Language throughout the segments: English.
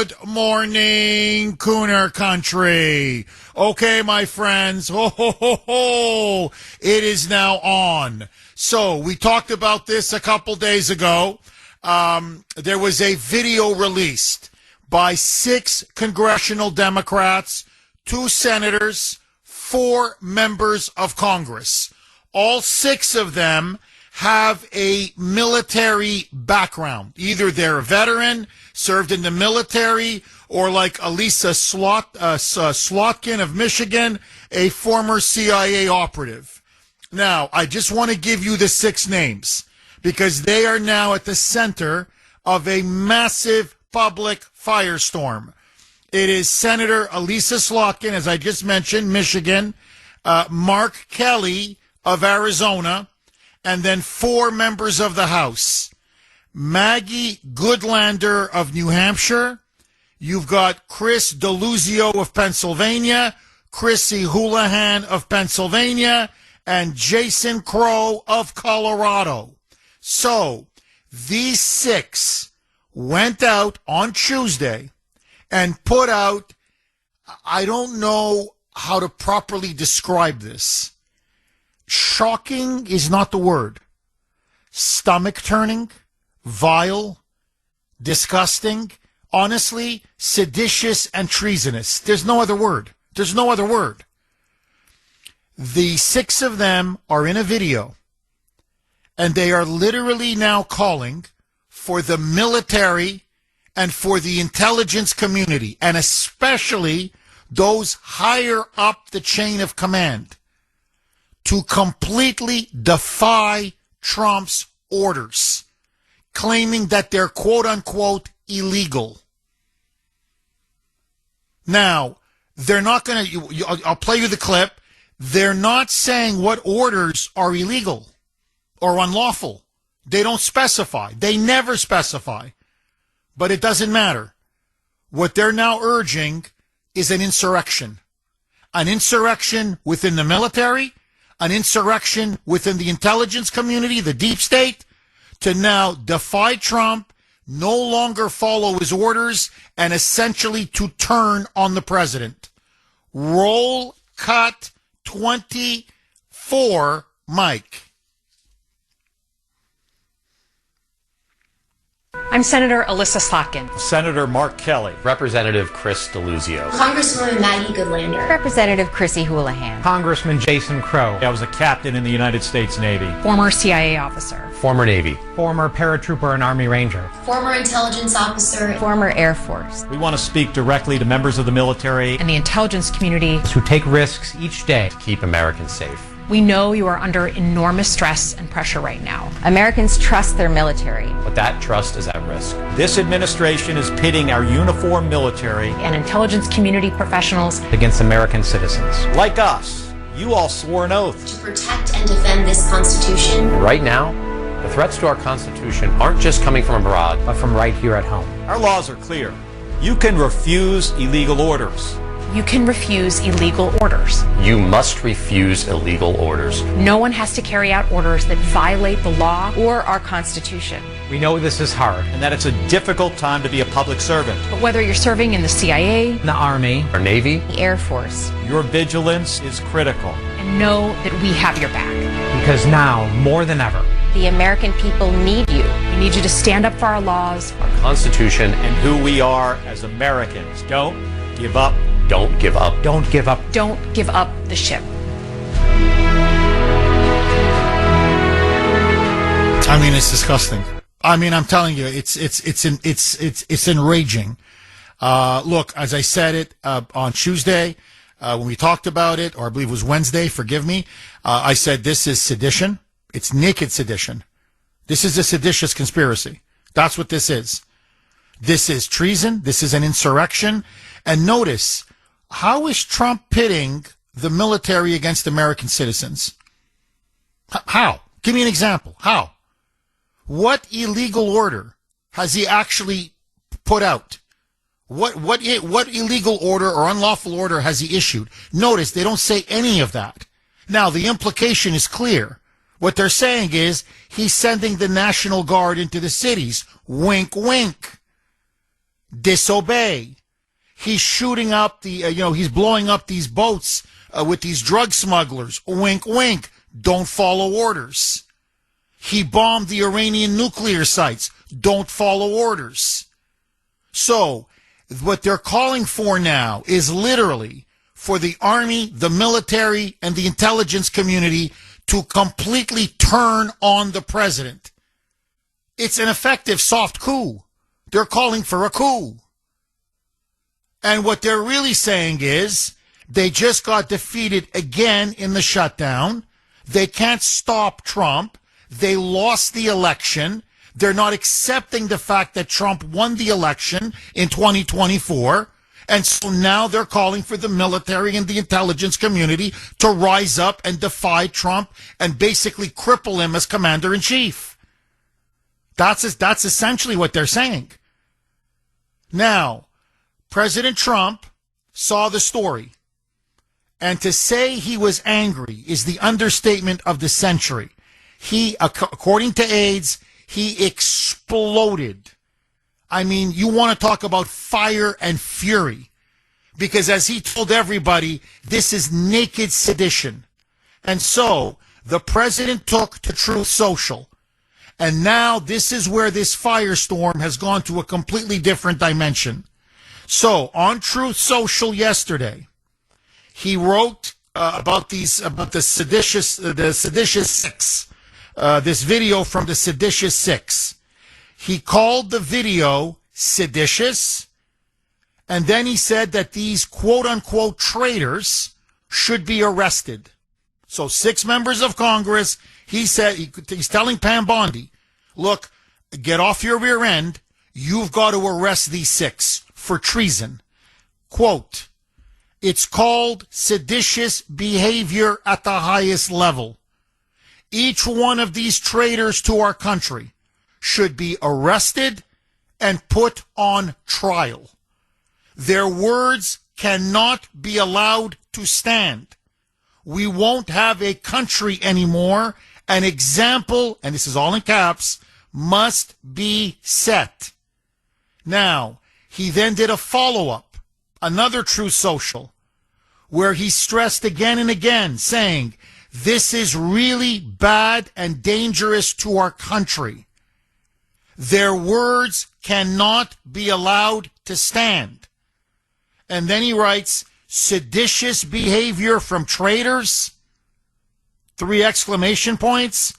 Good morning, Kuhner country. Okay, my friends. Ho, ho, ho, ho. It is now on. So we talked about this a couple days ago. There was a video released by 6 congressional Democrats, 2 senators, 4 members of Congress. All 6 of them have a military background. Either they're a veteran, served in the military, or like Elisa Slotkin of Michigan, a former CIA operative. Now, I just want to give you the 6 names because they are now at the center of a massive public firestorm. It is Senator Elisa Slotkin, as I just mentioned, Michigan, Mark Kelly of Arizona, and then 4 members of the House. Maggie Goodlander of New Hampshire. You've got Chris Deluzio of Pennsylvania, Chrissy Houlihan of Pennsylvania, and Jason Crow of Colorado. So these 6 went out on Tuesday and put out, I don't know how to properly describe this. Shocking is not the word. Stomach-turning, vile, disgusting, honestly, seditious and treasonous. There's no other word. There's no other word. The 6 of them are in a video, and they are literally now calling for the military and for the intelligence community, and especially those higher up the chain of command, to completely defy Trump's orders, claiming that they're quote-unquote illegal. Now, they're not going to, I'll play you the clip. They're not saying what orders are illegal or unlawful. They don't specify. They never specify. But it doesn't matter. What they're now urging is an insurrection. An insurrection within the military, an insurrection within the intelligence community, the deep state, to now defy Trump, no longer follow his orders, and essentially to turn on the president. Roll cut 24, Mike. I'm Senator Elisa Slotkin. Senator Mark Kelly. Representative Chris Deluzio. Congresswoman Maggie Goodlander. Representative Chrissy Houlihan. Congressman Jason Crow. I was a captain in the United States Navy. Former CIA officer. Former Navy. Former paratrooper and Army Ranger. Former intelligence officer. Former Air Force. We want to speak directly to members of the military And the intelligence community. Who take risks each day to keep Americans safe. We know you are under enormous stress and pressure right now. Americans trust their military. But that trust is at risk. This administration is pitting our uniformed military And intelligence community professionals against American citizens. like us. You all swore an oath. To protect and defend this Constitution. Right now, the threats to our Constitution aren't just coming from abroad, But from right here at home. Our laws are clear. You can refuse illegal orders. You can refuse illegal orders. you must refuse illegal orders. No one has to carry out orders that violate the law or our Constitution. We know this is hard. And that it's a difficult time to be a public servant. But whether you're serving in the CIA, The Army, Our Navy, The Air Force. Your vigilance is critical. and know that we have your back. because now, more than ever, The American people need you. We need you to stand up for our laws. our Constitution, And who we are as Americans. Don't give up. don't give up. don't give up. Don't give up the ship. I mean, it's disgusting. I mean, I'm telling you, it's enraging. Look, as I said it on Tuesday when we talked about it, or I believe it was Wednesday. Forgive me. I said this is sedition. It's naked sedition. This is a seditious conspiracy. That's what this is. This is treason. This is an insurrection. And notice, how is Trump pitting the military against American citizens? How? Give me an example. How? What illegal order has he actually put out? What illegal order or unlawful order has he issued? Notice they don't say any of that. Now, the implication is clear. What they're saying is he's sending the National Guard into the cities. Wink, wink. disobey. He's shooting up he's blowing up these boats with these drug smugglers. Wink, wink. Don't follow orders. He bombed the Iranian nuclear sites. Don't follow orders. So, what they're calling for now is literally for the army, the military, and the intelligence community to completely turn on the president. It's an effective soft coup. They're calling for a coup. And what they're really saying is they just got defeated again in the shutdown. They can't stop Trump. They lost the election. They're not accepting the fact that Trump won the election in 2024. And so now they're calling for the military and the intelligence community to rise up and defy Trump and basically cripple him as commander-in-chief. That's essentially what they're saying. Now, President Trump saw the story. And to say he was angry is the understatement of the century. He, according to aides, he exploded. I mean, you want to talk about fire and fury. Because as he told everybody, this is naked sedition. And so, the president took to Truth Social. And now this is where this firestorm has gone to a completely different dimension. So, on Truth Social yesterday, he wrote about the seditious six, this video from the seditious six. He called the video seditious, and then he said that these quote-unquote traitors should be arrested. So 6 members of Congress, he said, he's telling Pam Bondi, look, get off your rear end. You've got to arrest these 6 for treason. Quote, it's called seditious behavior at the highest level. Each one of these traitors to our country should be arrested and put on trial. Their words cannot be allowed to stand. We won't have a country anymore. An example, and this is all in caps, must be set. Now, he then did a follow-up, another Truth Social, where he stressed again and again, saying, this is really bad and dangerous to our country. Their words cannot be allowed to stand. And then he writes, seditious behavior from traitors, 3 exclamation points.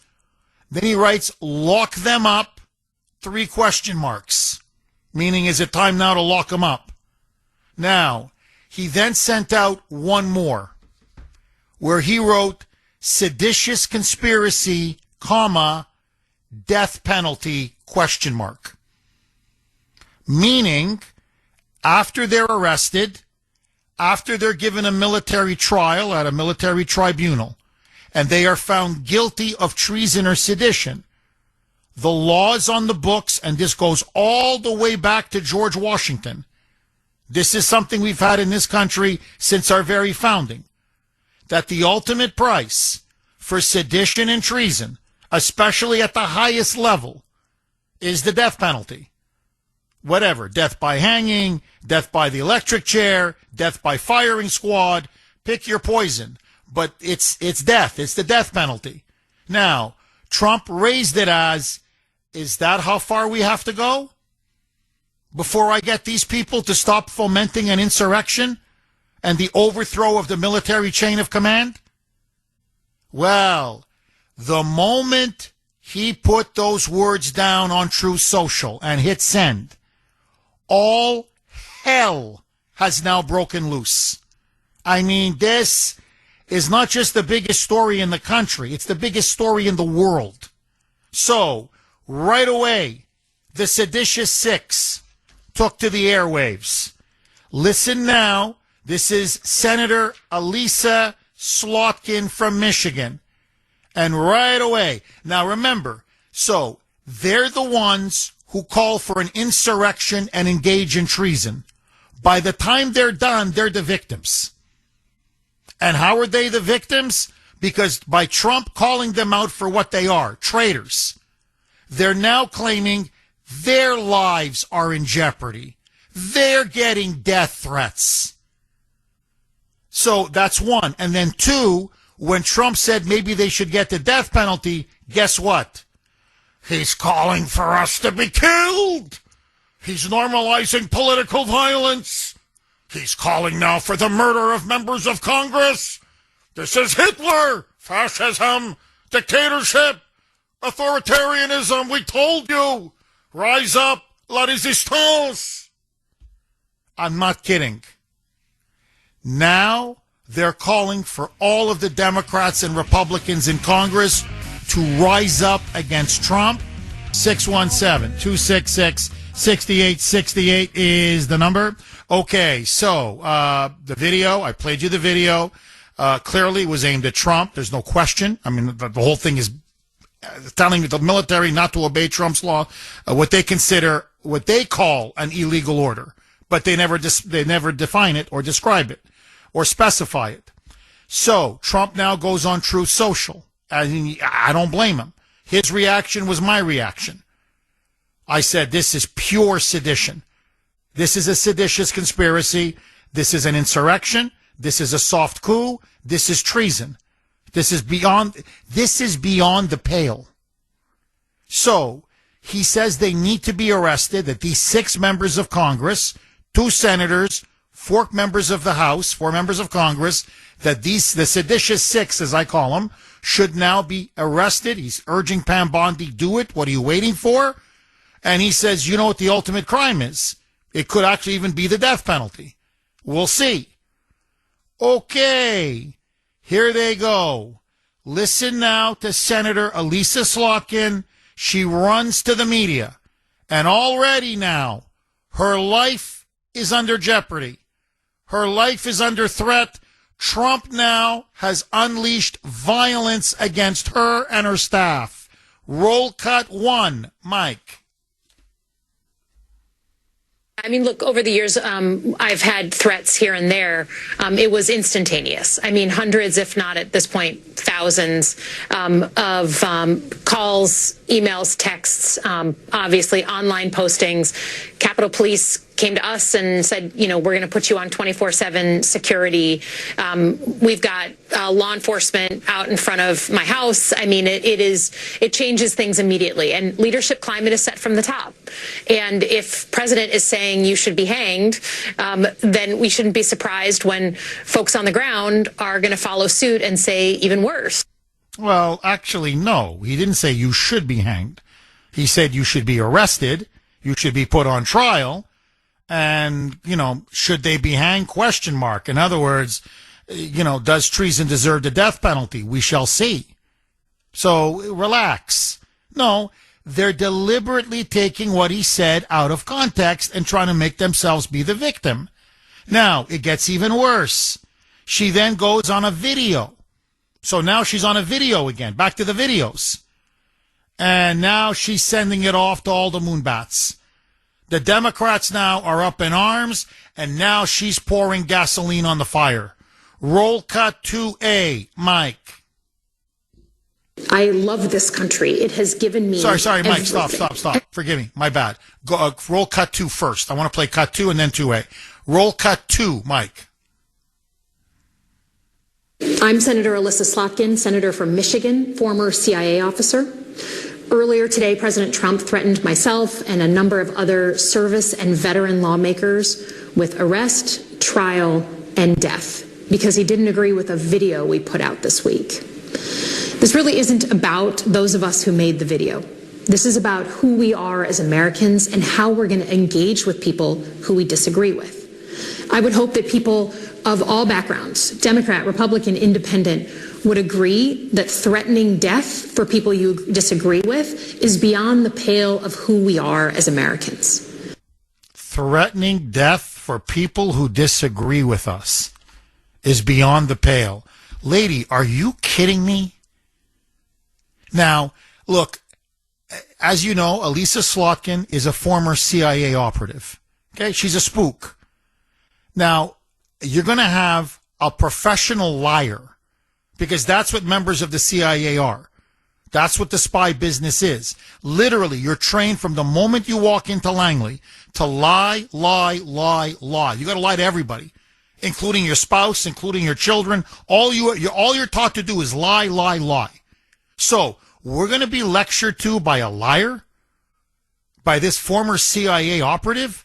Then he writes, lock them up, 3 question marks. Meaning, is it time now to lock them up? Now, he then sent out one more, where he wrote, seditious conspiracy, comma, death penalty, question mark. Meaning, after they're arrested, after they're given a military trial at a military tribunal, and they are found guilty of treason or sedition, the laws on the books, and this goes all the way back to George Washington. This is something we've had in this country since our very founding, that the ultimate price for sedition and treason, especially at the highest level, is the death penalty. Whatever, death by hanging, death by the electric chair, death by firing squad, pick your poison. But it's death. It's the death penalty. Now, Trump raised it as, is that how far we have to go? Before I get these people to stop fomenting an insurrection and the overthrow of the military chain of command? Well, the moment he put those words down on Truth Social and hit send, all hell has now broken loose. I mean, this is not just the biggest story in the country, it's the biggest story in the world. So, right away, the seditious 6 took to the airwaves. Listen now, this is Senator Elisa Slotkin from Michigan. And right away, now remember, so they're the ones who call for an insurrection and engage in treason. By the time they're done, they're the victims. And how are they the victims? Because by Trump calling them out for what they are, traitors, they're now claiming their lives are in jeopardy. they're getting death threats. So that's one. And then two, when Trump said maybe they should get the death penalty, guess what? He's calling for us to be killed. He's normalizing political violence. He's calling now for the murder of members of Congress. This is Hitler, fascism, dictatorship, authoritarianism. We told you. Rise up, la résistance. I'm not kidding. Now they're calling for all of the Democrats and Republicans in Congress to rise up against Trump. 617-266-6868 is the number. Okay, so the video, I played you the video. Clearly was aimed at Trump. There's no question. I mean, the whole thing is telling the military not to obey Trump's law, what they call an illegal order, but they never define it or describe it or specify it. So Trump now goes on Truth Social. I don't blame him. His reaction was my reaction. I said, this is pure sedition. This is a seditious conspiracy. This is an insurrection. This is a soft coup. This is treason. This is beyond the pale. So he says they need to be arrested, that these 6 members of Congress, 2 senators, 4 members of the House, 4 members of Congress, that the seditious 6, as I call them, should now be arrested. He's urging Pam Bondi, do it. What are you waiting for? And he says, you know what the ultimate crime is? It could actually even be the death penalty. We'll see. Okay, here they go. Listen now to Senator Elisa Slotkin. She runs to the media. And already now, her life is under jeopardy. Her life is under threat. Trump now has unleashed violence against her and her staff. Roll cut 1, Mike. I mean, look, over the years, I've had threats here and there. It was instantaneous. I mean, hundreds, if not at this point, thousands of calls, emails, texts, obviously online postings. Capitol Police came to us and said, you know, we're going to put you on 24/7 security. We've got law enforcement out in front of my house. I mean, it changes things immediately. And leadership climate is set from the top. And if president is saying you should be hanged, then we shouldn't be surprised when folks on the ground are going to follow suit and say even worse. Well, actually, no. He didn't say you should be hanged. He said you should be arrested. You should be put on trial. And, you know, should they be hanged? Question mark. In other words, you know, does treason deserve the death penalty? We shall see. So relax. No, they're deliberately taking what he said out of context and trying to make themselves be the victim. Now, it gets even worse. She then goes on a video. So now she's on a video again. Back to the videos. And now she's sending it off to all the moonbats. The Democrats now are up in arms, and now she's pouring gasoline on the fire. Roll cut 2A, Mike. I love this country. It has given me Sorry, Mike, everything. stop. Forgive me, my bad. Go, roll cut 2 first. I want to play cut 2 and then 2A. Roll cut 2, Mike. I'm Senator Elisa Slotkin, Senator from Michigan, former CIA officer. Earlier today, President Trump threatened myself and a number of other service and veteran lawmakers with arrest, trial, and death because he didn't agree with a video we put out this week. This really isn't about those of us who made the video. This is about who we are as Americans and how we're going to engage with people who we disagree with. I would hope that people of all backgrounds, Democrat, Republican, Independent, would agree that threatening death for people you disagree with is beyond the pale of who we are as Americans. Threatening death for people who disagree with us is beyond the pale. Lady, are you kidding me? Now, look, as you know, Elisa Slotkin is a former CIA operative. Okay, she's a spook. Now, you're going to have a professional liar, because that's what members of the CIA are. That's what the spy business is. Literally, you're trained from the moment you walk into Langley to lie, lie, lie, lie. You got to lie to everybody, including your spouse, including your children. All you're taught to do is lie, lie, lie. So we're going to be lectured to by a liar, by this former CIA operative.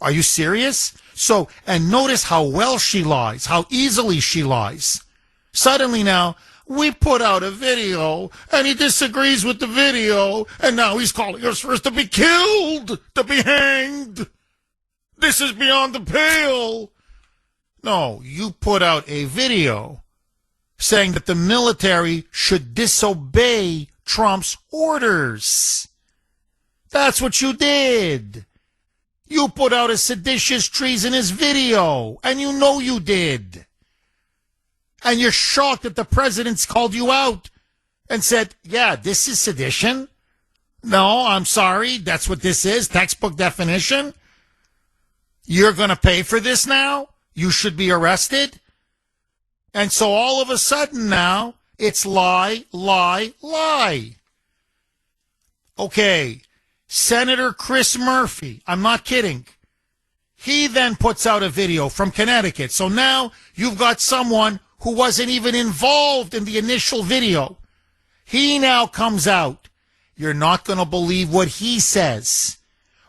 Are you serious? So, and notice how well she lies, how easily she lies. Suddenly now, we put out a video, and he disagrees with the video, and now he's calling us for us to be killed, to be hanged. This is beyond the pale. No, you put out a video saying that the military should disobey Trump's orders. That's what you did. You put out a seditious, treasonous video, and you know you did. And you're shocked that the president's called you out and said, yeah, this is sedition. No, I'm sorry. That's what this is. Textbook definition. You're going to pay for this now? You should be arrested. And so all of a sudden now, it's lie, lie, lie. Okay. Senator Chris Murphy, I'm not kidding. He then puts out a video from Connecticut. So now you've got someone who wasn't even involved in the initial video. He now comes out. You're not going to believe what he says.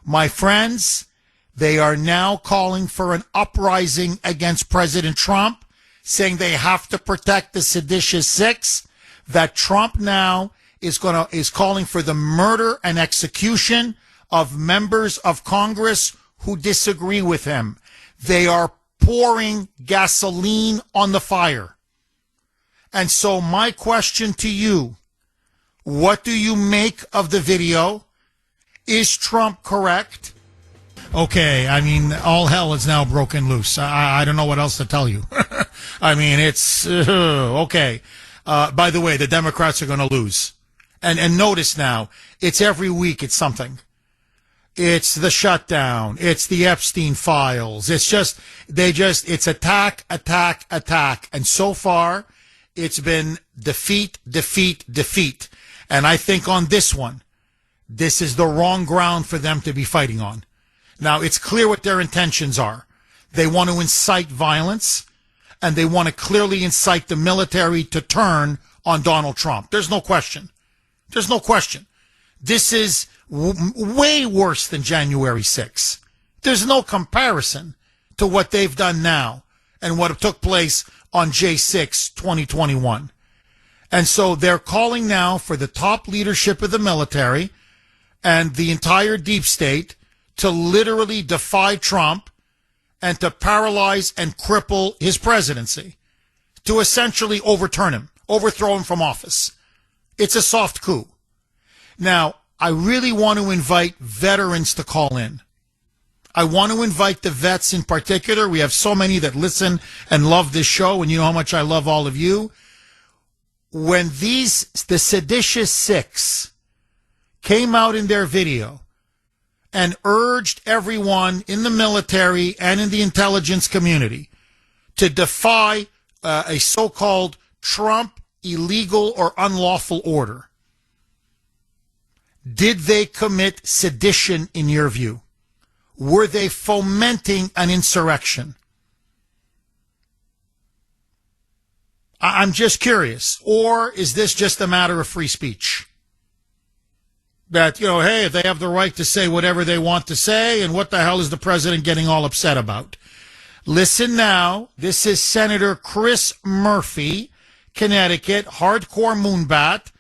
My friends, they are now calling for an uprising against President Trump, saying they have to protect the seditious six, that Trump now is calling for the murder and execution of members of Congress who disagree with him. They are pouring gasoline on the fire. And so my question to you, what do you make of the video? Is Trump correct? Okay, I mean, all hell is now broken loose. I don't know what else to tell you. I mean, it's okay. By the way, the Democrats are going to lose. And notice now, it's every week it's something. It's the shutdown. It's the Epstein files. It's attack, attack, attack. And so far, it's been defeat, defeat, defeat. And I think on this one, this is the wrong ground for them to be fighting on. Now, it's clear what their intentions are. They want to incite violence, and they want to clearly incite the military to turn on Donald Trump. There's no question. There's no question. This is way worse than January 6th. There's no comparison to what they've done now and what took place on J6 2021. And so they're calling now for the top leadership of the military and the entire deep state to literally defy Trump and to paralyze and cripple his presidency, to essentially overturn him, overthrow him from office. It's a soft coup. Now, I really want to invite veterans to call in. I want to invite the vets in particular. We have so many that listen and love this show, and you know how much I love all of you. When the seditious six came out in their video and urged everyone in the military and in the intelligence community to defy a so-called Trump illegal or unlawful order, did they commit sedition in your view? Were they fomenting an insurrection? I'm just curious. Or is this just a matter of free speech? That, hey, they have the right to say whatever they want to say, and what the hell is the president getting all upset about? Listen now. This is Senator Chris Murphy, Connecticut, hardcore moonbat,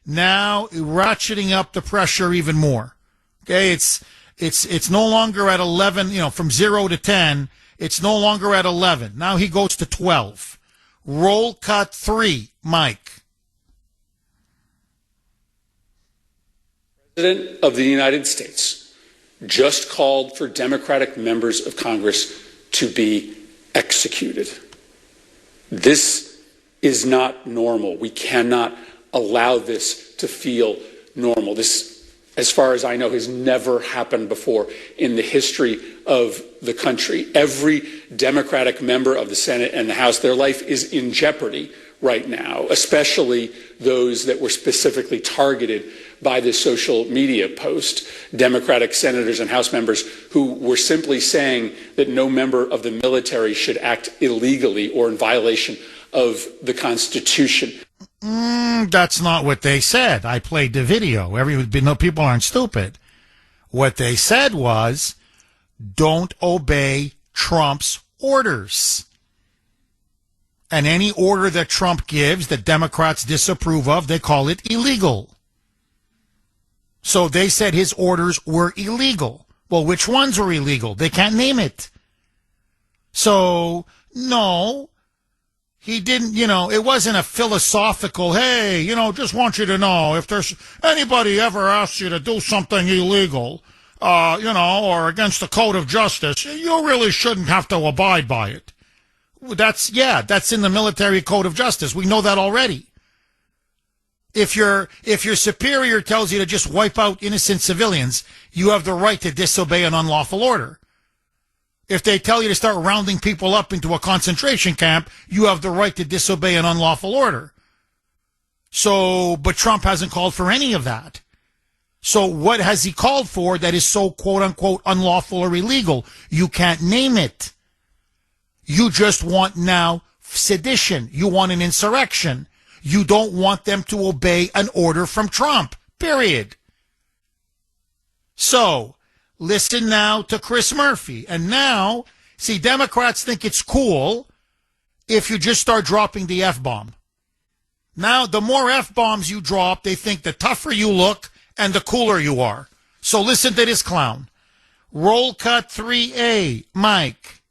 now ratcheting up the pressure even more. Okay, it's no longer at 11, from 0 to 10. It's no longer at 11. Now he goes to 12. Roll cut 3, Mike. President of the United States just called for Democratic members of Congress to be executed. This is not normal. We cannot allow this to feel normal. This as far as I know, has never happened before in the history of the country. Every Democratic member of the Senate and the House, their life is in jeopardy right now, especially those that were specifically targeted by this social media post. Democratic senators and House members who were simply saying that no member of the military should act illegally or in violation of the Constitution. That's not what they said. I played the video. People aren't stupid. What they said was, don't obey Trump's orders. And any order that Trump gives that Democrats disapprove of, they call it illegal. So they said his orders were illegal. Well, which ones were illegal? They can't name it. So, no, he didn't, it wasn't a philosophical, hey, just want you to know, if there's anybody ever asks you to do something illegal, or against the code of justice, you really shouldn't have to abide by it. That's in the military code of justice. We know that already. If your superior tells you to just wipe out innocent civilians, you have the right to disobey an unlawful order. If they tell you to start rounding people up into a concentration camp, you have the right to disobey an unlawful order. But Trump hasn't called for any of that. So what has he called for that is so quote unquote unlawful or illegal? You can't name it. You just want now sedition. You want an insurrection. You don't want them to obey an order from Trump, period. So, listen now to Chris Murphy. And now, see, Democrats think it's cool if you just start dropping the F-bomb. Now, the more F-bombs you drop, they think the tougher you look and the cooler you are. So listen to this clown. Roll cut 3A, Mike.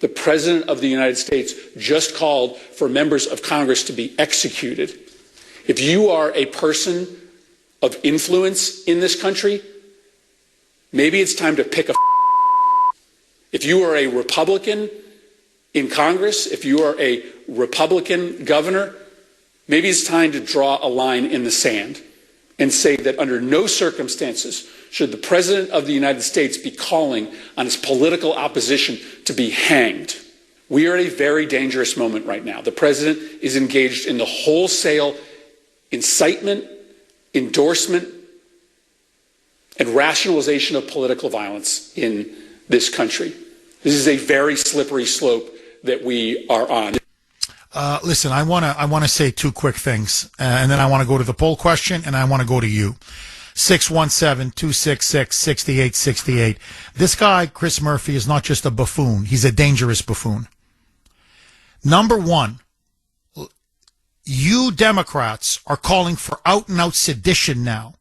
The President of the United States just called for members of Congress to be executed. If you are a person of influence in this country, maybe it's time to pick a. If you are a Republican in Congress, if you are a Republican governor, maybe it's time to draw a line in the sand and say that under no circumstances should the President of the United States be calling on his political opposition to be hanged. We are at a very dangerous moment right now. The President is engaged in the wholesale incitement, endorsement, and rationalization of political violence in this country. This is a very slippery slope that we are on. Listen, I want to say two quick things, and then I want to go to the poll question, and I want to go to you. 617-266-6868. This guy, Chris Murphy, is not just a buffoon. He's a dangerous buffoon. Number one, you Democrats are calling for out-and-out sedition now,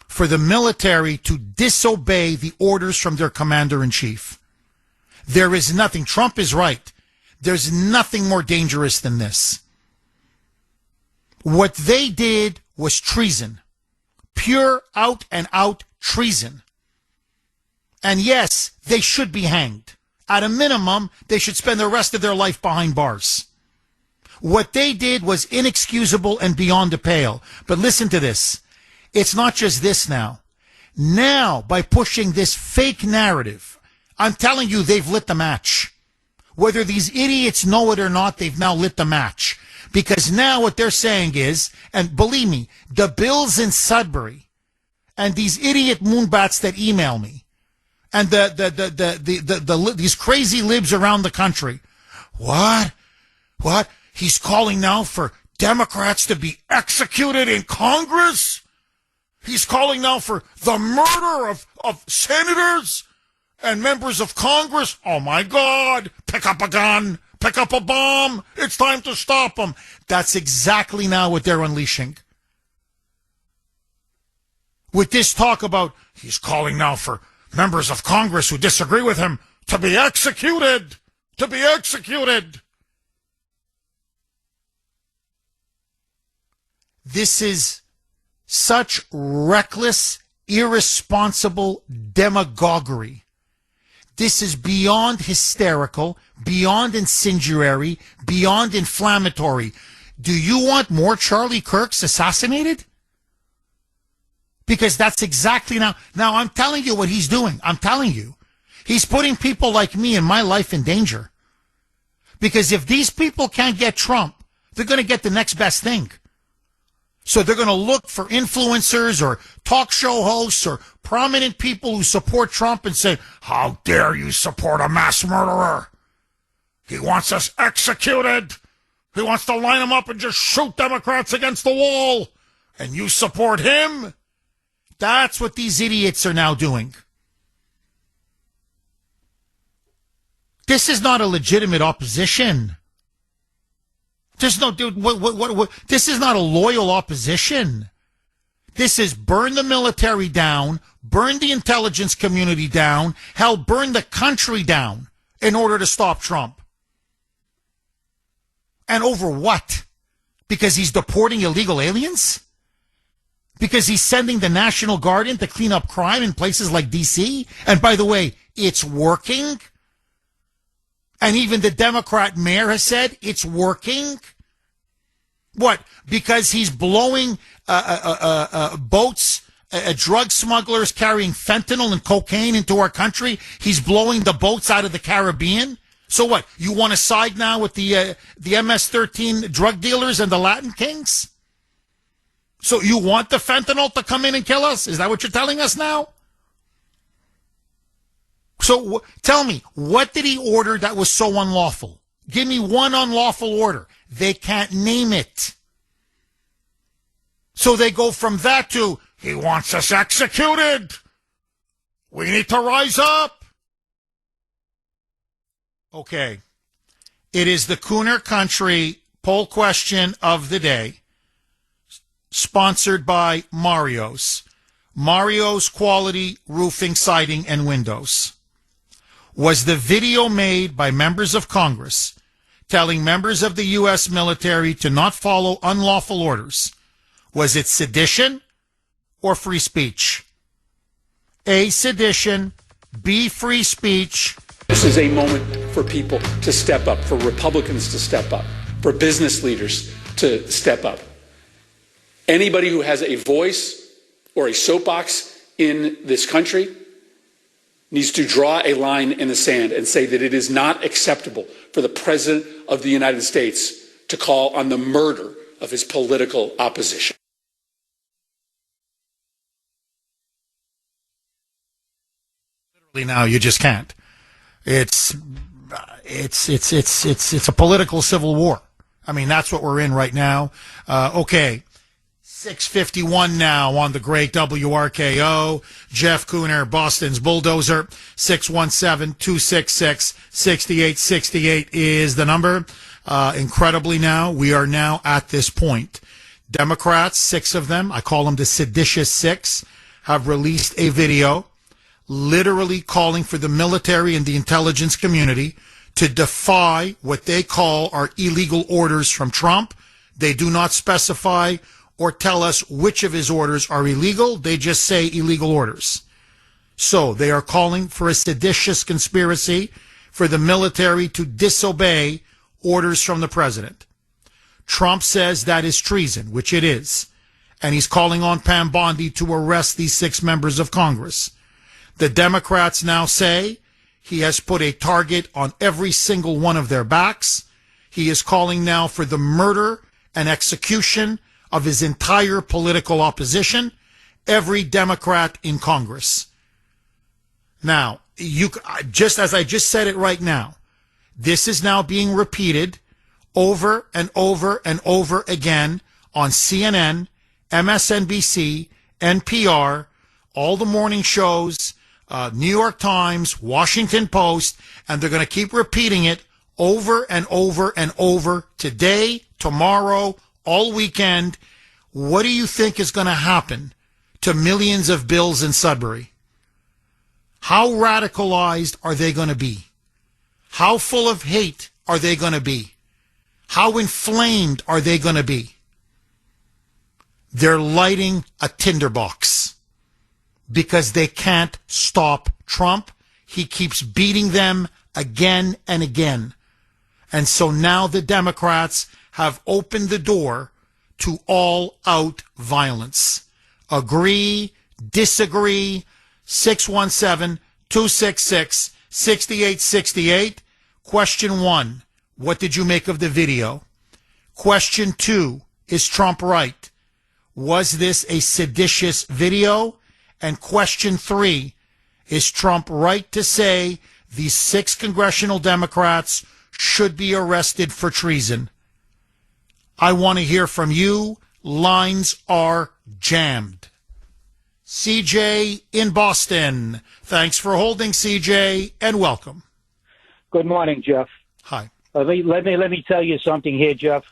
for the military to disobey the orders from their commander-in-chief. There is nothing. Trump is right. There's nothing more dangerous than this. What they did was treason. Pure out-and-out treason. And yes, they should be hanged. At a minimum, they should spend the rest of their life behind bars. What they did was inexcusable and beyond the pale. But listen to this. It's not just this now. Now, by pushing this fake narrative, I'm telling you, they've lit the match. Whether these idiots know it or not, they've now lit the match. Because now what they're saying is, and believe me, the Bills in Sudbury and these idiot moonbats that email me and these crazy libs around the country. What? He's calling now for Democrats to be executed in Congress? He's calling now for the murder of senators and members of Congress? Oh my God, pick up a gun. Pick up a bomb. It's time to stop them. That's exactly now what they're unleashing. With this talk about he's calling now for members of Congress who disagree with him to be executed. To be executed. This is such reckless, irresponsible demagoguery. This is beyond hysterical, beyond incendiary, beyond inflammatory. Do you want more Charlie Kirks assassinated? Because that's exactly now I'm telling you what he's doing. I'm telling you. He's putting people like me and my life in danger. Because if these people can't get Trump, they're going to get the next best thing. So they're going to look for influencers or talk show hosts or prominent people who support Trump and say, how dare you support a mass murderer? He wants us executed. He wants to line them up and just shoot Democrats against the wall. And you support him? That's what these idiots are now doing. This is not a legitimate opposition. There's no, dude, what, this is not a loyal opposition. This is burn the military down, burn the intelligence community down, hell, burn the country down in order to stop Trump. And over what? Because he's deporting illegal aliens? Because he's sending the National Guard in to clean up crime in places like D.C.? And by the way, it's working? And even the Democrat mayor has said it's working. What? Because he's blowing boats, drug smugglers carrying fentanyl and cocaine into our country. He's blowing the boats out of the Caribbean. So what? You want to side now with the MS-13 drug dealers and the Latin kings? So you want the fentanyl to come in and kill us? Is that what you're telling us now? So tell me, what did he order that was so unlawful? Give me one unlawful order. They can't name it. So they go from that to, he wants us executed. We need to rise up. Okay. It is the Kuhner Country poll question of the day, sponsored by Mario's. Mario's Quality Roofing, Siding, and Windows. Was the video made by members of Congress telling members of the U.S. military to not follow unlawful orders? Was it sedition or free speech? A, sedition. B, free speech. This is a moment for people to step up, for Republicans to step up, for business leaders to step up. Anybody who has a voice or a soapbox in this country needs to draw a line in the sand and say that it is not acceptable for the President of the United States to call on the murder of his political opposition. Now you just can't. It's a political civil war. I mean, that's what we're in right now. Okay. 6:51 now on the great WRKO. Jeff Kuhner, Boston's Bulldozer. 617-266-6868 is the number. Incredibly now, we are now at this point. Democrats, 6 of them, I call them the seditious 6, have released a video literally calling for the military and the intelligence community to defy what they call are illegal orders from Trump. They do not specify or tell us which of his orders are illegal. They just say illegal orders. So they are calling for a seditious conspiracy for the military to disobey orders from the president. Trump says that is treason, which it is. And he's calling on Pam Bondi to arrest these 6 members of Congress. The Democrats now say he has put a target on every single one of their backs. He is calling now for the murder and execution of his entire political opposition, every Democrat in Congress. Now, just as I just said it right now, this is now being repeated over and over and over again on CNN, MSNBC, NPR, all the morning shows, New York Times, Washington Post, and they're going to keep repeating it over and over and over today, tomorrow, all weekend. What do you think is going to happen to millions of Bills in Sudbury? How radicalized are they going to be? How full of hate are they going to be? How inflamed are they going to be? They're lighting a tinderbox because they can't stop Trump. He keeps beating them again and again. And so now the Democrats have opened the door to all-out violence. Agree, disagree, 617-266-6868. Question 1, what did you make of the video? Question 2, is Trump right? Was this a seditious video? And question 3, is Trump right to say these 6 congressional Democrats should be arrested for treason? I want to hear from you. Lines are jammed. CJ in Boston. Thanks for holding, CJ, and welcome. Good morning, Jeff. Hi. Let me tell you something here, Jeff.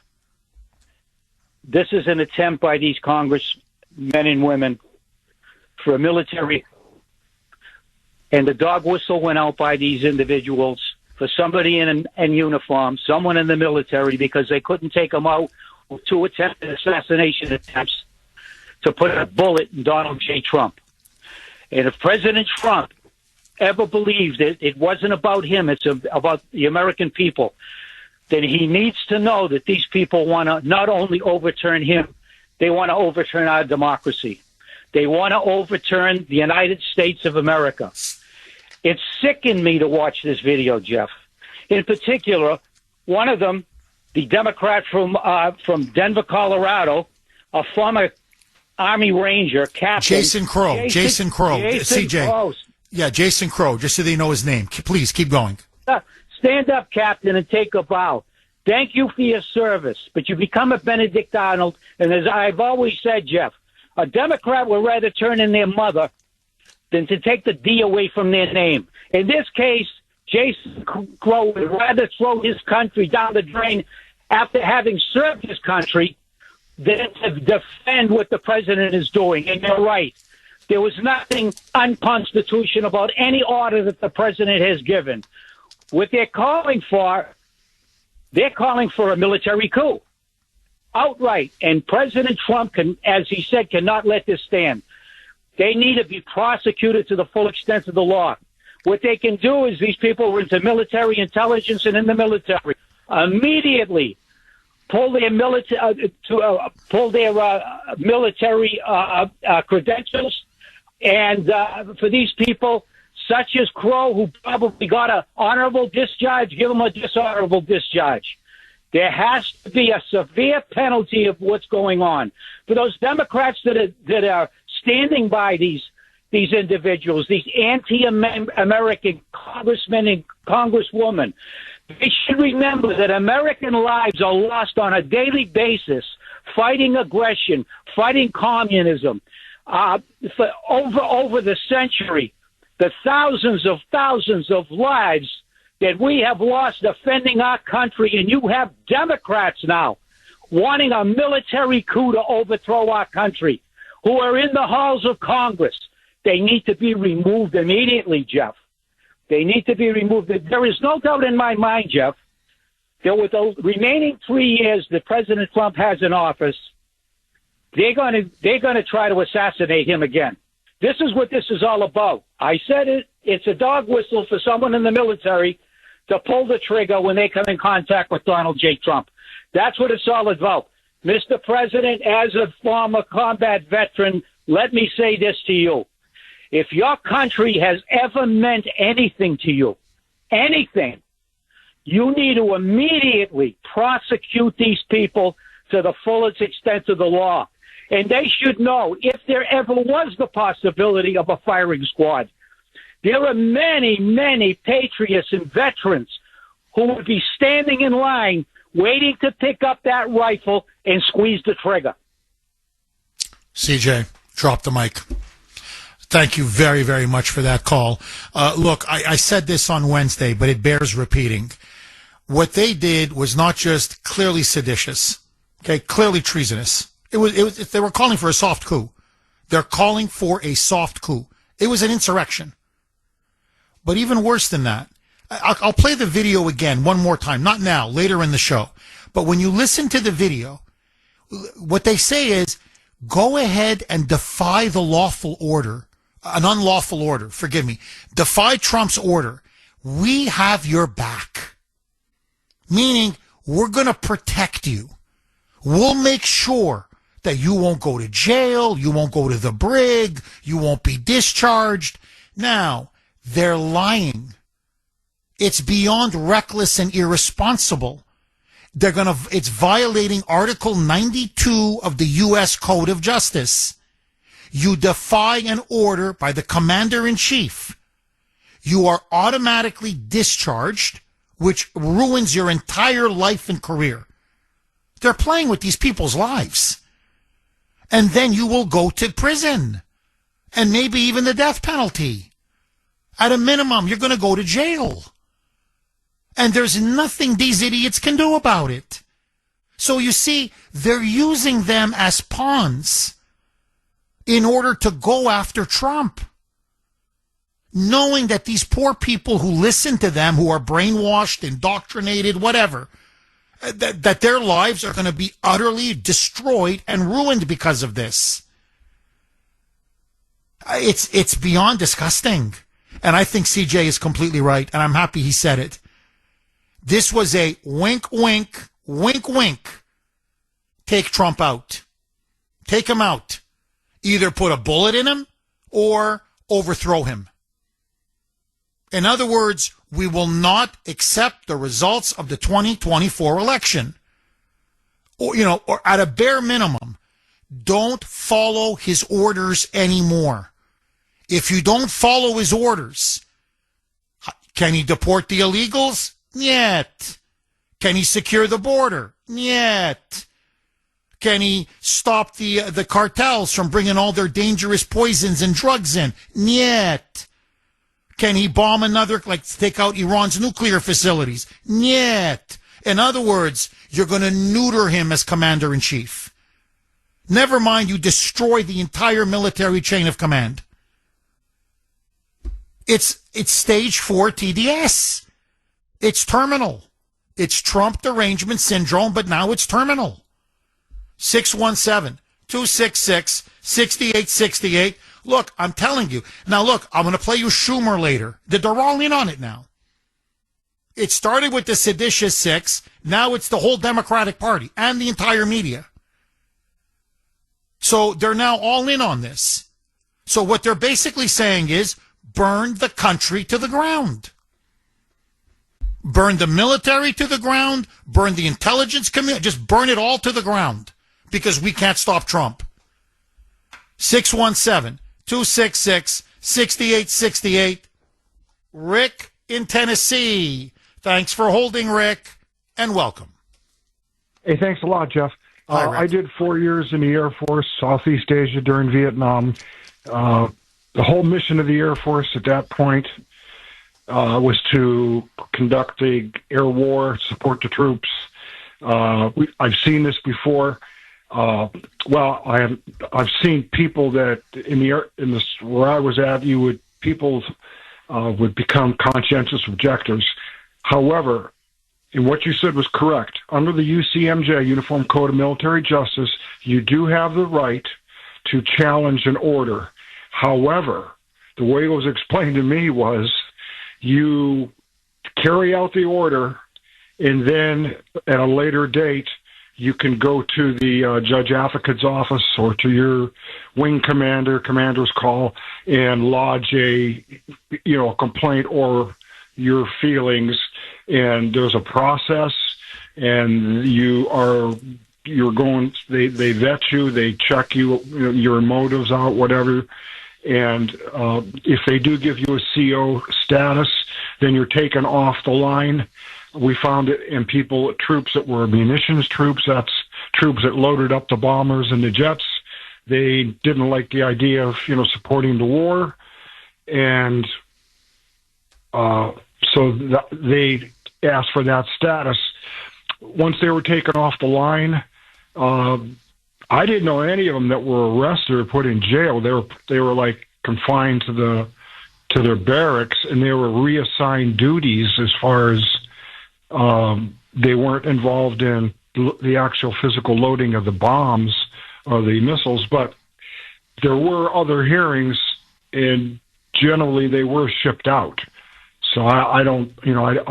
This is an attempt by these congressmen and women for a military, and the dog whistle went out by these individuals for somebody in uniform, someone in the military, because they couldn't take them out with 2 attempted assassination attempts to put a bullet in Donald J. Trump. And if President Trump ever believed it wasn't about him, it's about the American people, then he needs to know that these people want to not only overturn him, they want to overturn our democracy. They want to overturn the United States of America. It sickened me to watch this video, Jeff. In particular, one of them, the Democrat from Denver, Colorado, a former Army Ranger, Captain Jason Crow. CJ. Crow. Yeah, Jason Crow, just so they know his name. Please, keep going. Stand up, Captain, and take a bow. Thank you for your service, but you become a Benedict Arnold, and as I've always said, Jeff, a Democrat would rather turn in their mother than to take the D away from their name. In this case, Jason Crow would rather throw his country down the drain after having served his country than to defend what the president is doing. And you're right. There was nothing unconstitutional about any order that the president has given. What they're calling for a military coup. Outright. And President Trump, as he said, cannot let this stand. They need to be prosecuted to the full extent of the law. What they can do is these people were into military intelligence and in the military. Immediately pull their military credentials. And for these people, such as Crow, who probably got an honorable discharge, give them a dishonorable discharge. There has to be a severe penalty of what's going on. For those Democrats that are standing by these individuals, these anti-American congressmen and congresswomen, they should remember that American lives are lost on a daily basis, fighting aggression, fighting communism. For over the century, the thousands of lives that we have lost defending our country, and you have Democrats now wanting a military coup to overthrow our country, who are in the halls of Congress. They need to be removed immediately, Jeff. They need to be removed. There is no doubt in my mind, Jeff, that with the remaining 3 years that President Trump has in office, they're going to try to assassinate him again. This is what this is all about. I said it. It's a dog whistle for someone in the military to pull the trigger when they come in contact with Donald J. Trump. That's what it's all about. Mr. President, as a former combat veteran, let me say this to you. If your country has ever meant anything to you, anything, you need to immediately prosecute these people to the fullest extent of the law. And they should know, if there ever was the possibility of a firing squad, there are many, many patriots and veterans who would be standing in line waiting to pick up that rifle and squeeze the trigger. CJ, drop the mic. Thank you very, very much for that call. Look, I said this on Wednesday, but it bears repeating. What they did was not just clearly seditious, okay, clearly treasonous. It was. They were calling for a soft coup. They're calling for a soft coup. It was an insurrection. But even worse than that, I'll play the video again one more time. Not now, later in the show. But when you listen to the video, what they say is, go ahead and defy the lawful order, an unlawful order, forgive me. Defy Trump's order. We have your back. Meaning, we're going to protect you. We'll make sure that you won't go to jail, you won't go to the brig, you won't be discharged. Now, they're lying. It's beyond reckless and irresponsible. It's violating Article 92 of the U.S. Code of Justice. You defy an order by the commander-in-chief. You are automatically discharged, which ruins your entire life and career. They're playing with these people's lives. And then you will go to prison. And maybe even the death penalty. At a minimum, you're going to go to jail. And there's nothing these idiots can do about it. So you see, they're using them as pawns in order to go after Trump. Knowing that these poor people who listen to them, who are brainwashed, indoctrinated, whatever, that their lives are going to be utterly destroyed and ruined because of this. It's beyond disgusting. And I think CJ is completely right, and I'm happy he said it. This was a wink, wink, wink, wink. Take Trump out. Take him out. Either put a bullet in him or overthrow him. In other words, we will not accept the results of the 2024 election. Or at a bare minimum, don't follow his orders anymore. If you don't follow his orders, can he deport the illegals? Yet. Can he secure the border? Yet. Can he stop the cartels from bringing all their dangerous poisons and drugs in? Yet. Can he bomb take out Iran's nuclear facilities? Yet. In other words, you're going to neuter him as commander-in-chief. Never mind, you destroy the entire military chain of command. It's stage 4 TDS. It's terminal. It's Trump derangement syndrome, but now it's terminal. 617-266-6868. Look, I'm telling you. Now, look, I'm going to play you Schumer later. They're all in on it now. It started with the seditious six. Now it's the whole Democratic Party and the entire media. So they're now all in on this. So what they're basically saying is burn the country to the ground. Burn the military to the ground. Burn the intelligence community. Just burn it all to the ground because we can't stop Trump. 617-266-6868. Rick in Tennessee. Thanks for holding, Rick, and welcome. Hey, thanks a lot, Jeff. Hi, Rick. I did 4 years in the Air Force, Southeast Asia during Vietnam. The whole mission of the Air Force at that point was to conduct the air war, support the troops. I've seen this before. I've seen people that where I was at, people would become conscientious objectors. However, and what you said was correct. Under the UCMJ, Uniform Code of Military Justice, you do have the right to challenge an order. However, the way it was explained to me was you carry out the order, and then at a later date, you can go to the judge advocate's office or to your wing commander's call, and lodge a complaint or your feelings. And there's a process, and they vet you, they check your motives out, whatever. And if they do give you a CO status, then you're taken off the line. We found it in troops that were munitions troops. That's troops that loaded up the bombers and the jets. They didn't like the idea of, supporting the war. And they asked for that status. Once they were taken off the line, I didn't know any of them that were arrested or put in jail. They were like confined to their barracks, and they were reassigned duties as far as they weren't involved in the actual physical loading of the bombs or the missiles. But there were other hearings, and generally they were shipped out. So I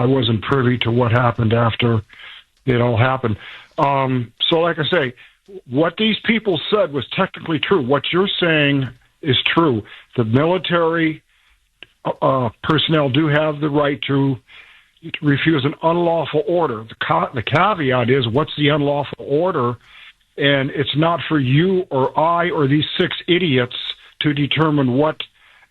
wasn't privy to what happened after It'll happen. So like I say, what these people said was technically true. What you're saying is true. The military personnel do have the right to refuse an unlawful order. The caveat is, what's the unlawful order? And it's not for you or I or these 6 idiots to determine what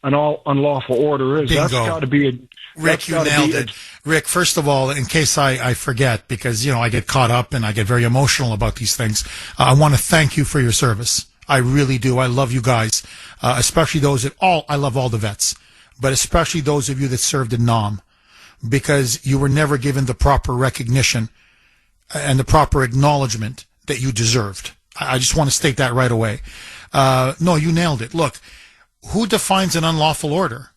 an unlawful order is. Bingo. That's got to be a... Rick, you nailed it. Rick, first of all, in case I forget, because, I get caught up and I get very emotional about these things, I want to thank you for your service. I really do. I love you guys, especially those I love all the vets, but especially those of you that served in Nam, because you were never given the proper recognition and the proper acknowledgement that you deserved. I just want to state that right away. No, you nailed it. Look, who defines an unlawful order?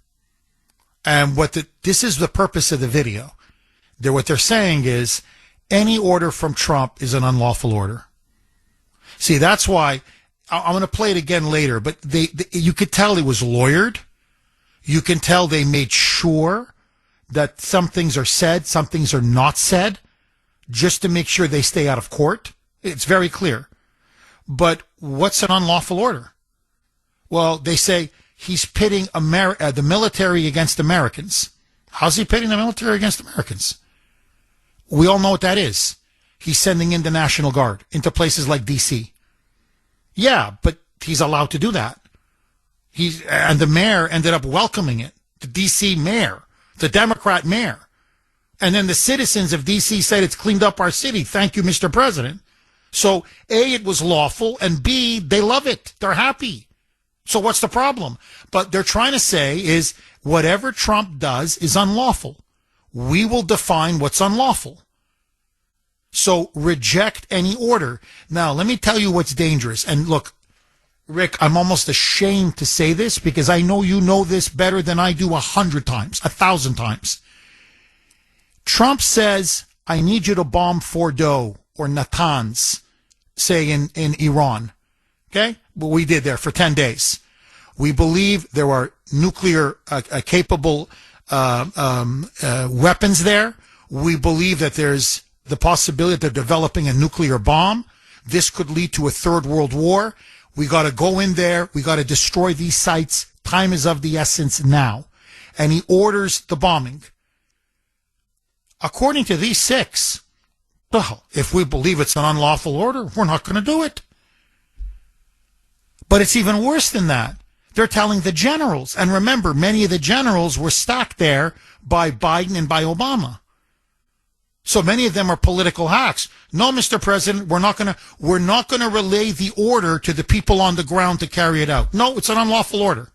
And this is the purpose of the video. What they're saying is any order from Trump is an unlawful order. See, that's why I'm going to play it again later, but you could tell it was lawyered. You can tell they made sure that some things are said, some things are not said, just to make sure they stay out of court. It's very clear. But what's an unlawful order? Well, they say he's pitting the military against Americans. How's he pitting the military against Americans? We all know what that is. He's sending in the National Guard into places like D.C. Yeah, but he's allowed to do that. And the mayor ended up welcoming it. The D.C. mayor, the Democrat mayor. And then the citizens of D.C. said it's cleaned up our city. Thank you, Mr. President. So, A, it was lawful, and B, they love it. They're happy. So what's the problem? But they're trying to say is whatever Trump does is unlawful. We will define what's unlawful. So reject any order. Now, let me tell you what's dangerous. And look, Rick, I'm almost ashamed to say this because I know you know this better than I do 100 times, 1,000 times. Trump says, I need you to bomb Fordo or Natanz, say in Iran. Okay? What we did there for 10 days. We believe there are nuclear capable weapons there. We believe that there's the possibility that they're developing a nuclear bomb. This could lead to a third world war. We got to go in there. We got to destroy these sites. Time is of the essence now. And he orders the bombing. According to these 6, well, if we believe it's an unlawful order, we're not going to do it. But it's even worse than that. They're telling the generals. And remember, many of the generals were stacked there by Biden and by Obama. So many of them are political hacks. No, Mr. President, we're not going to relay the order to the people on the ground to carry it out. No, it's an unlawful order.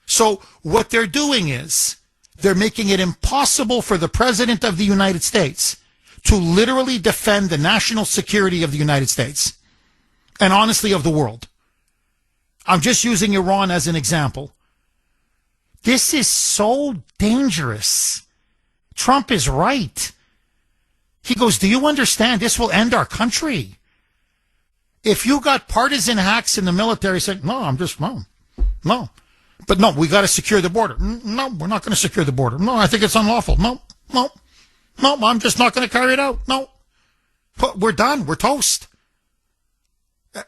So what they're doing is they're making it impossible for the President of the United States to literally defend the national security of the United States and honestly of the world. I'm just using Iran as an example. This is so dangerous. Trump is right. He goes, do you understand? This will end our country. If you got partisan hacks in the military saying, no. But no, we got to secure the border. No, we're not going to secure the border. No, I think it's unlawful. No, I'm just not going to carry it out. No. We're done. We're toast.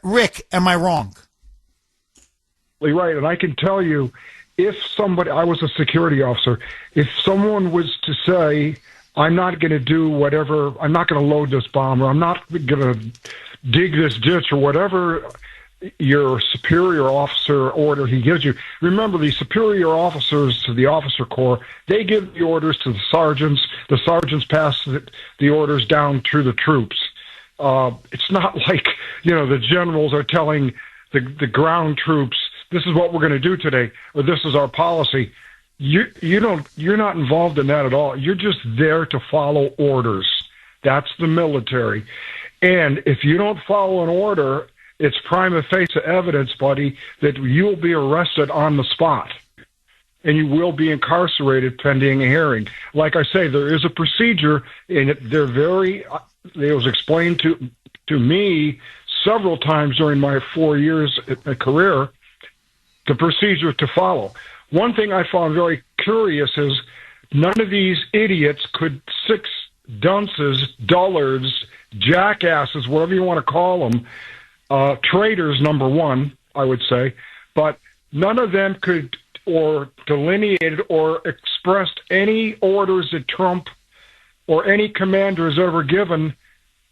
Rick, am I wrong? Right, and I can tell you, if somebody, I was a security officer, if someone was to say, I'm not going to do whatever, I'm not going to load this bomb, or I'm not going to dig this ditch, or whatever your superior officer order he gives you. Remember, the superior officers to the officer corps, they give the orders to the sergeants pass the orders down to the troops. It's not like, the generals are telling the ground troops, this is what we're going to do today, or this is our policy. You're not involved in that at all. You're just there to follow orders. That's the military. And if you don't follow an order, it's prima facie evidence, buddy, that you'll be arrested on the spot. And you will be incarcerated pending a hearing. Like I say, there is a procedure, and it was explained to me several times during my 4 years career, the procedure to follow. One thing I found very curious is none of these idiots could dunces, dullards, jackasses, whatever you want to call them, traitors, number one, I would say, but none of them could or delineated or expressed any orders that Trump or any commander has ever given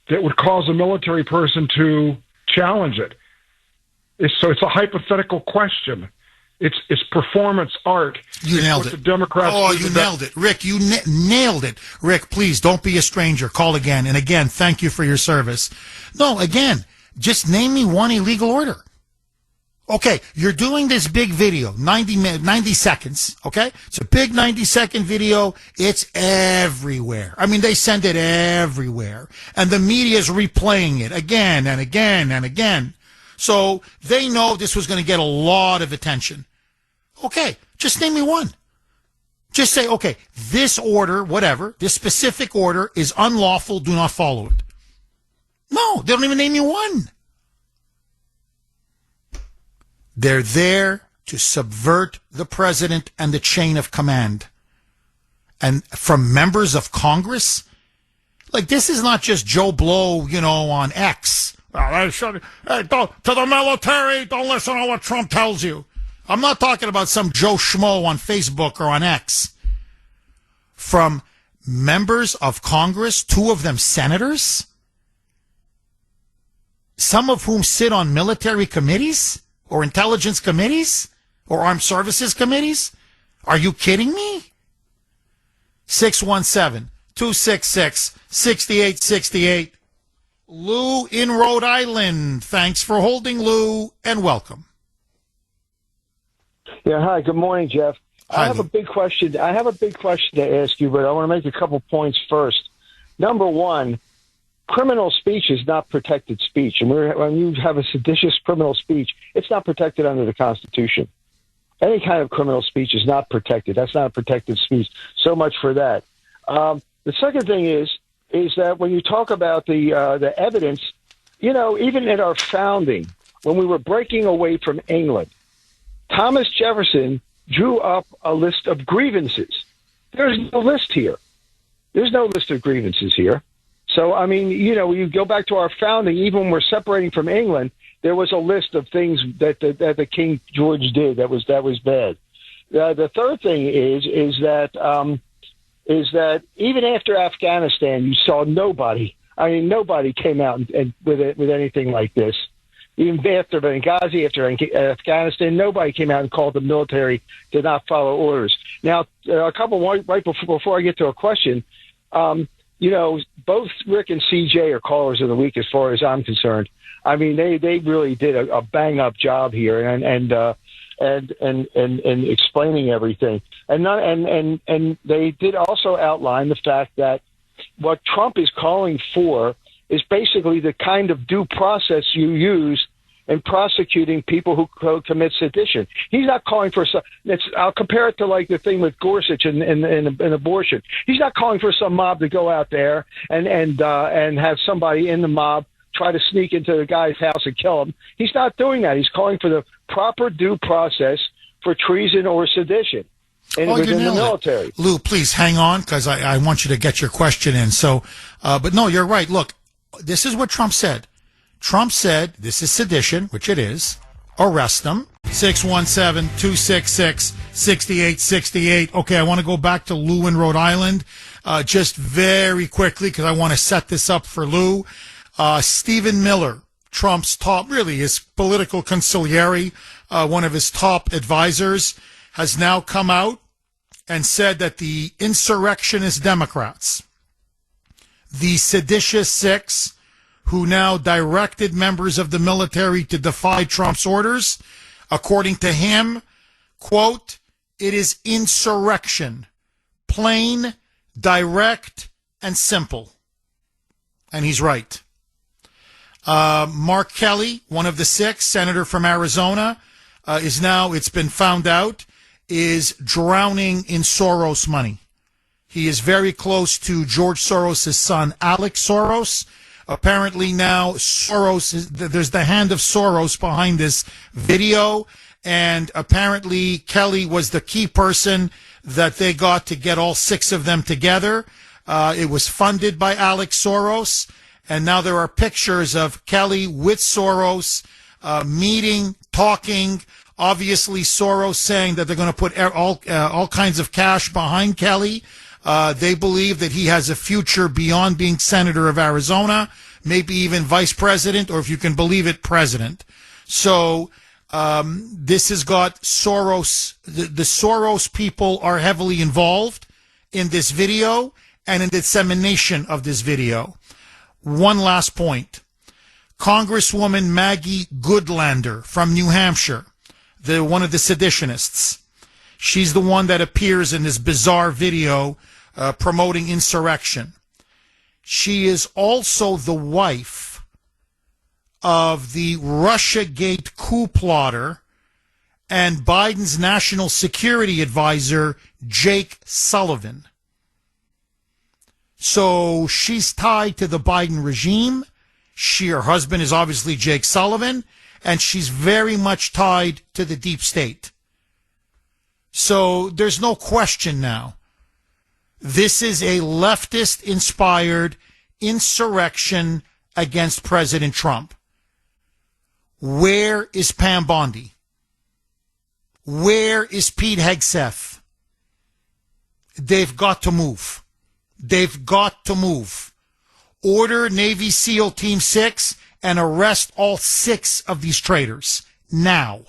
that would cause a military person to challenge it. So it's a hypothetical question. It's performance art. You nailed it. The Democrats. Oh, you nailed it. Rick, you nailed it. Rick, please don't be a stranger. Call again. And again, thank you for your service. No, again, just name me one illegal order. Okay, you're doing this big video, 90 seconds, okay? It's a big 90-second video. It's everywhere. I mean, they send it everywhere. And the media is replaying it again and again and again. So they know this was going to get a lot of attention. Okay, just name me one. Just say, okay, this order, whatever, this specific order is unlawful. Do not follow it. No, they don't even name you one. They're there to subvert the president and the chain of command. And from members of Congress, like this is not just Joe Blow, on X. Hey, to the military, don't listen to what Trump tells you. I'm not talking about some Joe Schmo on Facebook or on X. From members of Congress, 2 of them senators, some of whom sit on military committees or intelligence committees or armed services committees. Are you kidding me? 617-266-6868. Lou in Rhode Island. Thanks for holding, Lou, and welcome. Yeah, hi. Good morning, Jeff. Hi, I have Lou. a big question to ask you, but I want to make a couple points first. Number one, criminal speech is not protected speech. And when you have a seditious criminal speech, it's not protected under the Constitution. Any kind of criminal speech is not protected. That's not a protected speech. So much for that. The second thing is that when you talk about the evidence, even at our founding, when we were breaking away from England, Thomas Jefferson drew up a list of grievances. There's no list here. There's no list of grievances here. So, I mean, you go back to our founding, even when we're separating from England, there was a list of things that the King George did that was bad. The third thing is that even after Afghanistan, you saw nobody. I mean, nobody came out and with anything like this. Even after Benghazi, after Afghanistan, nobody came out and called the military to not follow orders. Now, a couple right before I get to a question, both Rick and CJ are callers of the week as far as I'm concerned. I mean, they really did a bang up job here and explaining everything. And they did also outline the fact that what Trump is calling for is basically the kind of due process you use in prosecuting people who commit sedition. He's not calling for some. I'll compare it to like the thing with Gorsuch and abortion. He's not calling for some mob to go out there and have somebody in the mob try to sneak into the guy's house and kill him. He's not doing that. He's calling for the proper due process for treason or sedition within the military. Lou, please hang on because I want you to get your question in. So, but no, you're right. Look, this is what Trump said. Trump said this is sedition, which it is. Arrest them. 617-266-6868. Okay, I want to go back to Lou in Rhode Island just very quickly because I want to set this up for Lou. Stephen Miller, Trump's his political consigliere, one of his top advisors, has now come out and said that the insurrectionist Democrats, the seditious 6, who now directed members of the military to defy Trump's orders, according to him, quote, it is insurrection, plain, direct, and simple. And he's right. Mark Kelly, one of the 6, senator from Arizona, is now, it's been found out, is drowning in Soros money. He is very close to George Soros' son, Alex Soros. Apparently now there's the hand of Soros behind this video, and apparently Kelly was the key person that they got to get all 6 of them together. It was funded by Alex Soros. And now there are pictures of Kelly with Soros meeting, talking. Obviously, Soros saying that they're going to put all kinds of cash behind Kelly. They believe that he has a future beyond being senator of Arizona, maybe even vice president, or if you can believe it, president. So this has got Soros. The Soros people are heavily involved in this video and in the dissemination of this video. One last point. Congresswoman Maggie Goodlander from New Hampshire, one of the seditionists. She's the one that appears in this bizarre video promoting insurrection. She is also the wife of the Russiagate coup plotter and Biden's national security advisor, Jake Sullivan. So she's tied to the Biden regime. Her husband is obviously Jake Sullivan, and she's very much tied to the deep state. So there's no question now. This is a leftist-inspired insurrection against President Trump. Where is Pam Bondi? Where is Pete Hegseth? They've got to move. They've got to move. Order Navy SEAL Team 6 and arrest all 6 of these traitors now.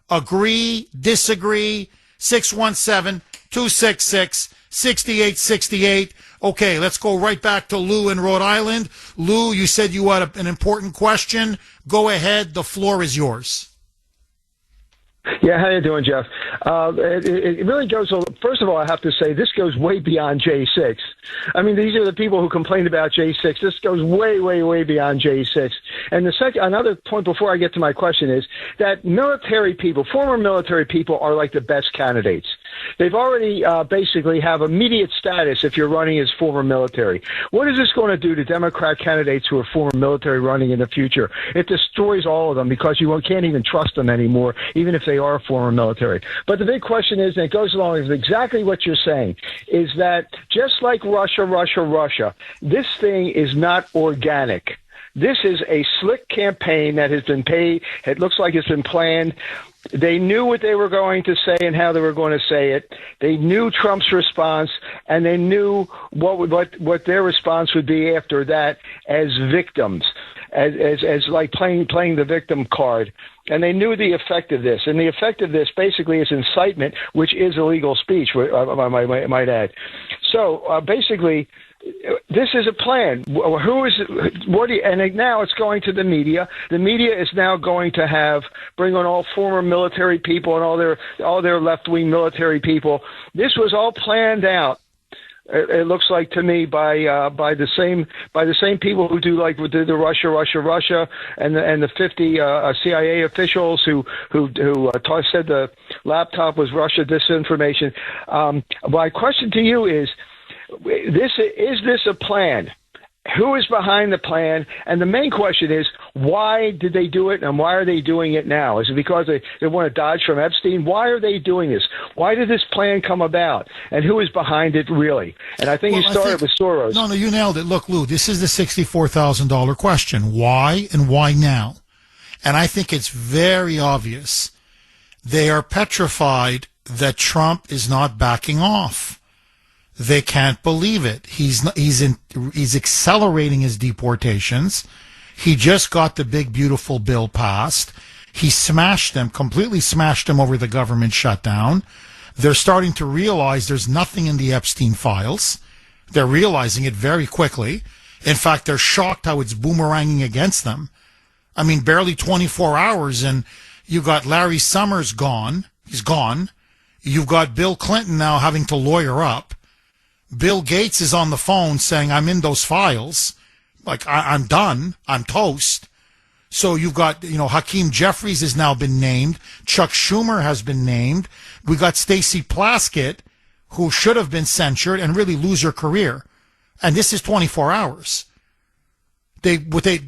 Agree, disagree, 617-266-6868. Okay, let's go right back to Lou in Rhode Island. Lou, you said you had an important question. Go ahead. The floor is yours. Yeah, how you doing, Jeff? It really goes. First of all, I have to say this goes way beyond J6. I mean, these are the people who complained about J6. This goes way, way, way beyond J6. And another point before I get to my question is that military people, former military people, are like the best candidates. They've already basically have immediate status if you're running as former military. What is this going to do to Democrat candidates who are former military running in the future? It destroys all of them because you can't even trust them anymore, even if they are former military. But the big question is, and it goes along with exactly what you're saying, is that just like Russia, this thing is not organic. This is a slick campaign that has been paid. It looks like it's been planned. They knew what they were going to say and how they were going to say it. They knew Trump's response, and they knew what their response would be after that as victims, as like playing the victim card. And they knew the effect of this. And the effect of this basically is incitement, which is illegal speech, I might add. So basically, this is a plan. And now it's going to the media. The media is now going to bring on all former military people and all their left-wing military people. This was all planned out. It looks like to me by the same people who do the Russia, and the 50 CIA officials who said the laptop was Russia disinformation. My question to you is this a plan? Who is behind the plan? And the main question is, why did they do it, and why are they doing it now? Is it because they want to dodge from Epstein? Why are they doing this? Why did this plan come about? And who is behind it, really? And I think you started with Soros. No, you nailed it. Look, Lou, this is the $64,000 question. Why and why now? And I think it's very obvious. They are petrified that Trump is not backing off. They can't believe it. He's accelerating his deportations. He just got the big, beautiful bill passed. He completely smashed them over the government shutdown. They're starting to realize there's nothing in the Epstein files. They're realizing it very quickly. In fact, they're shocked how it's boomeranging against them. I mean, barely 24 hours and you got Larry Summers gone. He's gone. You've got Bill Clinton now having to lawyer up. Bill Gates is on the phone saying, I'm in those files. Like, I'm done. I'm toast. So you've got, Hakeem Jeffries has now been named. Chuck Schumer has been named. We got Stacey Plaskett, who should have been censured and really lose her career. And this is 24 hours. The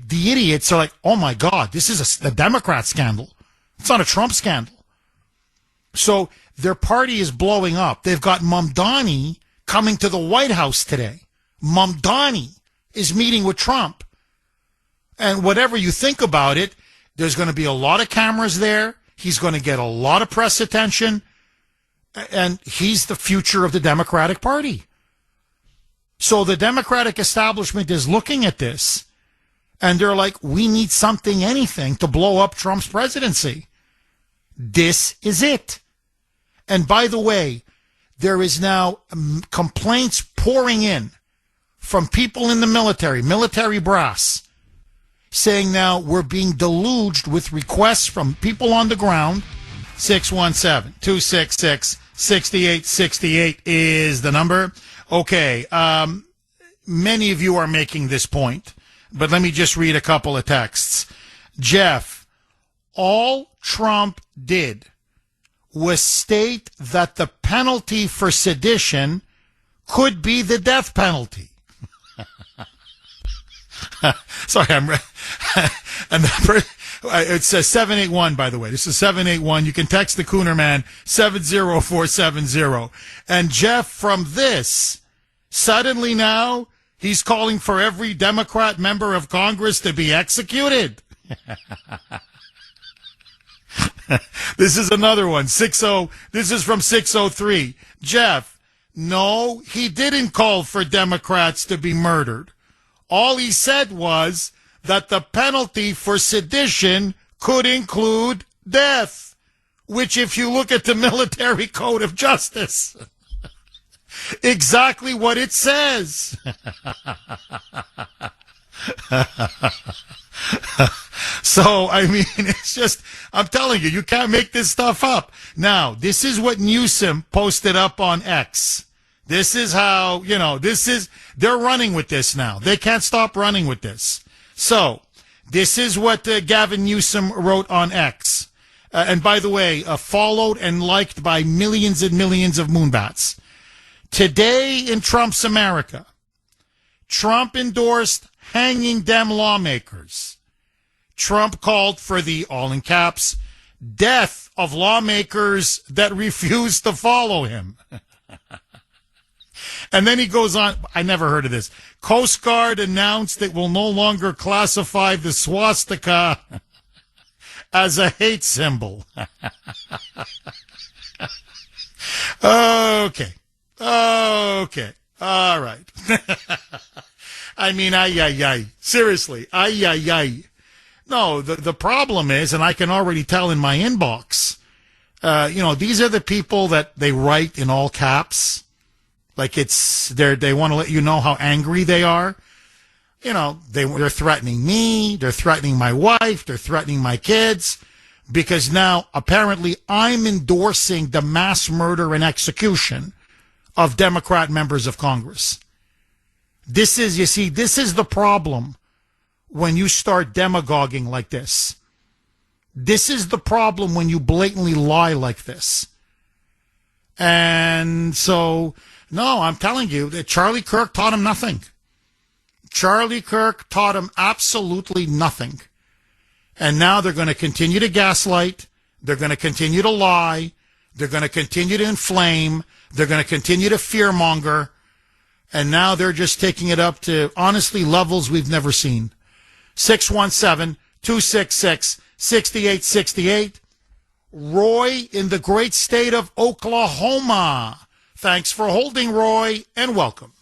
idiots are like, oh my God, this is a Democrat scandal. It's not a Trump scandal. So their party is blowing up. They've got Mamdani coming to the White House today. Mamdani is meeting with Trump. And whatever you think about it, there's going to be a lot of cameras there. He's going to get a lot of press attention. And he's the future of the Democratic Party. So the Democratic establishment is looking at this, and they're like, we need something, anything, to blow up Trump's presidency. This is it. And by the way, there is now complaints pouring in from people in the military brass, saying now we're being deluged with requests from people on the ground. 617-266-6868 is the number. Okay, many of you are making this point, but let me just read a couple of texts. Jeff, all Trump did was state that the penalty for sedition could be the death penalty. Sorry, and it says 781, by the way. This is 781. You can text the Kuhner man, 70470. And Jeff, from this, suddenly now, he's calling for every Democrat member of Congress to be executed. This is another one. This is from 603. Jeff, no, he didn't call for Democrats to be murdered. All he said was that the penalty for sedition could include death, which, if you look at the military code of justice, exactly what it says. So, I mean, it's just, I'm telling you, you can't make this stuff up. Now, this is what Newsom posted up on X. This is how, they're running with this now. They can't stop running with this. So, this is what Gavin Newsom wrote on X. And by the way, followed and liked by millions and millions of moonbats. Today in Trump's America, Trump endorsed hanging Dem lawmakers. Trump called for the, all in caps, death of lawmakers that refuse to follow him. And then he goes on, I never heard of this. Coast Guard announced it will no longer classify the swastika as a hate symbol. Okay. All right. I mean, seriously, No, the problem is, and I can already tell in my inbox, these are the people that they write in all caps. Like they want to let you know how angry they are. They're threatening me, they're threatening my wife, they're threatening my kids, because now apparently I'm endorsing the mass murder and execution of Democrat members of Congress. This is the problem when you start demagoguing like this. This is the problem when you blatantly lie like this. And so, no, I'm telling you that Charlie Kirk taught him nothing. Charlie Kirk taught him absolutely nothing. And now they're going to continue to gaslight. They're going to continue to lie. They're going to continue to inflame. They're going to continue to fearmonger. And now they're just taking it up to, honestly, levels we've never seen. 617-266-6868. Roy in the great state of Oklahoma. Thanks for holding, Roy, and welcome.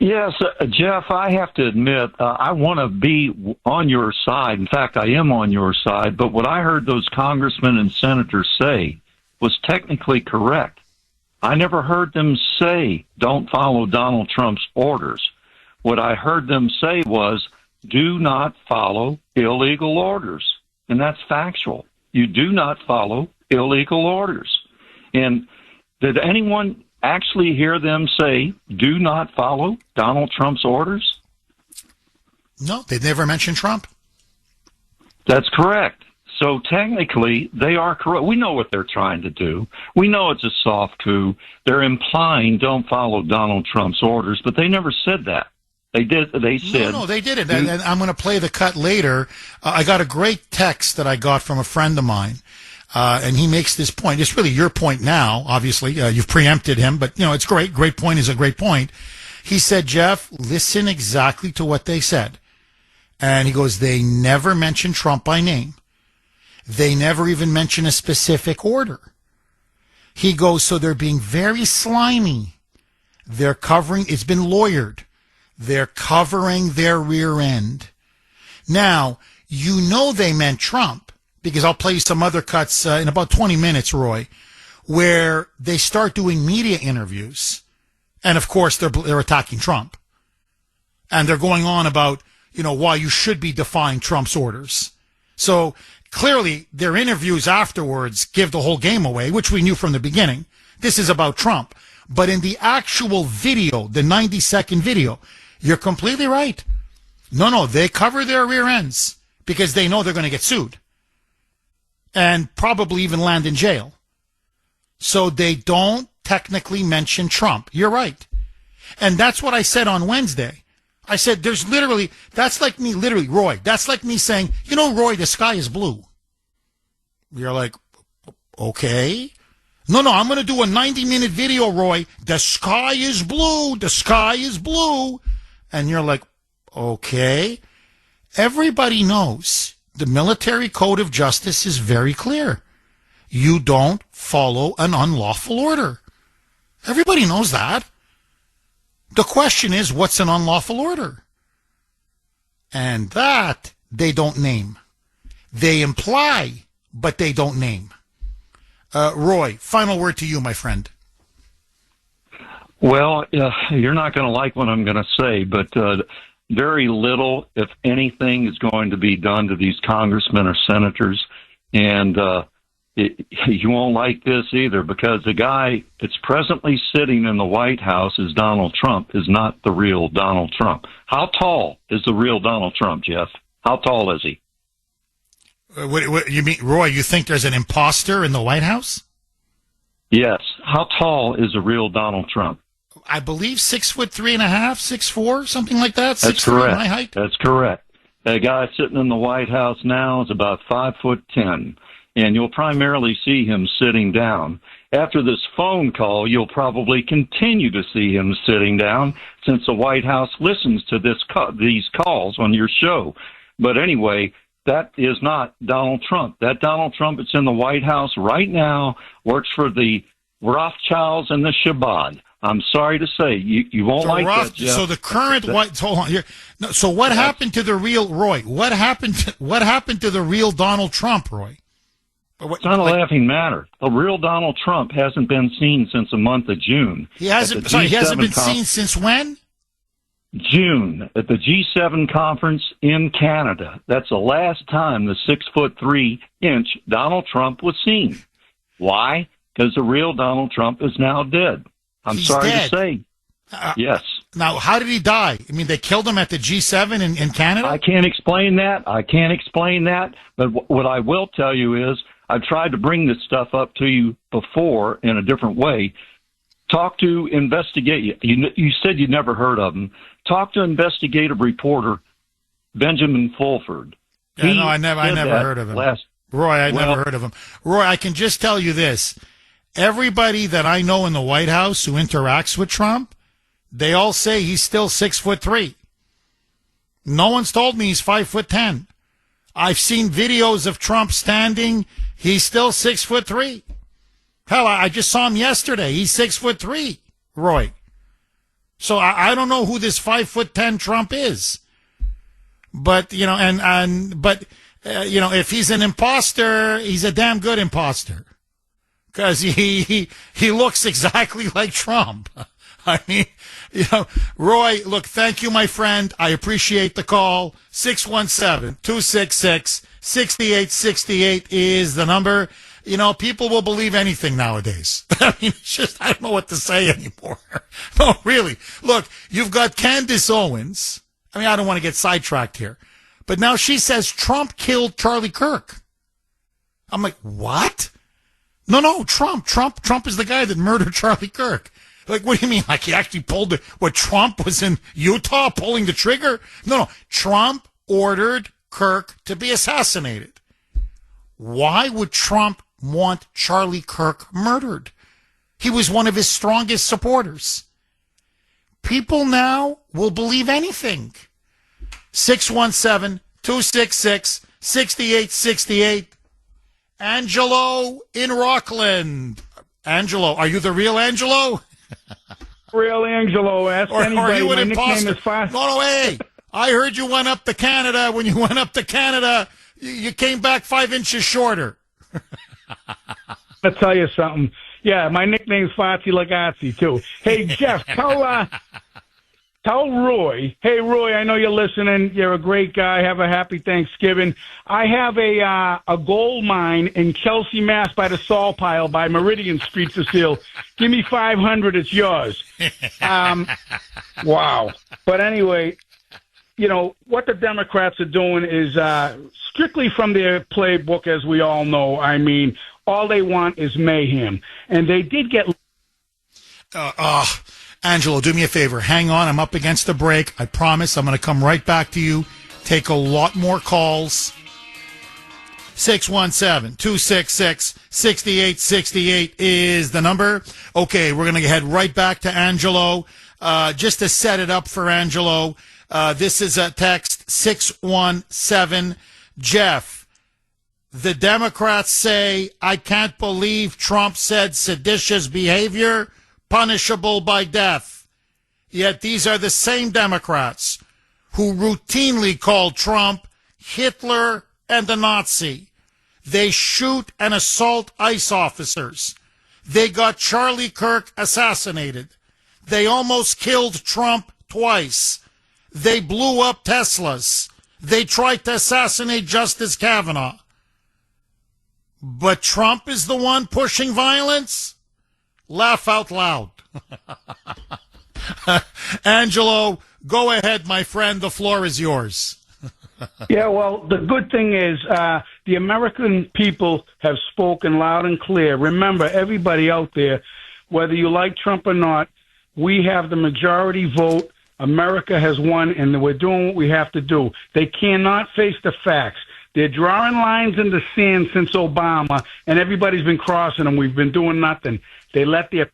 Yes, Jeff, I have to admit, I want to be on your side. In fact, I am on your side. But what I heard those congressmen and senators say was technically correct. I never heard them say, don't follow Donald Trump's orders. What I heard them say was, do not follow illegal orders. And that's factual. You do not follow illegal orders. And did anyone actually hear them say, do not follow Donald Trump's orders? No, they never mentioned Trump. That's correct. So technically, they are correct. We know what they're trying to do. We know it's a soft coup. They're implying don't follow Donald Trump's orders, but they never said that. They did. They said no, they didn't. And I'm going to play the cut later. I got a great text that I got from a friend of mine, and he makes this point. It's really your point now. Obviously, you've preempted him, but it's great. Great point is a great point. He said, Jeff, listen exactly to what they said. And he goes, they never mentioned Trump by name. They never even mention a specific order. He goes, so they're being very slimy. They're covering, it's been lawyered. They're covering their rear end. Now, you know they meant Trump, because I'll play you some other cuts in about 20 minutes, Roy, where they start doing media interviews. And of course, they're attacking Trump. And they're going on about, why you should be defying Trump's orders. So clearly, their interviews afterwards give the whole game away, which we knew from the beginning. This is about Trump. But in the actual video, the 90-second video, you're completely right. No, they cover their rear ends because they know they're going to get sued and probably even land in jail. So they don't technically mention Trump. You're right. And that's what I said on Wednesday. I said, that's like me, Roy, that's like me saying, Roy, the sky is blue. You're like, okay. No, I'm going to do a 90-minute video, Roy. The sky is blue. The sky is blue. And you're like, okay. Everybody knows the military code of justice is very clear. You don't follow an unlawful order. Everybody knows that. The question is, what's an unlawful order? And that they don't name. They imply, but they don't name. Roy, final word to you, my friend. Well, you're not going to like what I'm going to say, but very little, if anything, is going to be done to these congressmen or senators. And you won't like this either, because the guy that's presently sitting in the White House as Donald Trump is not the real Donald Trump. How tall is the real Donald Trump, Jeff? How tall is he? What you mean, Roy, you think there's an imposter in the White House? Yes. How tall is the real Donald Trump? I believe 6'3.5", 6'4", something like that. That's 6'3", correct. my height. That's correct. The guy sitting in the White House now is about 5'10", and you'll primarily see him sitting down. After this phone call, you'll probably continue to see him sitting down, since the White House listens to these calls on your show. But anyway, that is not Donald Trump. That Donald Trump that's in the White House right now works for the Rothschilds and the Shabbat. I'm sorry to say, you won't like that, Jeff. So the current White, hold on here. No, so what happened to the real Roy? What happened to the real Donald Trump, Roy? It's not a laughing matter. The real Donald Trump hasn't been seen since the month of June. He hasn't been seen since when? June, at the G7 conference in Canada. That's the last time the 6'3" Donald Trump was seen. Why? Because the real Donald Trump is now dead. He's sorry dead. To say. Yes. Now, how did he die? I mean, they killed him at the G7 in Canada? I can't explain that. But what I will tell you is, I've tried to bring this stuff up to you before in a different way. Talk to you said you'd never heard of him. Talk to investigative reporter Benjamin Fulford. Yeah, no, I never heard of him. Roy, I never heard of him. Roy, I can just tell you this. Everybody that I know in the White House who interacts with Trump, they all say he's still 6'3". No one's told me he's 5'10". I've seen videos of Trump standing. He's still 6'3". Hell, I just saw him yesterday. He's 6'3", Roy. So I don't know who this 5'10" Trump is. But, if he's an imposter, he's a damn good imposter. Because he looks exactly like Trump. I mean, Roy, look, thank you, my friend. I appreciate the call. 617-266-6868 is the number. People will believe anything nowadays. I mean, it's just, I don't know what to say anymore. No, really. Look, you've got Candace Owens. I mean, I don't want to get sidetracked here. But now she says Trump killed Charlie Kirk. I'm like, what? No, Trump is the guy that murdered Charlie Kirk. Like, what do you mean? Like, he actually pulled Trump was in Utah pulling the trigger? No. Trump ordered Kirk to be assassinated. Why would Trump want Charlie Kirk murdered? He was one of his strongest supporters. people now will believe anything. 617-266-6868. Angelo in Rockland. Angelo, are you the real Angelo? Real Angelo. Ask or anybody. Are you an My imposter? nickname is Fox. No, hey. I heard you went up to Canada. When you went up to Canada, you came back 5 inches shorter. I'll tell you something. Yeah, my nickname's Fozzie Lagazzi, too. Hey, Jeff, tell Roy. Hey, Roy, I know you're listening. You're a great guy. Have a happy Thanksgiving. I have a gold mine in Chelsea, Mass. by the Salt Pile by Meridian Street for sale. Give me $500. It's yours. Wow. But anyway, you know, what the Democrats are doing is strictly from their playbook, as we all know. I mean, all they want is mayhem. And they did get... Angelo, do me a favor. Hang on. I'm up against the break. I promise I'm going to come right back to you. Take a lot more calls. 617-266-6868 is the number. Okay, we're going to head right back to Angelo. Just to set it up for Angelo, this is a text 617. Jeff, the Democrats say, I can't believe Trump said seditious behavior punishable by death. Yet these are the same Democrats who routinely call Trump Hitler and a Nazi. They shoot and assault ICE officers. They got Charlie Kirk assassinated. They almost killed Trump twice. They blew up Teslas. They tried to assassinate Justice Kavanaugh. But Trump is the one pushing violence? Laugh out loud. Angelo, go ahead, my friend. The floor is yours. Yeah, well, the good thing is the American people have spoken loud and clear. Remember, everybody out there, whether you like Trump or not, we have the majority vote. America has won, and we're doing what we have to do. They cannot face the facts. They're drawing lines in the sand since Obama, and everybody's been crossing them. We've been doing nothing. They let their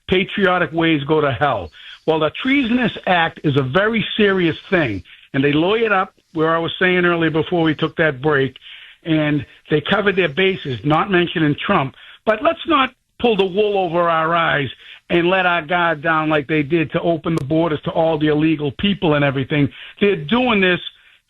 patriotic ways go to hell. Well, the Treasonous Act is a very serious thing, and they lawyered up, where I was saying earlier before we took that break, and they covered their bases, not mentioning Trump. But let's not pull the wool over our eyes and let our guard down like they did to open the borders to all the illegal people and everything. They're doing this.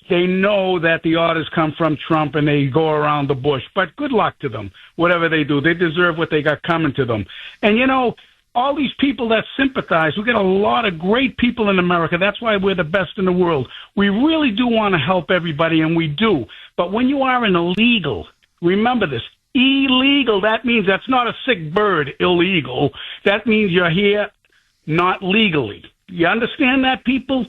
They know that the orders come from Trump and they go around the bush. But good luck to them, whatever they do. They deserve what they got coming to them. And, you know, all these people that sympathize, we got a lot of great people in America. That's why we're the best in the world. We really do want to help everybody, and we do. But when you are an illegal, remember this, illegal, that means that's not a sick bird, illegal. That means you're here not legally. You understand that, people?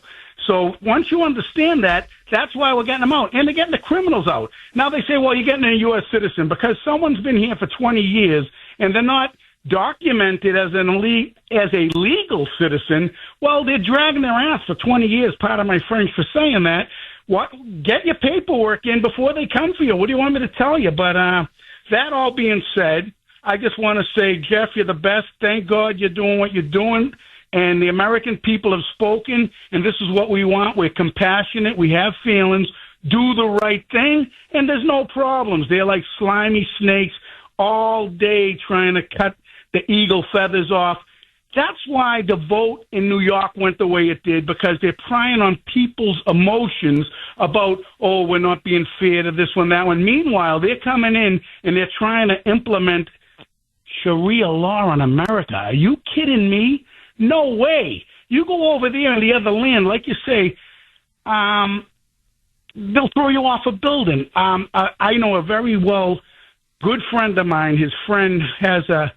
So once you understand that, that's why we're getting them out. And they're getting the criminals out. Now they say, well, you're getting a U.S. citizen because someone's been here for 20 years and they're not documented as a legal citizen. Well, they're dragging their ass for 20 years, part of my French for saying that. What? Get your paperwork in before they come for you. What do you want me to tell you? But that all being said, I just want to say, Jeff, you're the best. Thank God you're doing what you're doing. And the American people have spoken, and this is what we want. We're compassionate. We have feelings. Do the right thing, and there's no problems. They're like slimy snakes all day trying to cut the eagle feathers off. That's why the vote in New York went the way it did, because they're prying on people's emotions about, oh, we're not being fair to this one, that one. Meanwhile, they're coming in, and they're trying to implement Sharia law in America. Are you kidding me? No way. You go over there in the other land, like you say, they'll throw you off a building. I know a very good friend of mine. His friend has a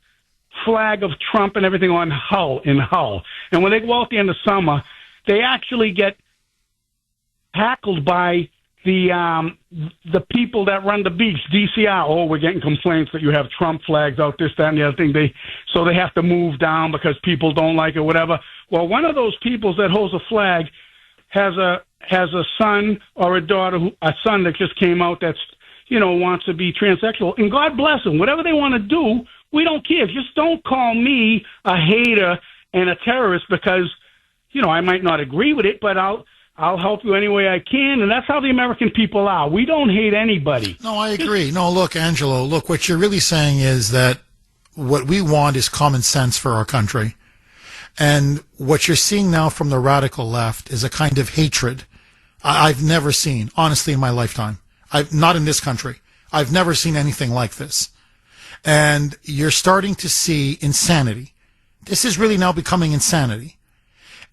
flag of Trump and everything on Hull. And when they go out there in the summer, they actually get tackled by the people that run the beach, DCR. Oh, we're getting complaints that you have Trump flags out, this, that, and the other thing. So they have to move down because people don't like it, whatever. Well, one of those people that holds a flag has a son or a daughter, a son that just came out that's, wants to be transsexual. And God bless them. Whatever they want to do, we don't care. Just don't call me a hater and a terrorist because I might not agree with it, but I'll help you any way I can, and that's how the American people are. We don't hate anybody. No, I agree. No, look, Angelo, look, what you're really saying is that what we want is common sense for our country. And what you're seeing now from the radical left is a kind of hatred I've never seen, honestly, in my lifetime. Not in this country. I've never seen anything like this. And you're starting to see insanity. This is really now becoming insanity.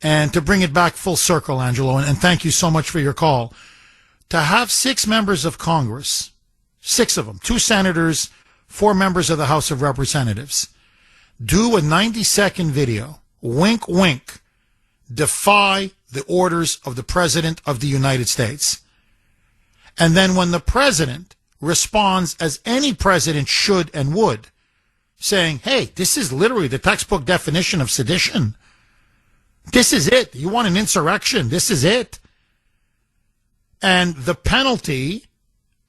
And to bring it back full circle, Angelo, and thank you so much for your call, to have 6 members of Congress, 6 of them, 2 senators, 4 members of the House of Representatives, do a 90-second video, wink, wink, defy the orders of the President of the United States. And then when the President responds as any president should and would, saying, hey, this is literally the textbook definition of sedition. This is it. You want an insurrection? This is it. And the penalty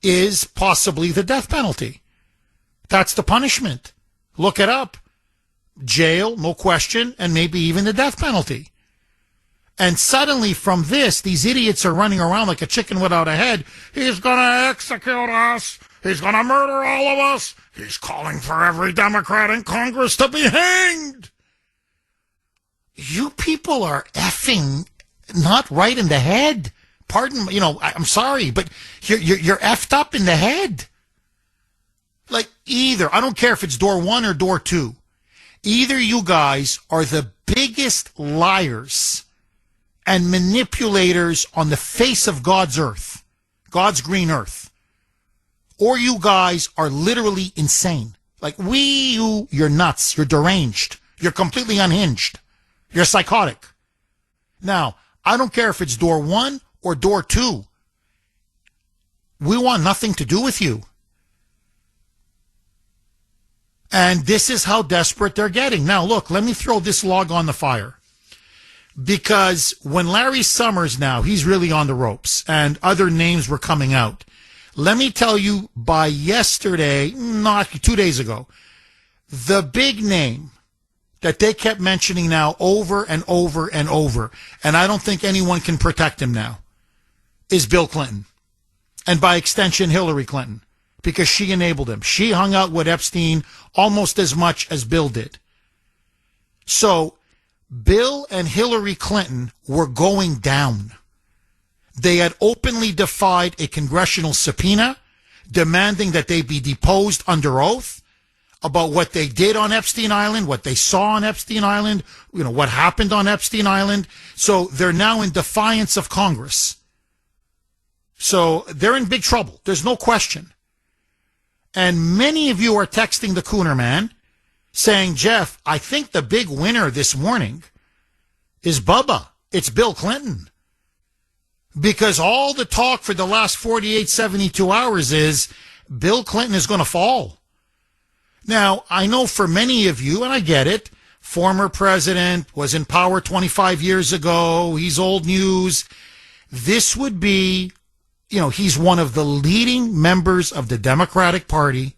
is possibly the death penalty. That's the punishment. Look it up. Jail, no question, and maybe even the death penalty. And suddenly from this, these idiots are running around like a chicken without a head. He's going to execute us. He's going to murder all of us. He's calling for every Democrat in Congress to be hanged. You people are effing not right in the head. Pardon, I'm sorry, but you're effed up in the head. Like either, I don't care if it's door 1 or door 2. Either you guys are the biggest liars and manipulators on the face of God's earth, God's green earth, or you guys are literally insane. Like you're nuts, you're deranged, you're completely unhinged. You're psychotic. Now, I don't care if it's door 1 or door 2. We want nothing to do with you. And this is how desperate they're getting. Now, look, let me throw this log on the fire. Because when Larry Summers now, he's really on the ropes, and other names were coming out. Let me tell you, by yesterday, not 2 days ago, the big name that they kept mentioning now over and over and over, and I don't think anyone can protect him now, is Bill Clinton. And by extension, Hillary Clinton, because she enabled him. She hung out with Epstein almost as much as Bill did. So Bill and Hillary Clinton were going down. They had openly defied a congressional subpoena, demanding that they be deposed under oath about what they did on Epstein Island, what they saw on Epstein Island, what happened on Epstein Island. So they're now in defiance of Congress. So they're in big trouble. There's no question. And many of you are texting the Kuhner man saying, Jeff, I think the big winner this morning is Bubba. It's Bill Clinton. Because all the talk for the last 48, 72 hours is Bill Clinton is going to fall. Now, I know for many of you, and I get it, former president, was in power 25 years ago, he's old news. This would be, he's one of the leading members of the Democratic Party.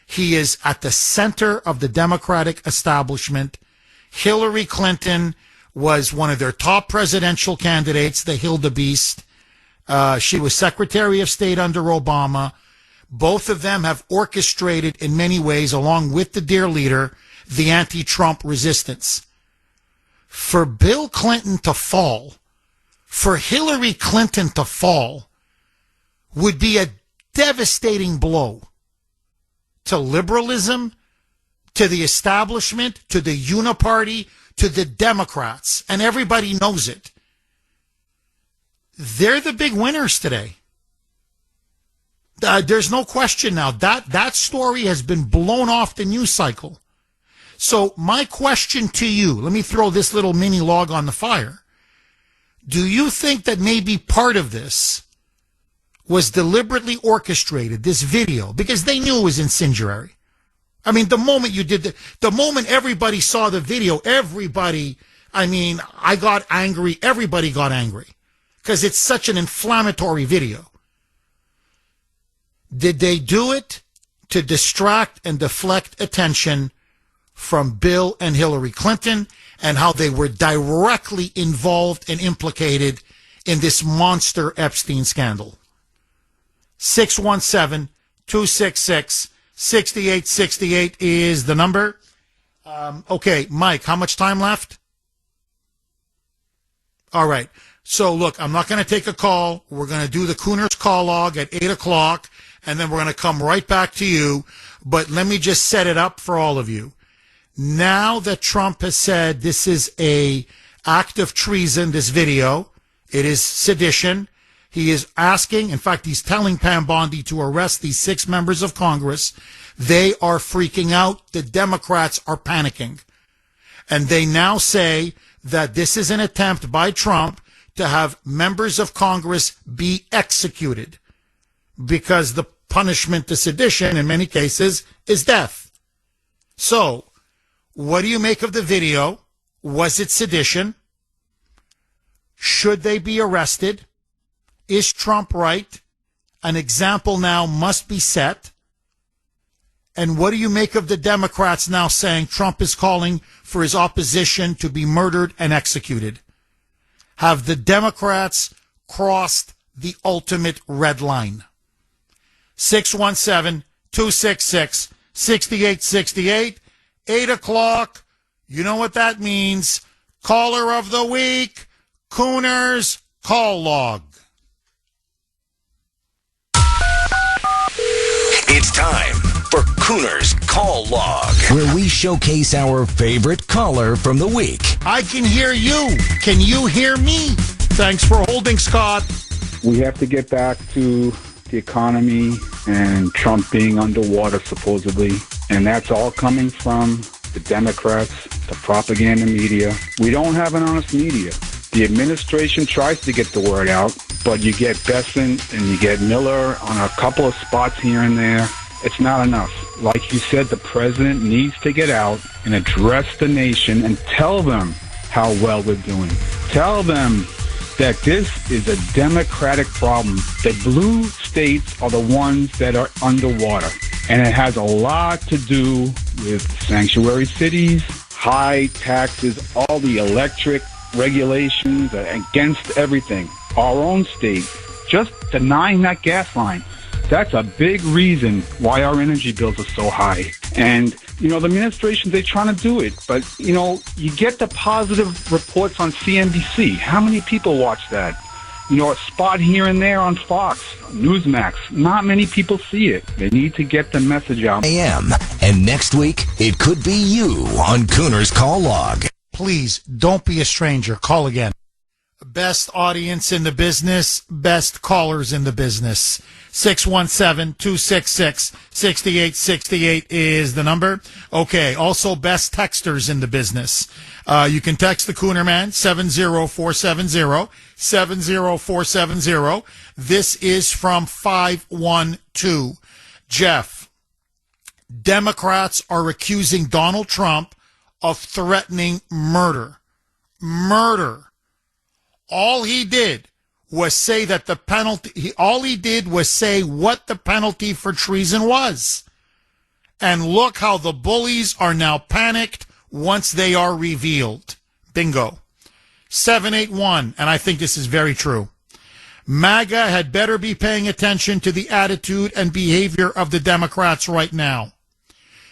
He is at the center of the Democratic establishment. Hillary Clinton was one of their top presidential candidates, the Hildebeest. She was Secretary of State under Obama. Both of them have orchestrated in many ways, along with the dear leader, the anti-Trump resistance. For Bill Clinton to fall, for Hillary Clinton to fall, would be a devastating blow to liberalism, to the establishment, to the uniparty, to the Democrats, and everybody knows it. They're the big winners today. There's no question now. That story has been blown off the news cycle. So my question to you, let me throw this little mini log on the fire. Do you think that maybe part of this was deliberately orchestrated, this video, because they knew it was incendiary? I mean, the moment you did the moment everybody saw the video, I got angry. Everybody got angry because it's such an inflammatory video. Did they do it to distract and deflect attention from Bill and Hillary Clinton and how they were directly involved and implicated in this monster Epstein scandal. 617-266-6868 is the number. Okay, Mike, how much time left? All right. So, look, I'm not going to take a call. We're going to do the Kuhner's call log at 8 o'clock, and then we're going to come right back to you. But let me just set it up for all of you. Now that Trump has said this is a act of treason, this video, it is sedition. He is asking, in fact, he's telling Pam Bondi to arrest these 6 members of Congress. They are freaking out. The Democrats are panicking. And they now say that this is an attempt by Trump to have members of Congress be executed because the punishment to sedition in many cases is death. So, what do you make of the video? Was it sedition? Should they be arrested? Is Trump right? An example now must be set. And what do you make of the Democrats now saying Trump is calling for his opposition to be murdered and executed? Have the Democrats crossed the ultimate red line? 617-266-6868, 8 o'clock. You know what that means. Caller of the week, Kuhner's call log. It's time for Kuhner's Call Log, where we showcase our favorite caller from the week. I can hear you. Can you hear me? Thanks for holding, Scott. We have to get back to the economy and Trump being underwater, supposedly. And that's all coming from the Democrats, the propaganda media. We don't have an honest media. The administration tries to get the word out, but you get Besson and you get Miller on a couple of spots here and there. It's not enough. Like you said, the president needs to get out and address the nation and tell them how well we're doing. Tell them that this is a democratic problem. The blue states are the ones that are underwater. And it has a lot to do with sanctuary cities, high taxes, all the electric regulations against everything. Our own state just denying that gas line. That's a big reason why our energy bills are so high. And, you know, the administration, they're trying to do it. But, you know, you get the positive reports on CNBC. How many people watch that? You know, a spot here and there on Fox, Newsmax. Not many people see it. They need to get the message out. AM. And next week, it could be you on Kuhner's Call Log. Please, don't be a stranger. Call again. Best audience in the business, best callers in the business. 617-266-6868 is the number. Okay, also best texters in the business. You can text the Kuhner Man, 70470, 70470. This is from 512. Jeff, Democrats are accusing Donald Trump of threatening murder. Murder. All he did was say that the penalty, all he did was say what the penalty for treason was. And look how the bullies are now panicked once they are revealed. Bingo. 781, and I think this is very true. MAGA had better be paying attention to the attitude and behavior of the Democrats right now.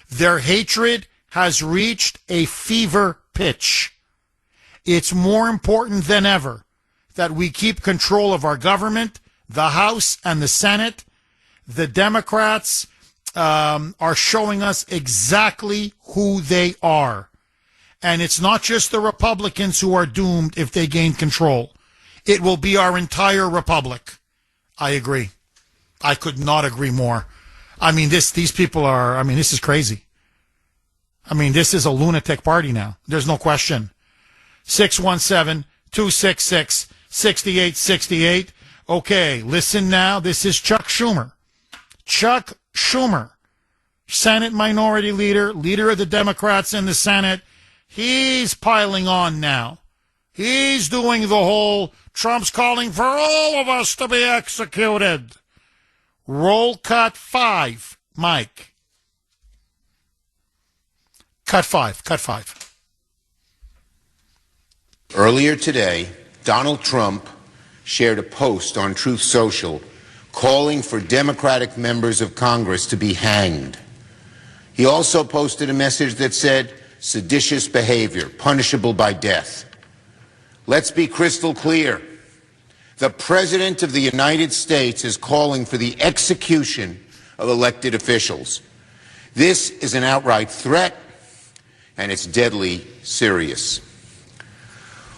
Their hatred has reached a fever pitch. It's more important than ever that we keep control of our government, the House and the Senate. The Democrats are showing us exactly who they are. And it's not just the Republicans who are doomed if they gain control. It will be our entire republic. I agree. I could not agree more. I mean, these people are, I mean, this is crazy. I mean, this is a lunatic party now. There's no question. 617-266-6868. Okay, listen now. This is Chuck Schumer. Chuck Schumer, Senate Minority Leader, leader of the Democrats in the Senate. He's piling on now. He's doing the whole Trump's calling for all of us to be executed. Roll cut 5, Mike. Cut 5. Earlier today, Donald Trump shared a post on Truth Social calling for Democratic members of Congress to be hanged. He also posted a message that said, seditious behavior, punishable by death. Let's be crystal clear. The President of the United States is calling for the execution of elected officials. This is an outright threat, and it's deadly serious.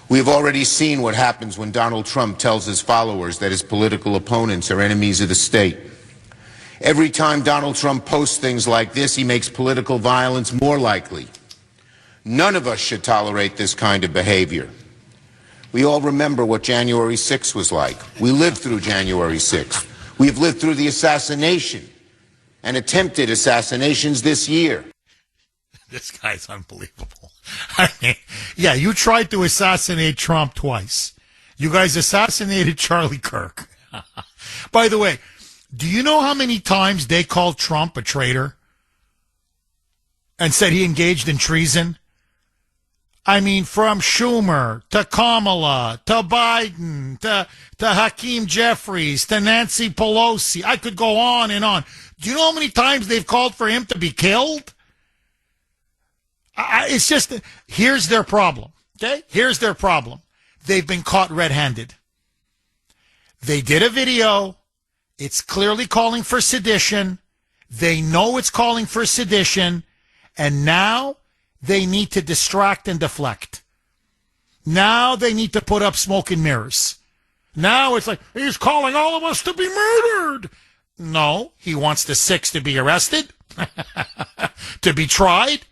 We've already seen what happens when Donald Trump tells his followers that his political opponents are enemies of the state. Every time Donald Trump posts things like this, he makes political violence more likely. None of us should tolerate this kind of behavior. We all remember what January 6th was like. We lived through January 6th. We've lived through the assassination and attempted assassinations this year. This guy's unbelievable. I mean, yeah, you tried to assassinate Trump twice. You guys assassinated Charlie Kirk. By the way, do you know how many times they called Trump a traitor and said he engaged in treason? I mean, from Schumer to Kamala to Biden to Hakeem Jeffries to Nancy Pelosi. I could go on and on. Do you know how many times they've called for him to be killed? It's just, here's their problem, okay? Here's their problem. They've been caught red-handed. They did a video. It's clearly calling for sedition. They know it's calling for sedition. And now they need to distract and deflect. Now they need to put up smoke and mirrors. Now it's like, he's calling all of us to be murdered. No, he wants the 6 to be arrested, to be tried.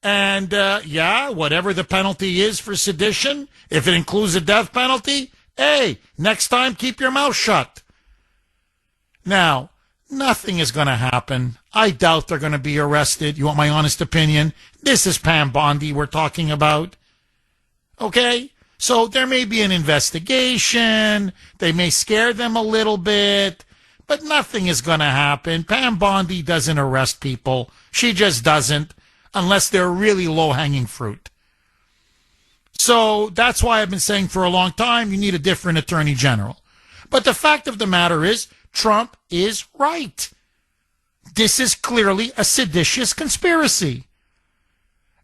And, yeah, whatever the penalty is for sedition, if it includes a death penalty, hey, next time, keep your mouth shut. Now, nothing is going to happen. I doubt they're going to be arrested. You want my honest opinion? This is Pam Bondi we're talking about. Okay? So there may be an investigation. They may scare them a little bit. But nothing is going to happen. Pam Bondi doesn't arrest people. She just doesn't. Unless they're really low-hanging fruit. So that's why I've been saying for a long time, you need a different attorney general. But the fact of the matter is, Trump is right. This is clearly a seditious conspiracy.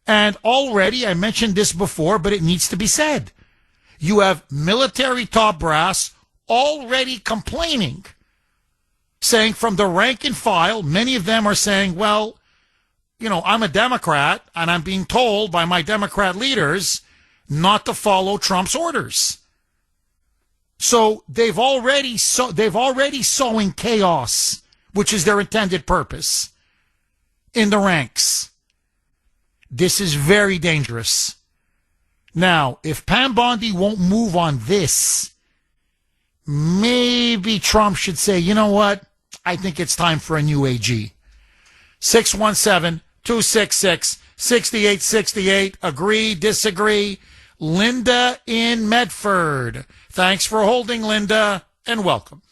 And already, I mentioned this before, but it needs to be said. You have military top brass already complaining, saying from the rank and file, many of them are saying, well, you know, I'm a Democrat, and I'm being told by my Democrat leaders not to follow Trump's orders. So they've already sowing chaos, which is their intended purpose, in the ranks. This is very dangerous. Now, if Pam Bondi won't move on this, maybe Trump should say, you know what? I think it's time for a new AG. 617-266-6868. Agree, disagree. Linda in Medford. Thanks for holding, Linda, and welcome.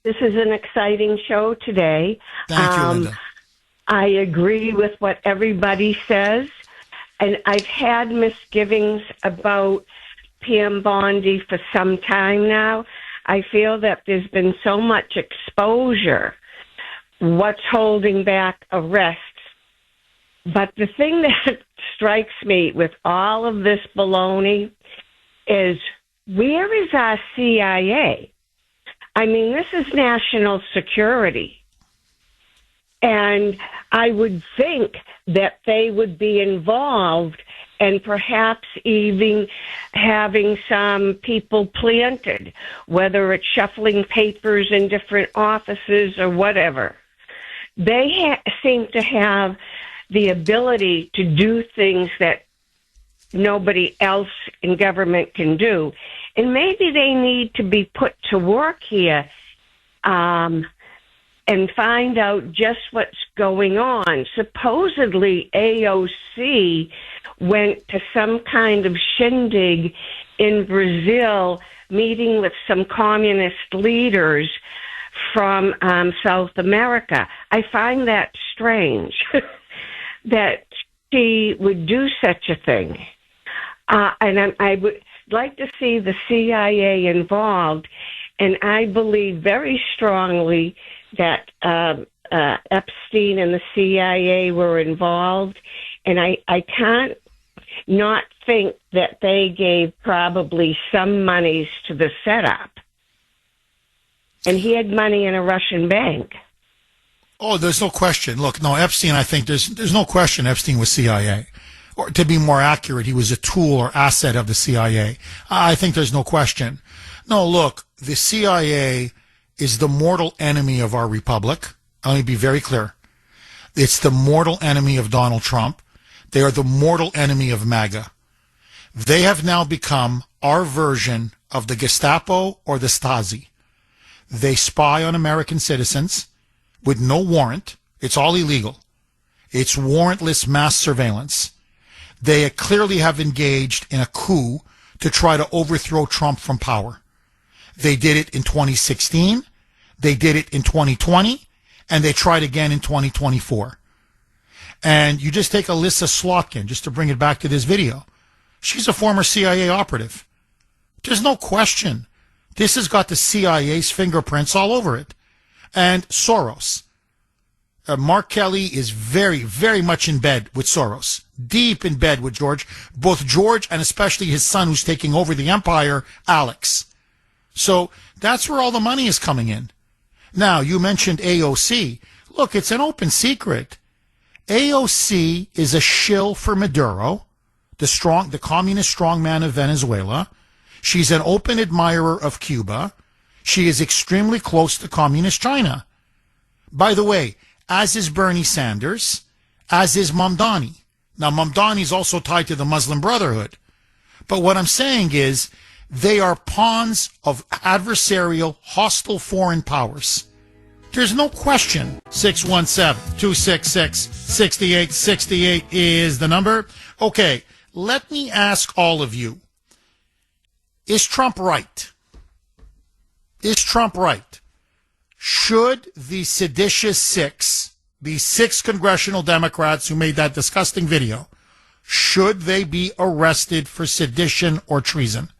This is an exciting show today. Thank you, Linda. I agree with what everybody says, and I've had misgivings about Pam Bondi for some time now. I feel that there's been so much exposure. What's holding back arrests? But the thing that strikes me with all of this baloney is, where is our CIA? I mean, this is national security. And I would think that they would be involved and perhaps even having some people planted, whether it's shuffling papers in different offices or whatever. They seem to have the ability to do things that nobody else in government can do. And maybe they need to be put to work here and find out just what's going on. Supposedly, AOC went to some kind of shindig in Brazil, meeting with some communist leaders from South America. I find that strange that she would do such a thing. And I would like to see the CIA involved. And I believe very strongly that Epstein and the CIA were involved. And I can't not think that they gave probably some monies to the setup. And he had money in a Russian bank. Oh, there's no question. Look, no, Epstein, I think there's no question Epstein was CIA. Or to be more accurate, he was a tool or asset of the CIA. I think there's no question. No, look, the CIA is the mortal enemy of our republic. Let me be very clear. It's the mortal enemy of Donald Trump. They are the mortal enemy of MAGA. They have now become our version of the Gestapo or the Stasi. They spy on American citizens with no warrant. It's all illegal. It's warrantless mass surveillance. They clearly have engaged in a coup to try to overthrow Trump from power. They did it in 2016. They did it in 2020. And they tried again in 2024. And you just take Alyssa Slotkin, just to bring it back to this video. She's a former CIA operative. There's no question. This has got the CIA's fingerprints all over it. And Soros. Mark Kelly is very, very much in bed with Soros. Deep in bed with George. Both George and especially his son who's taking over the empire, Alex. So that's where all the money is coming in. Now, you mentioned AOC. Look, it's an open secret. AOC is a shill for Maduro, the communist strongman of Venezuela. She's an open admirer of Cuba. She is extremely close to communist China. By the way, as is Bernie Sanders, as is Mamdani. Now, Mamdani is also tied to the Muslim Brotherhood. But what I'm saying is they are pawns of adversarial, hostile foreign powers. There's no question. 617-266-6868 is the number. Okay, let me ask all of you. Is Trump right? Is Trump right? Should the seditious six, the 6 congressional Democrats who made that disgusting video, should they be arrested for sedition or treason?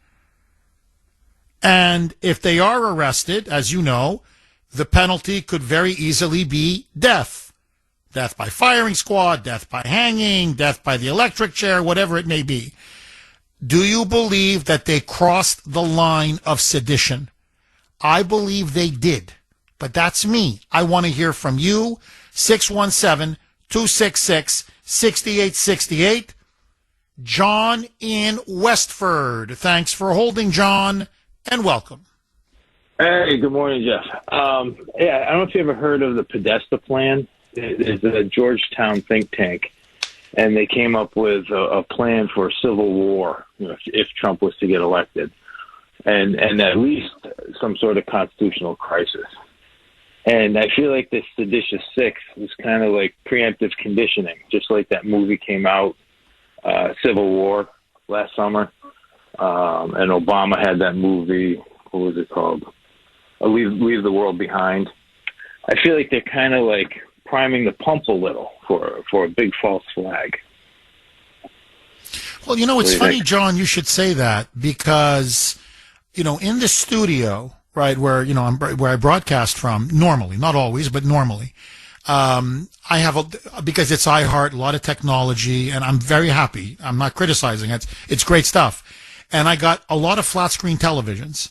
And if they are arrested, as you know, the penalty could very easily be death. Death by firing squad, death by hanging, death by the electric chair, whatever it may be. Do you believe that they crossed the line of sedition? I believe they did. But that's me. I want to hear from you. 617-266-6868. John in Westford. Thanks for holding, John, and welcome. Hey, good morning, Jeff. I don't know if you ever heard of the Podesta Plan. It's a Georgetown think tank, and they came up with a plan for a civil war, if Trump was to get elected, and at least some sort of constitutional crisis. And I feel like this seditious six is kind of like preemptive conditioning, just like that movie came out, Civil War, last summer, and Obama had that movie. What was it called? Leave the World Behind. I feel like they're kind of like priming the pump a little for a big false flag. Well, it's funny, John, you should say that because, in the studio, right, where I broadcast from normally, not always, but normally, I have because it's iHeart, a lot of technology, and I'm very happy. I'm not criticizing it. It's great stuff. And I got a lot of flat screen televisions.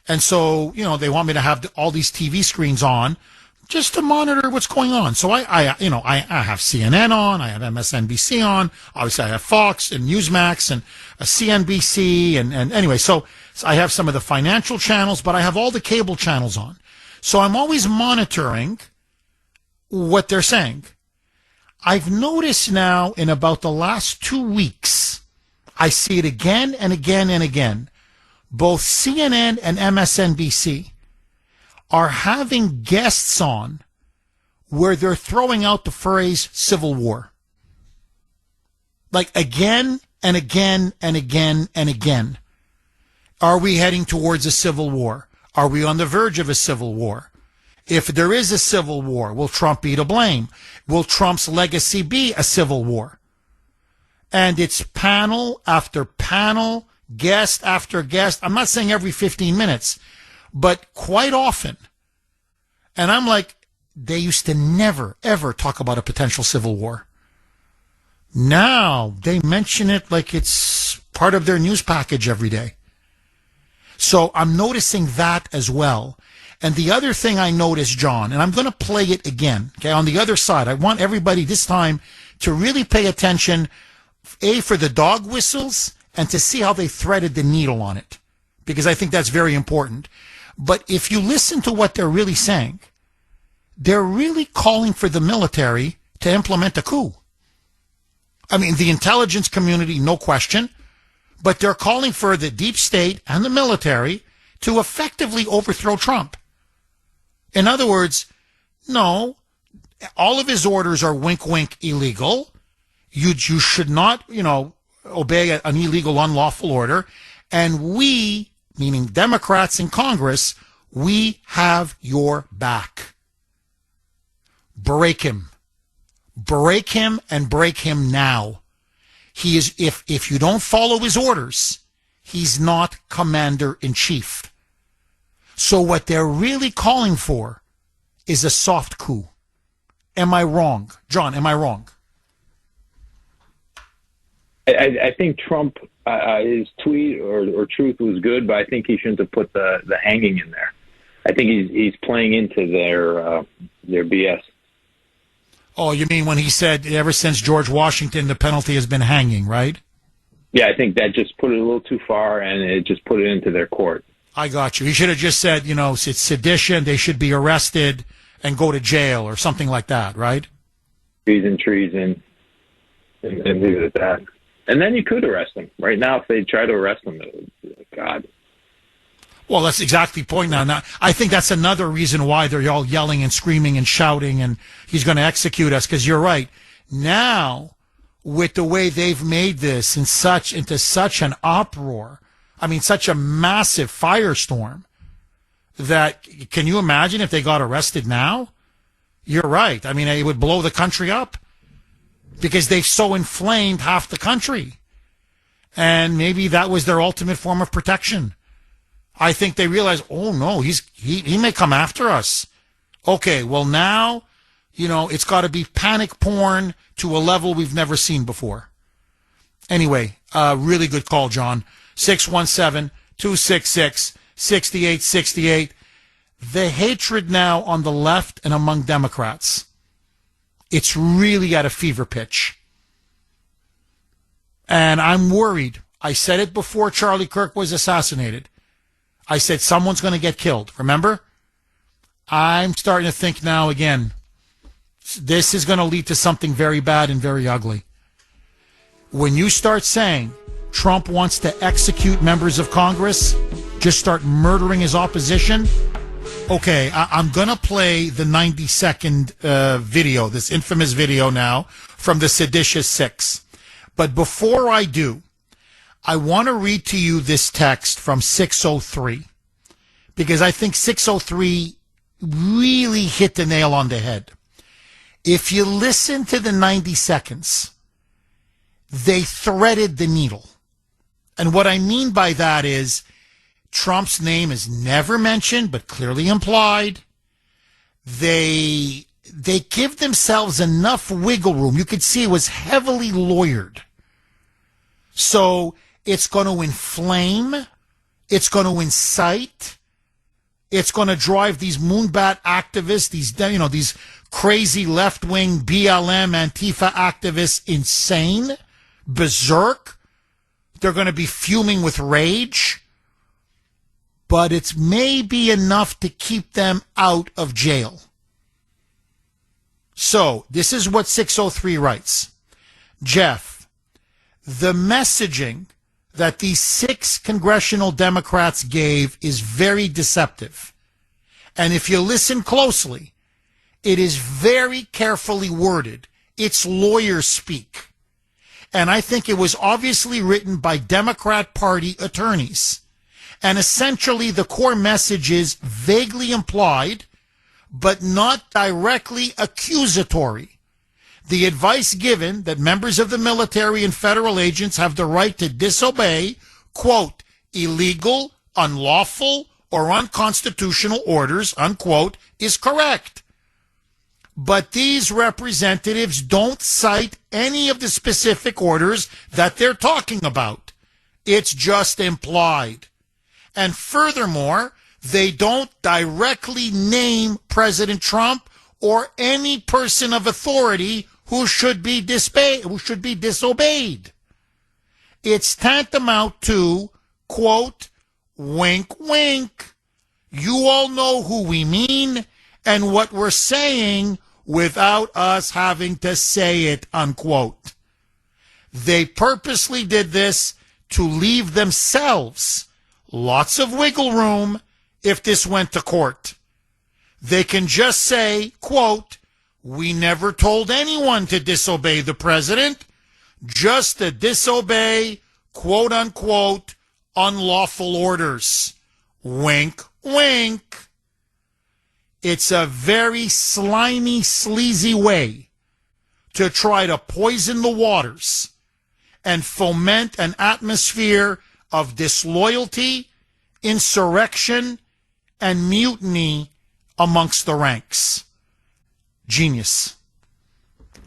And so, they want me to have all these TV screens on just to monitor what's going on. So I have CNN on, I have MSNBC on, obviously I have Fox and Newsmax and CNBC and anyway, so I have some of the financial channels, but I have all the cable channels on. So I'm always monitoring what they're saying. I've noticed now in about the last 2 weeks, I see it again and again and again. Both CNN and MSNBC are having guests on where they're throwing out the phrase civil war. Like again and again and again and again. Are we heading towards a civil war? Are we on the verge of a civil war? If there is a civil war, will Trump be to blame? Will Trump's legacy be a civil war? And it's panel after panel, guest after guest. I'm not saying every 15 minutes, but quite often. And I'm like, they used to never, ever talk about a potential civil war. Now they mention it like it's part of their news package every day. So I'm noticing that as well. And the other thing I noticed, John, and I'm going to play it again, okay, on the other side. I want everybody this time to really pay attention, A, for the dog whistles, and to see how they threaded the needle on it, because I think that's very important. But if you listen to what they're really saying, they're really calling for the military to implement a coup. I mean, the intelligence community, no question, but they're calling for the deep state and the military to effectively overthrow Trump. In other words, no, all of his orders are wink, wink illegal. You should not, obey an illegal, unlawful order. And we, meaning Democrats in Congress, we have your back. Break him. Break him and break him now. He is, if you don't follow his orders, he's not commander-in-chief. So what they're really calling for is a soft coup. Am I wrong? John, am I wrong? I think Trump, his tweet or truth was good, but I think he shouldn't have put the hanging in there. I think he's playing into their BS. Oh, you mean when he said ever since George Washington, the penalty has been hanging, right? Yeah, I think that just put it a little too far, and it just put it into their court. I got you. He should have just said, it's sedition, they should be arrested and go to jail or something like that, right? Treason, and leave it at that. And then you could arrest him. Right now, if they try to arrest him, God. Well, that's exactly the point now. I think that's another reason why they're all yelling and screaming and shouting and he's going to execute us, because you're right. Now, with the way they've made this into such an uproar, I mean, such a massive firestorm, that can you imagine if they got arrested now? You're right. I mean, it would blow the country up because they've so inflamed half the country. And maybe that was their ultimate form of protection. I think they realize, oh no, he may come after us. Okay, well now, it's got to be panic porn to a level we've never seen before. Anyway, really good call, John. 617-266-6868. The hatred now on the left and among Democrats, it's really at a fever pitch. And I'm worried. I said it before Charlie Kirk was assassinated. I said someone's going to get killed. Remember? I'm starting to think now again, this is going to lead to something very bad and very ugly. When you start saying Trump wants to execute members of Congress, just start murdering his opposition. Okay, I'm going to play the 90-second video, this infamous video now from the Seditious Six. But before I do, I want to read to you this text from 603, because I think 603 really hit the nail on the head. If you listen to the 90 seconds, they threaded the needle. And what I mean by that is Trump's name is never mentioned, but clearly implied. They give themselves enough wiggle room. You could see it was heavily lawyered. So it's going to inflame. It's going to incite. It's going to drive these moonbat activists, these crazy left-wing BLM Antifa activists insane, berserk. They're going to be fuming with rage. But it's maybe enough to keep them out of jail. So this is what 603 writes. Jeff, the messaging that these 6 congressional Democrats gave is very deceptive. And if you listen closely, it is very carefully worded. It's lawyer speak. And I think it was obviously written by Democrat Party attorneys. And essentially the core message is vaguely implied, but not directly accusatory. The advice given that members of the military and federal agents have the right to disobey, quote, illegal, unlawful, or unconstitutional orders, unquote, is correct. But these representatives don't cite any of the specific orders that they're talking about. It's just implied. And furthermore, they don't directly name President Trump or any person of authority who should be disobeyed. It's tantamount to, quote, wink, wink. You all know who we mean and what we're saying without us having to say it, unquote. They purposely did this to leave themselves lots of wiggle room if this went to court. They can just say, quote, we never told anyone to disobey the president, just to disobey, quote unquote, unlawful orders. Wink, wink. It's a very slimy, sleazy way to try to poison the waters and foment an atmosphere of disloyalty, insurrection, and mutiny amongst the ranks. Genius.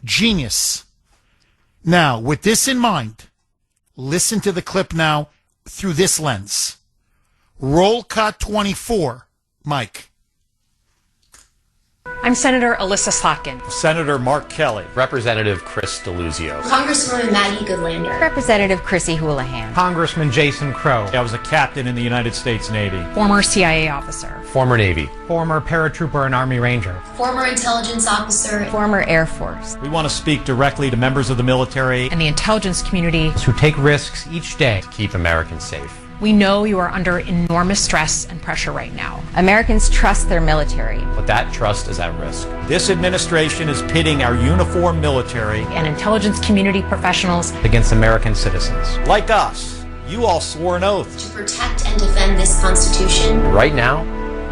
Genius. Now, with this in mind, listen to the clip now through this lens. Roll cut 24. Mike. I'm Senator Alyssa Slotkin. Senator Mark Kelly. Representative Chris Deluzio. Congresswoman Maggie Goodlander. Representative Chrissy Houlihan. Congressman Jason Crow. I was a captain in the United States Navy. Former CIA officer. Former Navy. Former paratrooper and Army Ranger. Former intelligence officer. Former Air Force. We want to speak directly to members of the military And the intelligence community. Who take risks each day to keep Americans safe. We know you are under enormous stress and pressure right now. Americans trust their military. But that trust is at risk. This administration is pitting our uniformed military And intelligence community professionals against American citizens. like us. You all swore an oath To protect and defend this Constitution. Right now,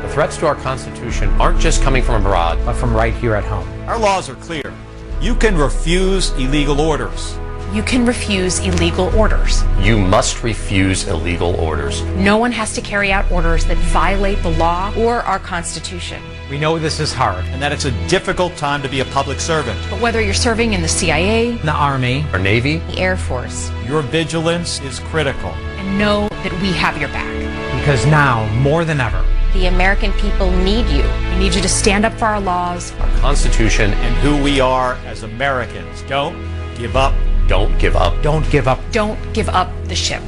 the threats to our Constitution aren't just coming from abroad, But from right here at home. Our laws are clear. You can refuse illegal orders. You can refuse illegal orders. You must refuse illegal orders. No one has to carry out orders that violate the law or our Constitution. We know this is hard. And that it's a difficult time to be a public servant. But whether you're serving in the CIA, The Army, Our Navy, the Air Force, Your vigilance is critical. and know that we have your back. because now, more than ever, The American people need you. We need you to stand up for our laws, our Constitution, And who we are as Americans. Don't give up. don't give up. don't give up. Don't give up the ship.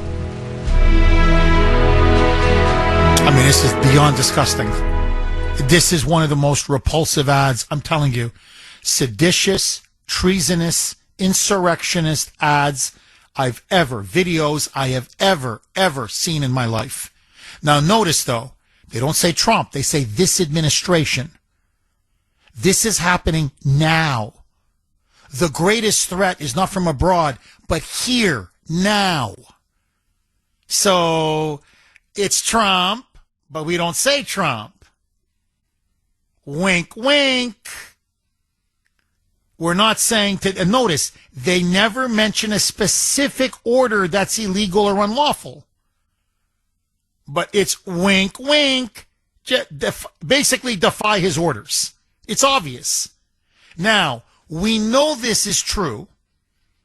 I mean, this is beyond disgusting. This is one of the most repulsive ads, I'm telling you. Seditious, treasonous, insurrectionist ads videos I have ever seen in my life. Now, notice, though, they don't say Trump. They say this administration. This is happening now. The greatest threat is not from abroad, but here, now. So, it's Trump, but we don't say Trump. Wink, wink. We're not saying to, and notice, they never mention a specific order that's illegal or unlawful. But it's wink, wink. Basically defy his orders. It's obvious. Now, we know this is true.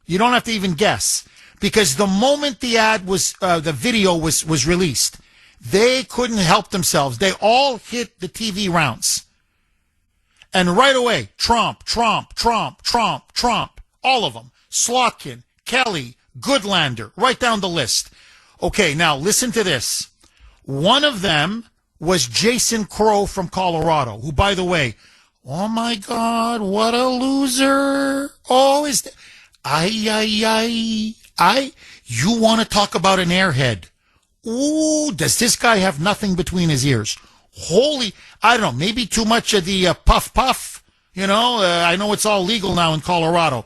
You don't have to even guess. Because the moment the video was released, they couldn't help themselves. They all hit the TV rounds. And right away, Trump, Trump, Trump, Trump, Trump. All of them. Slotkin, Kelly, Goodlander, right down the list. Okay, now listen to this. One of them was Jason Crow from Colorado, who, by the way, oh my God, what a loser. Oh, you want to talk about an airhead. Ooh, does this guy have nothing between his ears? Holy, I don't know, maybe too much of the puff puff. You know, I know it's all legal now in Colorado.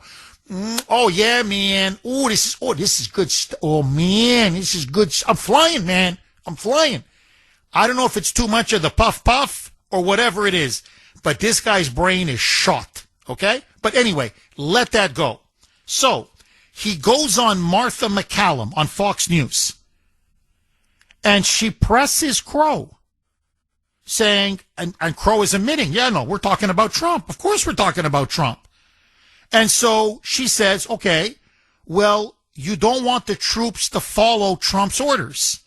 Oh yeah, man. Ooh, this is good stuff. Oh man, this is good. I'm flying, man. I'm flying. I don't know if it's too much of the puff puff or whatever it is, but this guy's brain is shot. Okay? But anyway, let that go. So, he goes on Martha McCallum on Fox News, and she presses Crow, saying, and Crow is admitting, yeah, no, we're talking about Trump. Of course we're talking about Trump. And so she says, okay, well, you don't want the troops to follow Trump's orders.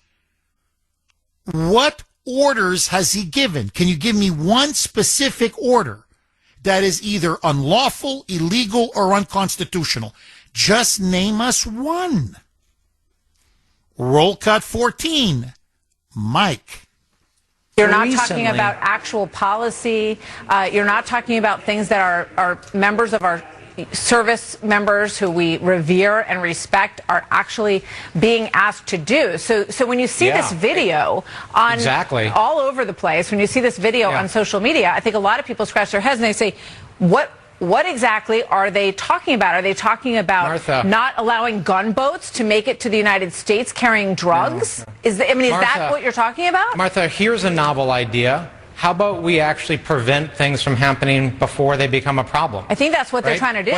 What orders has he given? Can you give me one specific order that is either unlawful, illegal, or unconstitutional? Just name us one. Roll cut 14. Mike. You're not talking about actual policy. You're not talking about things that our members of our service members who we revere and respect are actually being asked to do. So when you see this video on all over the place, when you see this video on social media, I think a lot of people scratch their heads and they say, what exactly are they talking about? Are they talking about Martha, not allowing gunboats to make it to the United States carrying drugs? Is that what you're talking about? Martha, here's a novel idea. How about we actually prevent things from happening before they become a problem? I think that's what they're trying to do.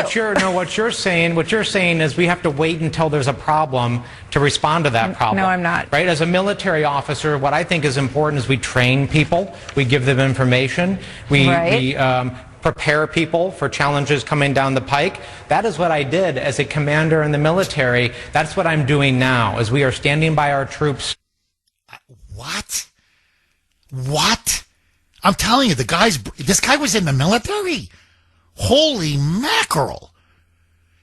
What you're saying is we have to wait until there's a problem to respond to that problem. No, I'm not. Right? As a military officer, what I think is important is we train people, we give them information, we prepare people for challenges coming down the pike. That is what I did as a commander in the military. That's what I'm doing now, as we are standing by our troops. What? I'm telling you, this guy was in the military. Holy mackerel.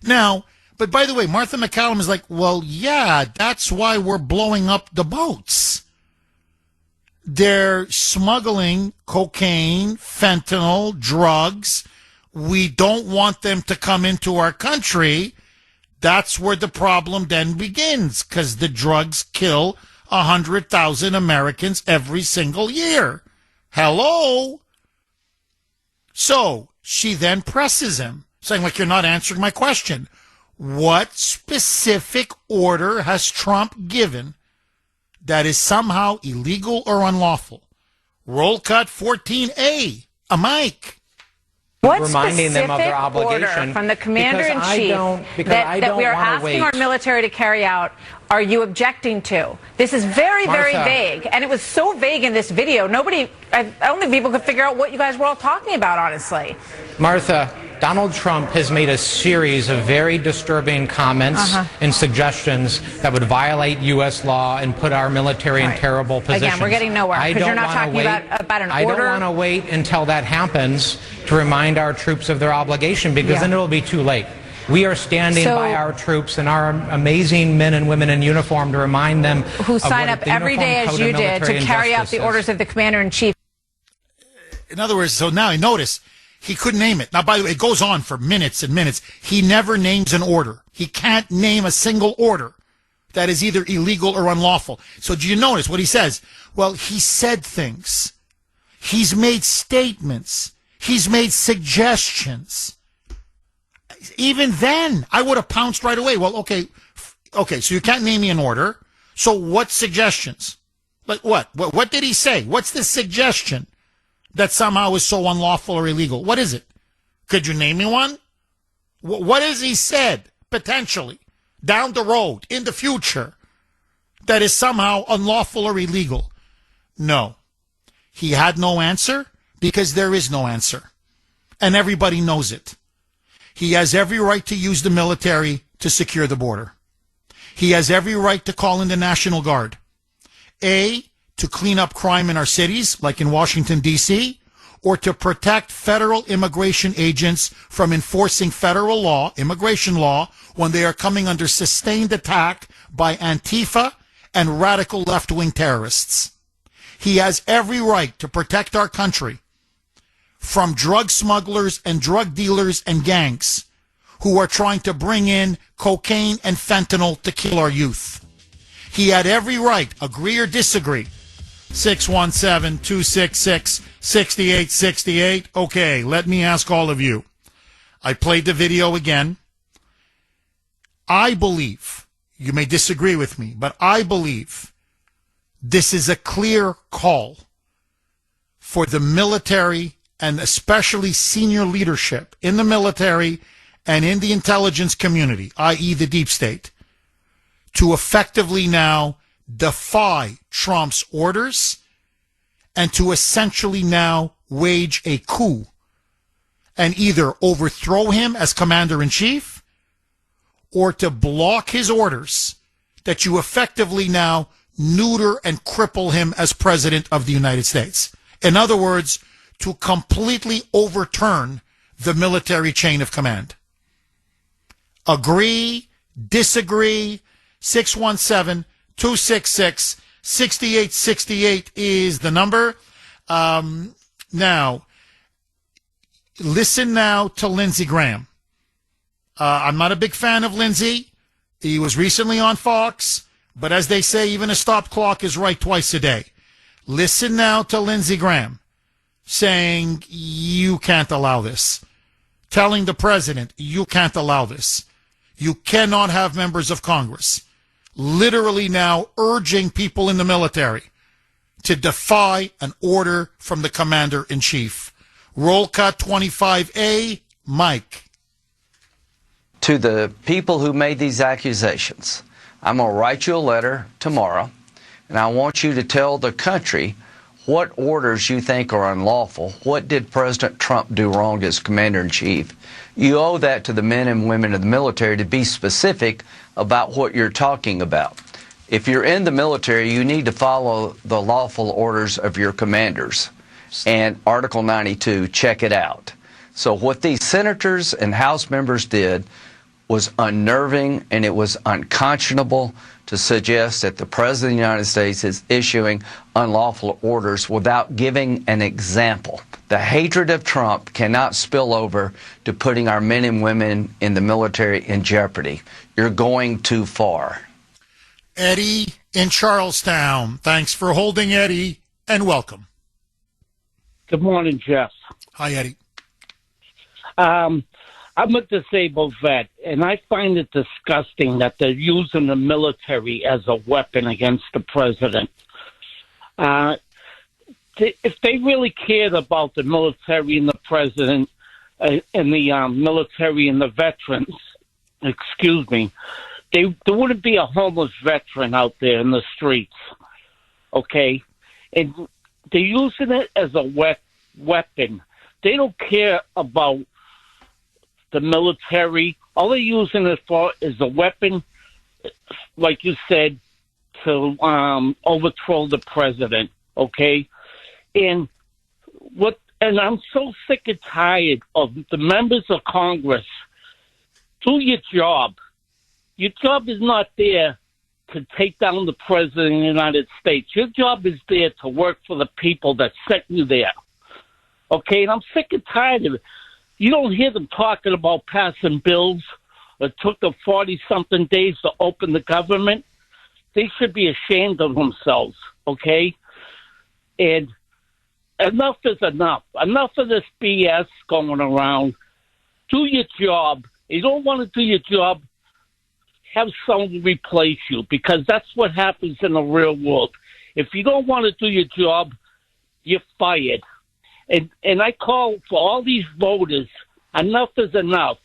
Now, but by the way, Martha McCallum is like, well, yeah, that's why we're blowing up the boats. They're smuggling cocaine, fentanyl, drugs. We don't want them to come into our country. That's where the problem then begins, because the drugs kill 100,000 Americans every single year. Hello? So she then presses him, saying, like, you're not answering my question. What specific order has Trump given that is somehow illegal or unlawful? Roll cut 14A. A Mike. What reminding them of their obligation order from the commander-in-chief that we are asking our military to carry out are you objecting to? This is very, very vague. And it was so vague in this video, I don't think people could figure out what you guys were all talking about, honestly. Martha, Donald Trump has made a series of very disturbing comments and suggestions that would violate U.S. law and put our military in terrible positions. Again, we're getting nowhere because you're not talking about an order. I don't want to wait until that happens to remind our troops of their obligation, because then it will be too late. We are standing by our troops and our amazing men and women in uniform to remind them who sign up every day as you did to carry out the orders of the commander-in-chief. In other words, so now notice, he couldn't name it. Now, by the way, it goes on for minutes and minutes. He never names an order. He can't name a single order that is either illegal or unlawful. So do you notice what he says? Well, he said things. He's made statements. He's made suggestions. Even then, I would have pounced right away. Well, okay, so you can't name me an order. So what suggestions? Like what? What did he say? What's the suggestion that somehow is so unlawful or illegal? What is it? Could you name me one? What has he said, potentially, down the road, in the future, that is somehow unlawful or illegal? No. He had no answer because there is no answer. And everybody knows it. He has every right to use the military to secure the border. He has every right to call in the National Guard. To clean up crime in our cities, like in Washington, D.C., or to protect federal immigration agents from enforcing federal law, immigration law, when they are coming under sustained attack by Antifa and radical left-wing terrorists. He has every right to protect our country from drug smugglers and drug dealers and gangs who are trying to bring in cocaine and fentanyl to kill our youth. He had every right, agree or disagree. 617-266-6868. Okay, let me ask all of you. I played the video again. I believe, you may disagree with me, but I believe this is a clear call for the military and especially senior leadership in the military and in the intelligence community, i.e. the deep state, to effectively now defy Trump's orders and to essentially now wage a coup and either overthrow him as commander-in-chief or to block his orders that you effectively now neuter and cripple him as president of the United States. In other words, to completely overturn the military chain of command. Agree, disagree, 617-266-6868 is the number. Now, listen now to Lindsey Graham. I'm not a big fan of Lindsey. He was recently on Fox, but as they say, even a stop clock is right twice a day. Listen now to Lindsey Graham saying, you can't allow this. Telling the president, you can't allow this. You cannot have members of Congress literally now urging people in the military to defy an order from the commander-in-chief. Roll cut 25A, Mike. To the people who made these accusations, I'm going to write you a letter tomorrow, and I want you to tell the country what orders you think are unlawful. What did President Trump do wrong as commander-in-chief? You owe that to the men and women of the military to be specific about what you're talking about. If you're in the military, you need to follow the lawful orders of your commanders. And Article 92, check it out. So what these senators and House members did was unnerving, and it was unconscionable to suggest that the President of the United States is issuing unlawful orders without giving an example. The hatred of Trump cannot spill over to putting our men and women in the military in jeopardy. You're going too far. Eddie in Charlestown. Thanks for holding, Eddie, and welcome. Good morning, Jeff. Hi, Eddie. I'm a disabled vet, and I find it disgusting that they're using the military as a weapon against the president. If they really cared about the military and the president and the military and the veterans, there wouldn't be a homeless veteran out there in the streets, okay? And they're using it as a weapon. They don't care about the military. All they're using it for is a weapon, like you said, to overthrow the president, okay? And I'm so sick and tired of the members of Congress. Do your job. Your job is not there to take down the president of the United States. Your job is there to work for the people that sent you there. Okay, and I'm sick and tired of it. You don't hear them talking about passing bills. It took them 40-something days to open the government. They should be ashamed of themselves, okay? And enough is enough. Enough of this BS going around. Do your job. You don't want to do your job, have someone replace you, because that's what happens in the real world. If you don't want to do your job, you're fired. And I call for all these voters, enough is enough.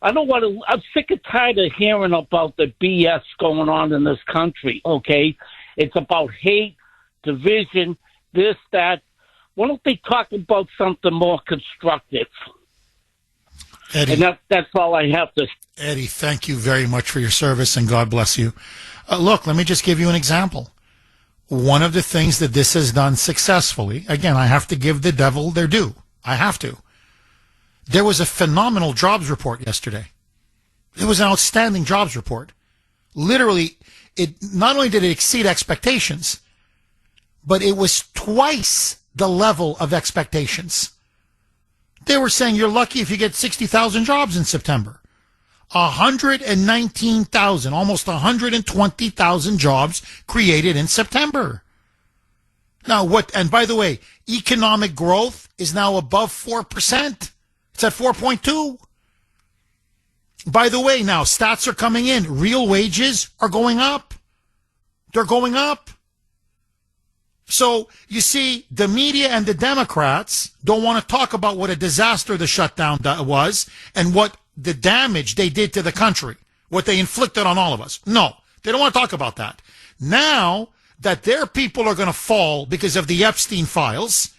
I'm sick and tired of hearing about the BS going on in this country, okay? It's about hate, division, this, that. Why don't they talk about something more constructive? Eddie, and that's all I have to say. Eddie, thank you very much for your service, and God bless you. Look, let me just give you an example. One of the things that this has done successfully, again, I have to give the devil their due. I have to. There was a phenomenal jobs report yesterday. It was an outstanding jobs report. Literally, it not only did it exceed expectations, but it was twice the level of expectations. They were saying you're lucky if you get 60,000 jobs in September. 119,000, almost 120,000 jobs created in September. Now and by the way, economic growth is now above 4%. It's at 4.2. By the way, now stats are coming in. Real wages are going up. They're going up. So, you see, the media and the Democrats don't want to talk about what a disaster the shutdown was and what the damage they did to the country, what they inflicted on all of us. No, they don't want to talk about that. Now that their people are going to fall because of the Epstein files,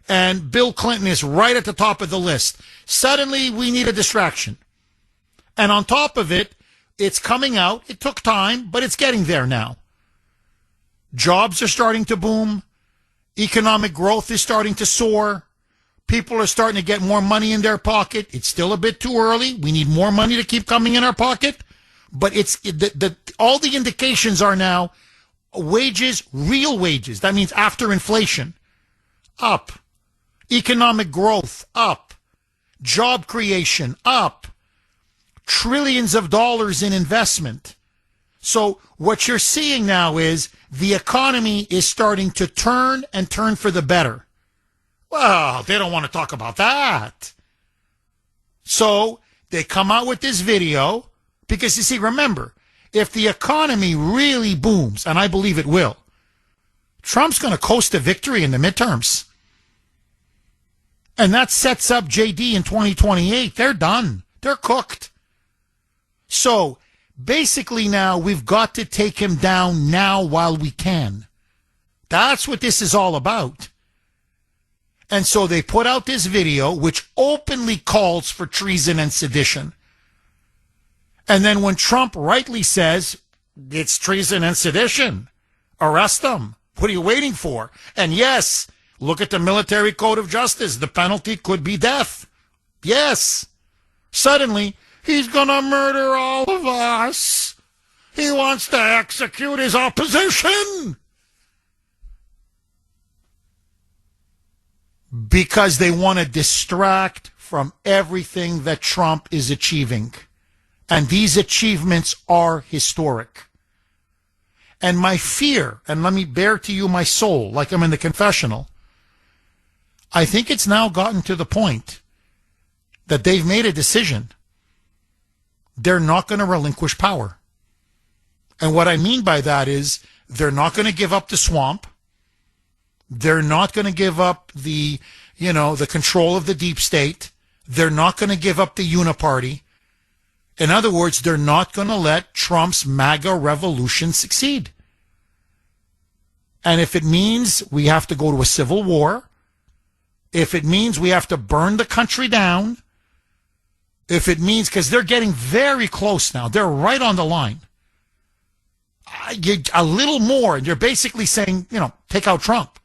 and Bill Clinton is right at the top of the list, suddenly we need a distraction. And on top of it, it's coming out. It took time, but it's getting there now. Jobs are starting to boom. Economic growth is starting to soar. People are starting to get more money in their pocket. It's still a bit too early. We need more money to keep coming in our pocket. But all the indications are now wages, real wages. That means after inflation, up. Economic growth, up. Job creation, up. Trillions of dollars in investment. So what you're seeing now is the economy is starting to turn and turn for the better. Well, they don't want to talk about that. So they come out with this video because, you see, remember, if the economy really booms, and I believe it will, Trump's going to coast to victory in the midterms. And that sets up JD in 2028. They're done. They're cooked. So basically now we've got to take him down now while we can. That's what this is all about. And so they put out this video which openly calls for treason and sedition. And then when Trump rightly says it's treason and sedition, arrest them. What are you waiting for? And yes, look at the military code of justice. The penalty could be death. Yes. Suddenly, he's going to murder all of us. He wants to execute his opposition. Because they want to distract from everything that Trump is achieving. And these achievements are historic. And my fear, and let me bare to you my soul, like I'm in the confessional, I think it's now gotten to the point that they've made a decision. They're not going to relinquish power. And what I mean by that is they're not going to give up the swamp. They're not going to give up the control of the deep state. They're not going to give up the uniparty. In other words, they're not going to let Trump's MAGA revolution succeed. And if it means we have to go to a civil war, if it means we have to burn the country down, if it means, because they're getting very close now, they're right on the line. A little more, and you're basically saying, take out Trump.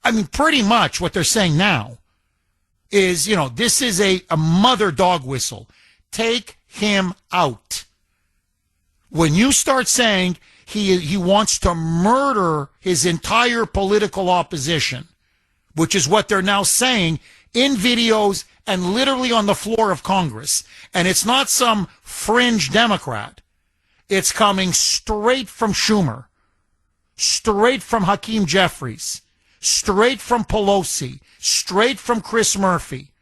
I mean, pretty much what they're saying now is, this is a mother dog whistle. Take him out. When you start saying he wants to murder his entire political opposition, which is what they're now saying in videos and literally on the floor of Congress, and it's not some fringe Democrat. It's coming straight from Schumer, straight from Hakeem Jeffries, straight from Pelosi, straight from Chris Murphy.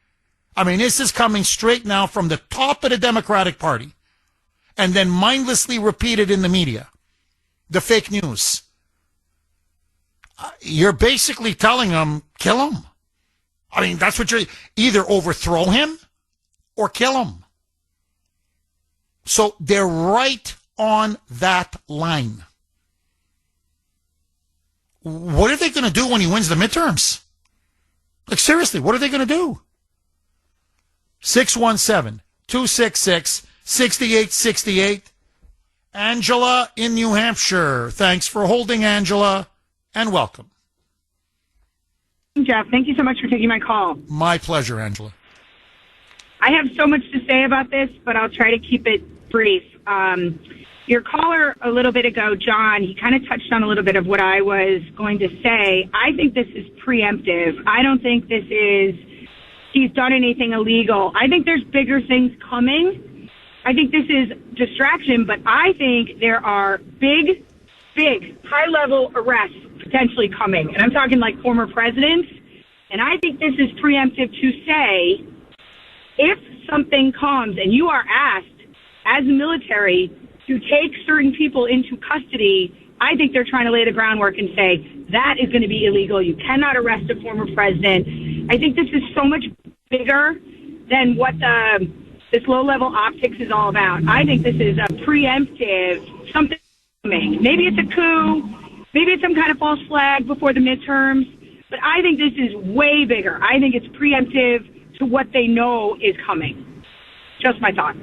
I mean, this is coming straight now from the top of the Democratic Party and then mindlessly repeated in the media, the fake news. You're basically telling them, kill him. I mean, that's what you're, either overthrow him or kill him. So they're right on that line. What are they going to do when he wins the midterms? Like, seriously, what are they going to do? 617-266-6868. Angela in New Hampshire. Thanks for holding, Angela, and welcome. Jeff, thank you so much for taking my call. My pleasure, Angela. I have so much to say about this, but I'll try to keep it brief. Your caller a little bit ago, John, he kind of touched on a little bit of what I was going to say. I think this is preemptive. I don't think he's done anything illegal. I think there's bigger things coming. I think this is distraction, but I think there are big, high-level arrests potentially coming. And I'm talking like former presidents. And I think this is preemptive to say, if something comes and you are asked as a military to take certain people into custody, I think they're trying to lay the groundwork and say that is going to be illegal. You cannot arrest a former president. I think this is so much bigger than what this low-level optics is all about. I think this is a preemptive something. Maybe it's a coup. Maybe it's some kind of false flag before the midterms. But I think this is way bigger. I think it's preemptive to what they know is coming. Just my thought.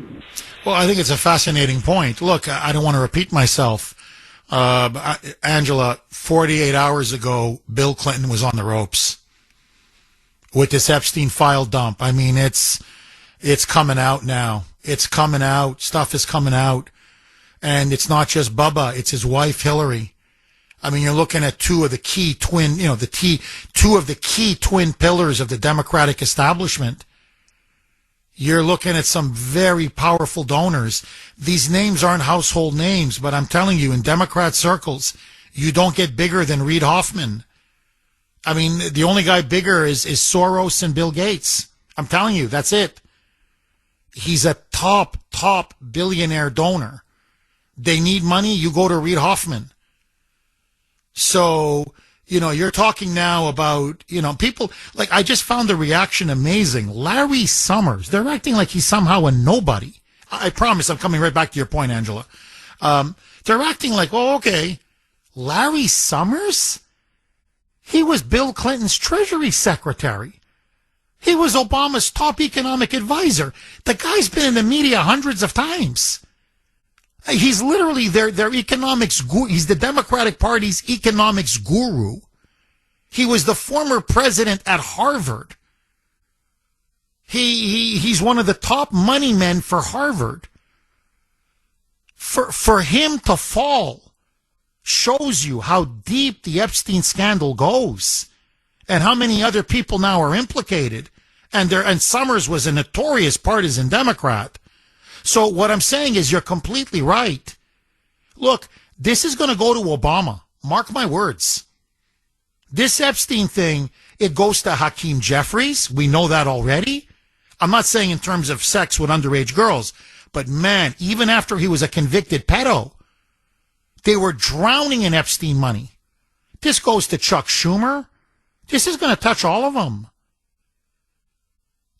Well, I think it's a fascinating point. Look, I don't want to repeat myself. Angela, 48 hours ago, Bill Clinton was on the ropes with this Epstein file dump. I mean, it's coming out now. It's coming out. Stuff is coming out. And it's not just Bubba. It's his wife, Hillary. I mean, you're looking at two of the key twin pillars of the Democratic establishment. You're looking at some very powerful donors. These names aren't household names, but I'm telling you, in Democrat circles, you don't get bigger than Reid Hoffman. I mean, the only guy bigger is Soros and Bill Gates. I'm telling you, that's it. He's a top billionaire donor. They need money, you go to Reid Hoffman. So, you're talking now about, people, like, I just found the reaction amazing. Larry Summers, they're acting like he's somehow a nobody. I promise I'm coming right back to your point, Angela. They're acting like, oh, okay, Larry Summers? He was Bill Clinton's Treasury Secretary. He was Obama's top economic advisor. The guy's been in the media hundreds of times. He's literally their economics guru. He's the Democratic Party's economics guru. He was the former president at Harvard. He's one of the top money men for Harvard. For him to fall shows you how deep the Epstein scandal goes and how many other people now are implicated. And Summers was a notorious partisan Democrat. So what I'm saying is you're completely right. Look, this is going to go to Obama. Mark my words. This Epstein thing, it goes to Hakeem Jeffries. We know that already. I'm not saying in terms of sex with underage girls, but man, even after he was a convicted pedo, they were drowning in Epstein money. This goes to Chuck Schumer. This is going to touch all of them.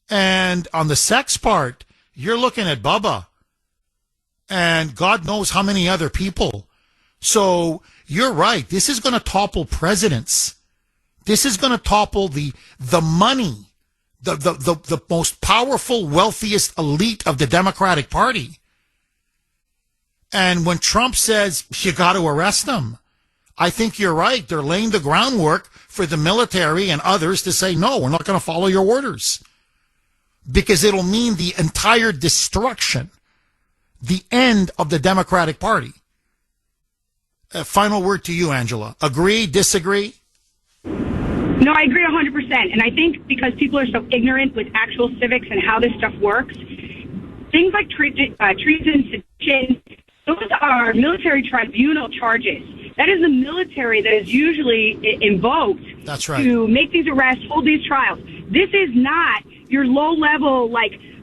And on the sex part, you're looking at Bubba and God knows how many other people. So you're right. This is going to topple presidents. This is going to topple the money, the most powerful, wealthiest elite of the Democratic Party. And when Trump says you got to arrest them, I think you're right. They're laying the groundwork for the military and others to say, no, we're not going to follow your orders. Because it'll mean the entire destruction, the end of the Democratic Party. Final word to you, Angela. Agree, disagree? No, I agree 100%. And I think because people are so ignorant with actual civics and how this stuff works, things like treason, sedition, those are military tribunal charges. That is the military that is usually invoked. That's right. To make these arrests, hold these trials. This is not your low-level,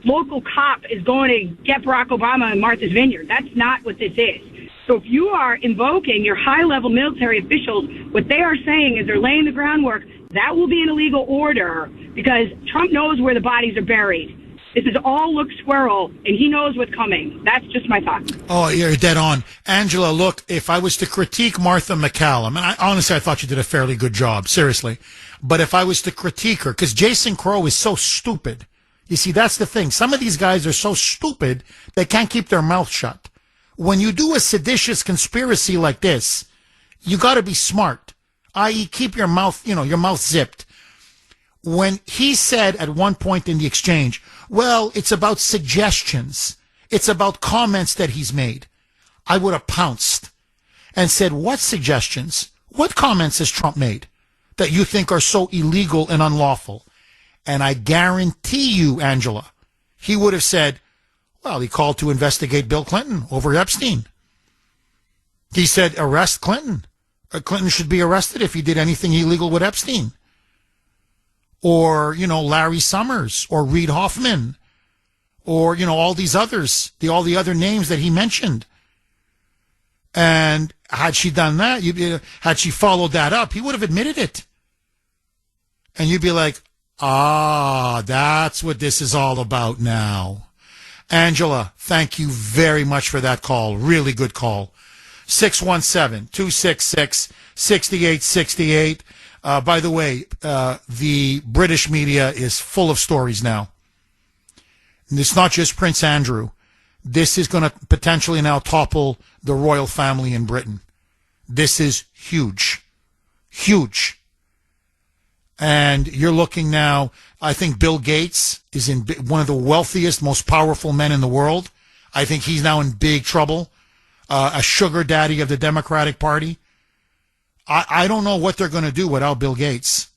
local cop is going to get Barack Obama in Martha's Vineyard. That's not what this is. So if you are invoking your high-level military officials, what they are saying is they're laying the groundwork. That will be an illegal order because Trump knows where the bodies are buried. This is all look squirrel, and he knows what's coming. That's just my thought. Oh, you're dead on. Angela, look, if I was to critique Martha McCallum, and honestly, I thought you did a fairly good job, seriously. But if I was to critique her, because Jason Crow is so stupid. You see, that's the thing. Some of these guys are so stupid, they can't keep their mouth shut. When you do a seditious conspiracy like this, you got to be smart, i.e. keep your mouth, your mouth zipped. When he said at one point in the exchange, well, it's about suggestions. It's about comments that he's made. I would have pounced and said, what suggestions? What comments has Trump made that you think are so illegal and unlawful? And I guarantee you, Angela, he would have said, well, he called to investigate Bill Clinton over Epstein. He said, arrest Clinton. Clinton should be arrested if he did anything illegal with Epstein. Or, Larry Summers or Reid Hoffman or, all these others, all the other names that he mentioned. And had she done that, had she followed that up, he would have admitted it. And you'd be like, that's what this is all about now. Angela, thank you very much for that call. Really good call. 617-266-6868. By the way, the British media is full of stories now. And it's not just Prince Andrew. This is going to potentially now topple the royal family in Britain. This is huge. Huge. And you're looking now, I think Bill Gates is in one of the wealthiest, most powerful men in the world. I think he's now in big trouble. A sugar daddy of the Democratic Party. I don't know what they're going to do without Bill Gates.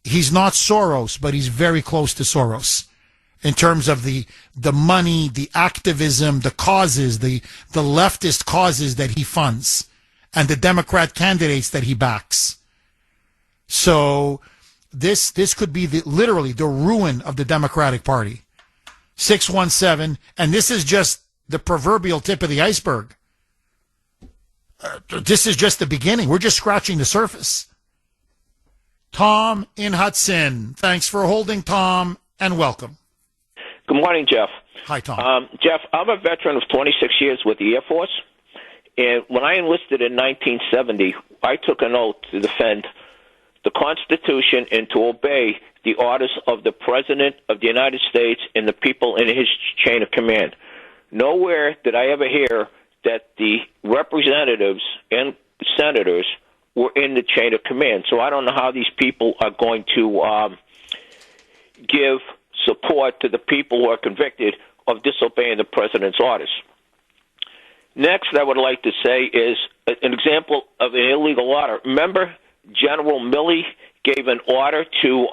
He's not Soros, but he's very close to Soros in terms of the money, the activism, the causes, the leftist causes that he funds, and the Democrat candidates that he backs. So this could be literally the ruin of the Democratic Party. 617, and this is just the proverbial tip of the iceberg. This is just the beginning. We're just scratching the surface. Tom in Hudson. Thanks for holding, Tom, and welcome. Good morning, Jeff. Hi, Tom. Jeff, I'm a veteran of 26 years with the Air Force, and when I enlisted in 1970, I took an oath to defend the Constitution and to obey the orders of the President of the United States and the people in his chain of command. Nowhere did I ever hear that the representatives and senators were in the chain of command. So I don't know how these people are going to give support to the people who are convicted of disobeying the president's orders. Next, I would like to say is an example of an illegal order. Remember, General Milley gave an order to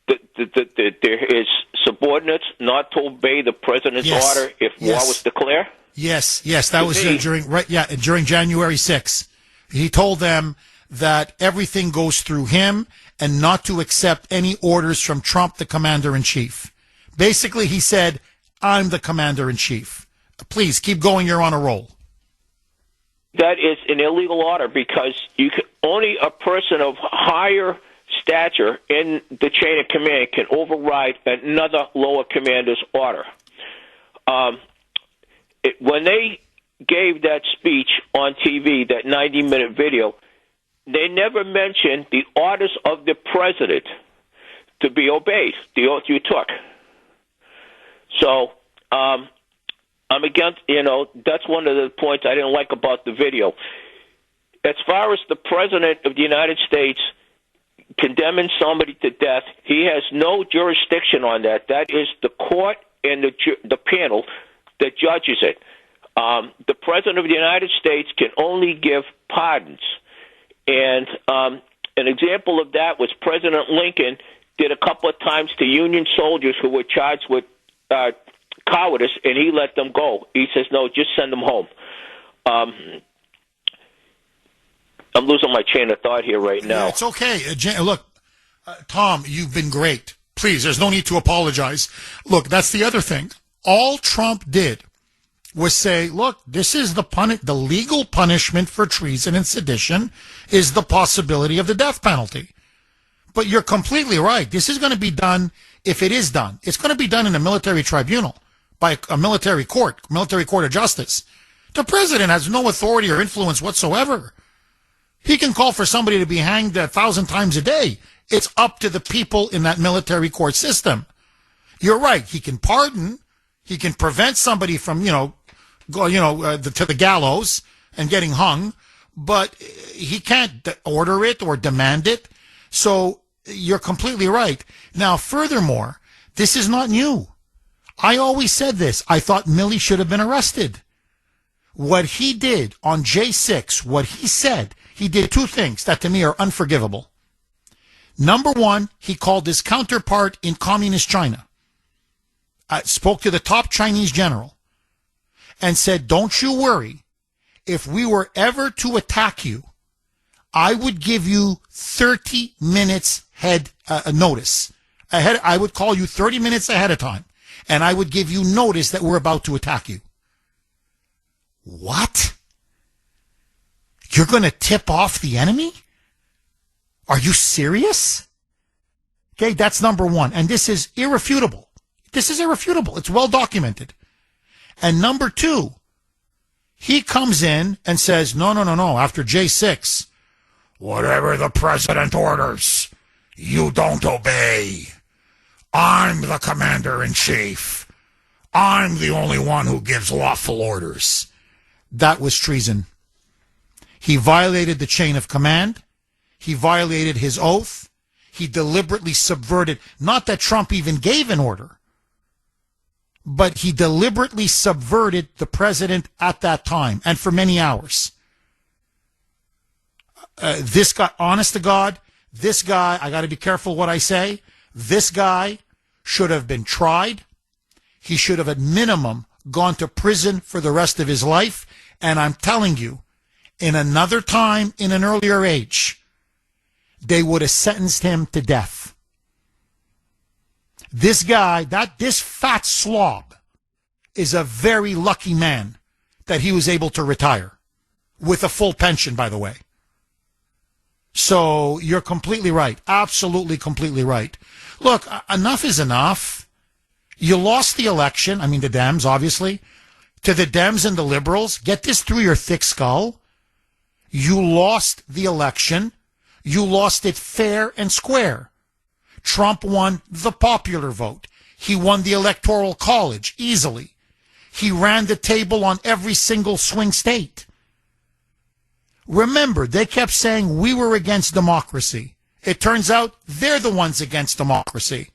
his subordinates not to obey the president's order if war was declared? Yes, that was during January 6th. He told them that everything goes through him and not to accept any orders from Trump, the commander-in-chief. Basically, he said, I'm the commander-in-chief. Please, keep going. You're on a roll. That is an illegal order because only a person of higher stature in the chain of command can override another lower commander's order. When they gave that speech on TV, that 90-minute video, they never mentioned the orders of the president to be obeyed, the oath you took. So I'm against, that's one of the points I didn't like about the video. As far as the president of the United States condemning somebody to death, he has no jurisdiction on that. That is the court and the panel that judges it. The president of the United States can only give pardons. And an example of that was President Lincoln did a couple of times to Union soldiers who were charged with cowardice, and he let them go. He says, no, just send them home. I'm losing my chain of thought here right now. Yeah, it's okay. Look, Tom, you've been great. Please, there's no need to apologize. Look, that's the other thing. All Trump did was say, look, this is the legal punishment for treason and sedition is the possibility of the death penalty. But you're completely right. This is going to be done, if it is done, it's going to be done in a military tribunal by a military court of justice. The president has no authority or influence whatsoever. He can call for somebody to be hanged 1,000 times a day. It's up to the people in that military court system. You're right. He can pardon. He can prevent somebody from, to the gallows and getting hung, but he can't order it or demand it. So you're completely right. Now, furthermore, this is not new. I always said this. I thought Milley should have been arrested. What he did on J6, what he said, he did two things that to me are unforgivable. Number one, he called his counterpart in communist China, spoke to the top Chinese general, and said, don't you worry. If we were ever to attack you, I would give you 30 minutes notice. I would call you 30 minutes ahead of time, and I would give you notice that we're about to attack you. What? You're going to tip off the enemy? Are you serious? Okay, that's number one. And this is irrefutable. This is irrefutable. It's well documented. And number two, he comes in and says, no. After J6, whatever the president orders, you don't obey. I'm the commander-in-chief. I'm the only one who gives lawful orders. That was treason. He violated the chain of command. He violated his oath. He deliberately subverted, not that Trump even gave an order, but he deliberately subverted the president at that time and for many hours. This guy, honest to God, this guy, I got to be careful what I say. This guy should have been tried. He should have at minimum gone to prison for the rest of his life. And I'm telling you, in another time, in an earlier age, they would have sentenced him to death. This guy, this fat slob, is a very lucky man that he was able to retire with a full pension, by the way. So you're completely right. Absolutely, completely right. Look, enough is enough. You lost the election. I mean, the Dems, obviously. To the Dems and the liberals, get this through your thick skull. You lost the election. You lost it fair and square. Trump won the popular vote. He won the Electoral College easily. He ran the table on every single swing state. Remember, they kept saying we were against democracy. It turns out they're the ones against democracy.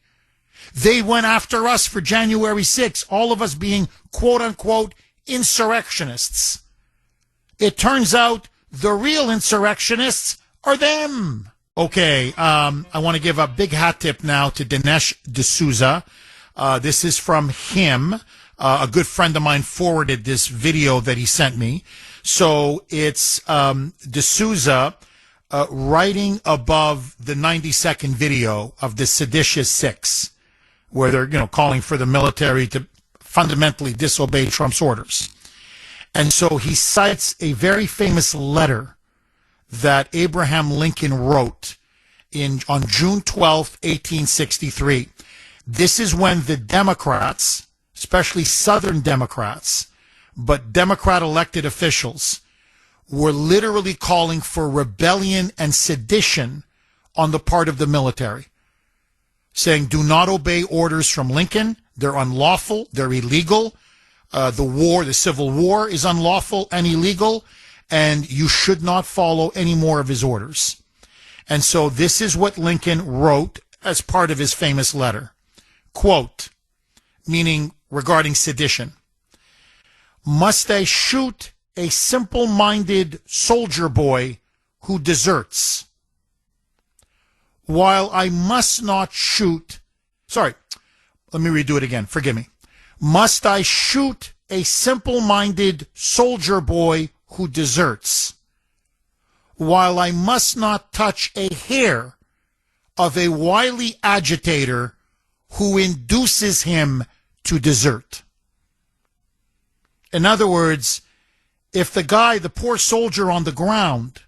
They went after us for January 6th, all of us being quote-unquote insurrectionists. It turns out the real insurrectionists are them. Okay, I want to give a big hat tip now to Dinesh D'Souza. This is from him. A good friend of mine forwarded this video that he sent me. So it's D'Souza writing above the 90-second video of the seditious six, where they're calling for the military to fundamentally disobey Trump's orders. And so he cites a very famous letter that Abraham Lincoln wrote on June 12, 1863. This is when the Democrats, especially Southern Democrats, but Democrat elected officials, were literally calling for rebellion and sedition on the part of the military, saying, do not obey orders from Lincoln. They're unlawful. They're illegal. The Civil War is unlawful and illegal, and you should not follow any more of his orders. And so this is what Lincoln wrote as part of his famous letter. Quote, meaning regarding sedition. Must I shoot a simple-minded soldier boy who deserts, while I must not shoot... Sorry, let me redo it again. Forgive me. Must I shoot a simple-minded soldier boy who deserts, while I must not touch a hair of a wily agitator who induces him to desert? In other words, if the poor soldier on the ground,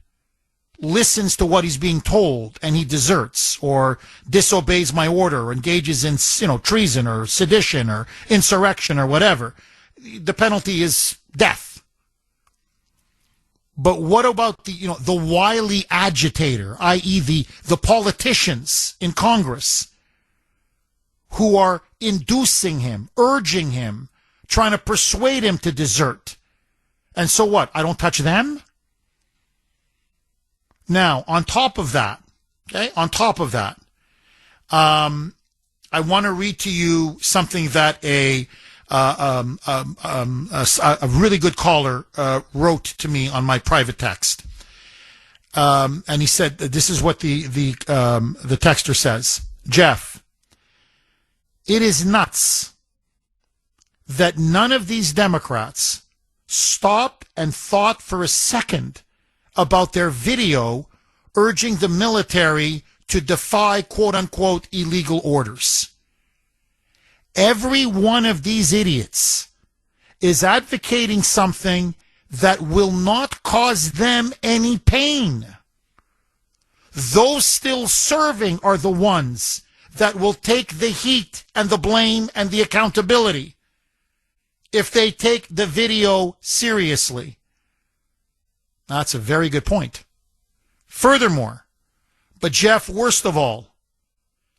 listens to what he's being told and he deserts or disobeys my order or engages in, treason or sedition or insurrection or whatever, the penalty is death. But what about the wily agitator, i.e. the politicians in Congress who are inducing him, urging him, trying to persuade him to desert? And so what? I don't touch them? Now, on top of that, I want to read to you something that a really good caller wrote to me on my private text. And he said, this is what the texter says. Jeff, it is nuts that none of these Democrats stopped and thought for a second about their video urging the military to defy quote-unquote illegal orders. Every one of these idiots is advocating something that will not cause them any pain. Those still serving are the ones that will take the heat and the blame and the accountability if they take the video seriously. That's a very good point. Furthermore, but Jeff, worst of all,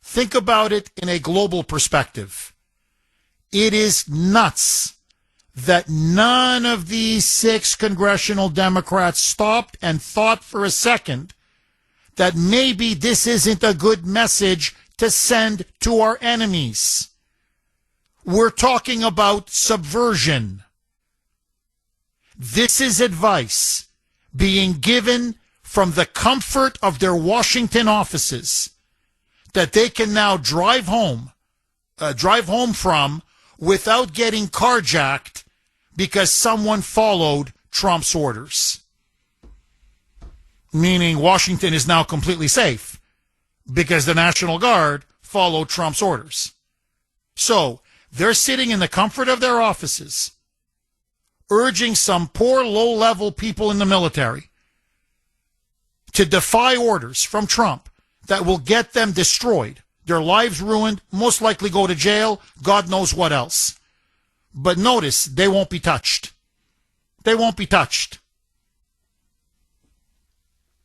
think about it in a global perspective. It is nuts that none of these 6 congressional Democrats stopped and thought for a second that maybe this isn't a good message to send to our enemies. We're talking about subversion. This is advice being given from the comfort of their Washington offices that they can now drive home from without getting carjacked because someone followed Trump's orders. Meaning Washington is now completely safe because the National Guard followed Trump's orders. So they're sitting in the comfort of their offices, urging some poor low-level people in the military to defy orders from Trump that will get them destroyed, their lives ruined, most likely go to jail, God knows what else. But notice, they won't be touched. They won't be touched.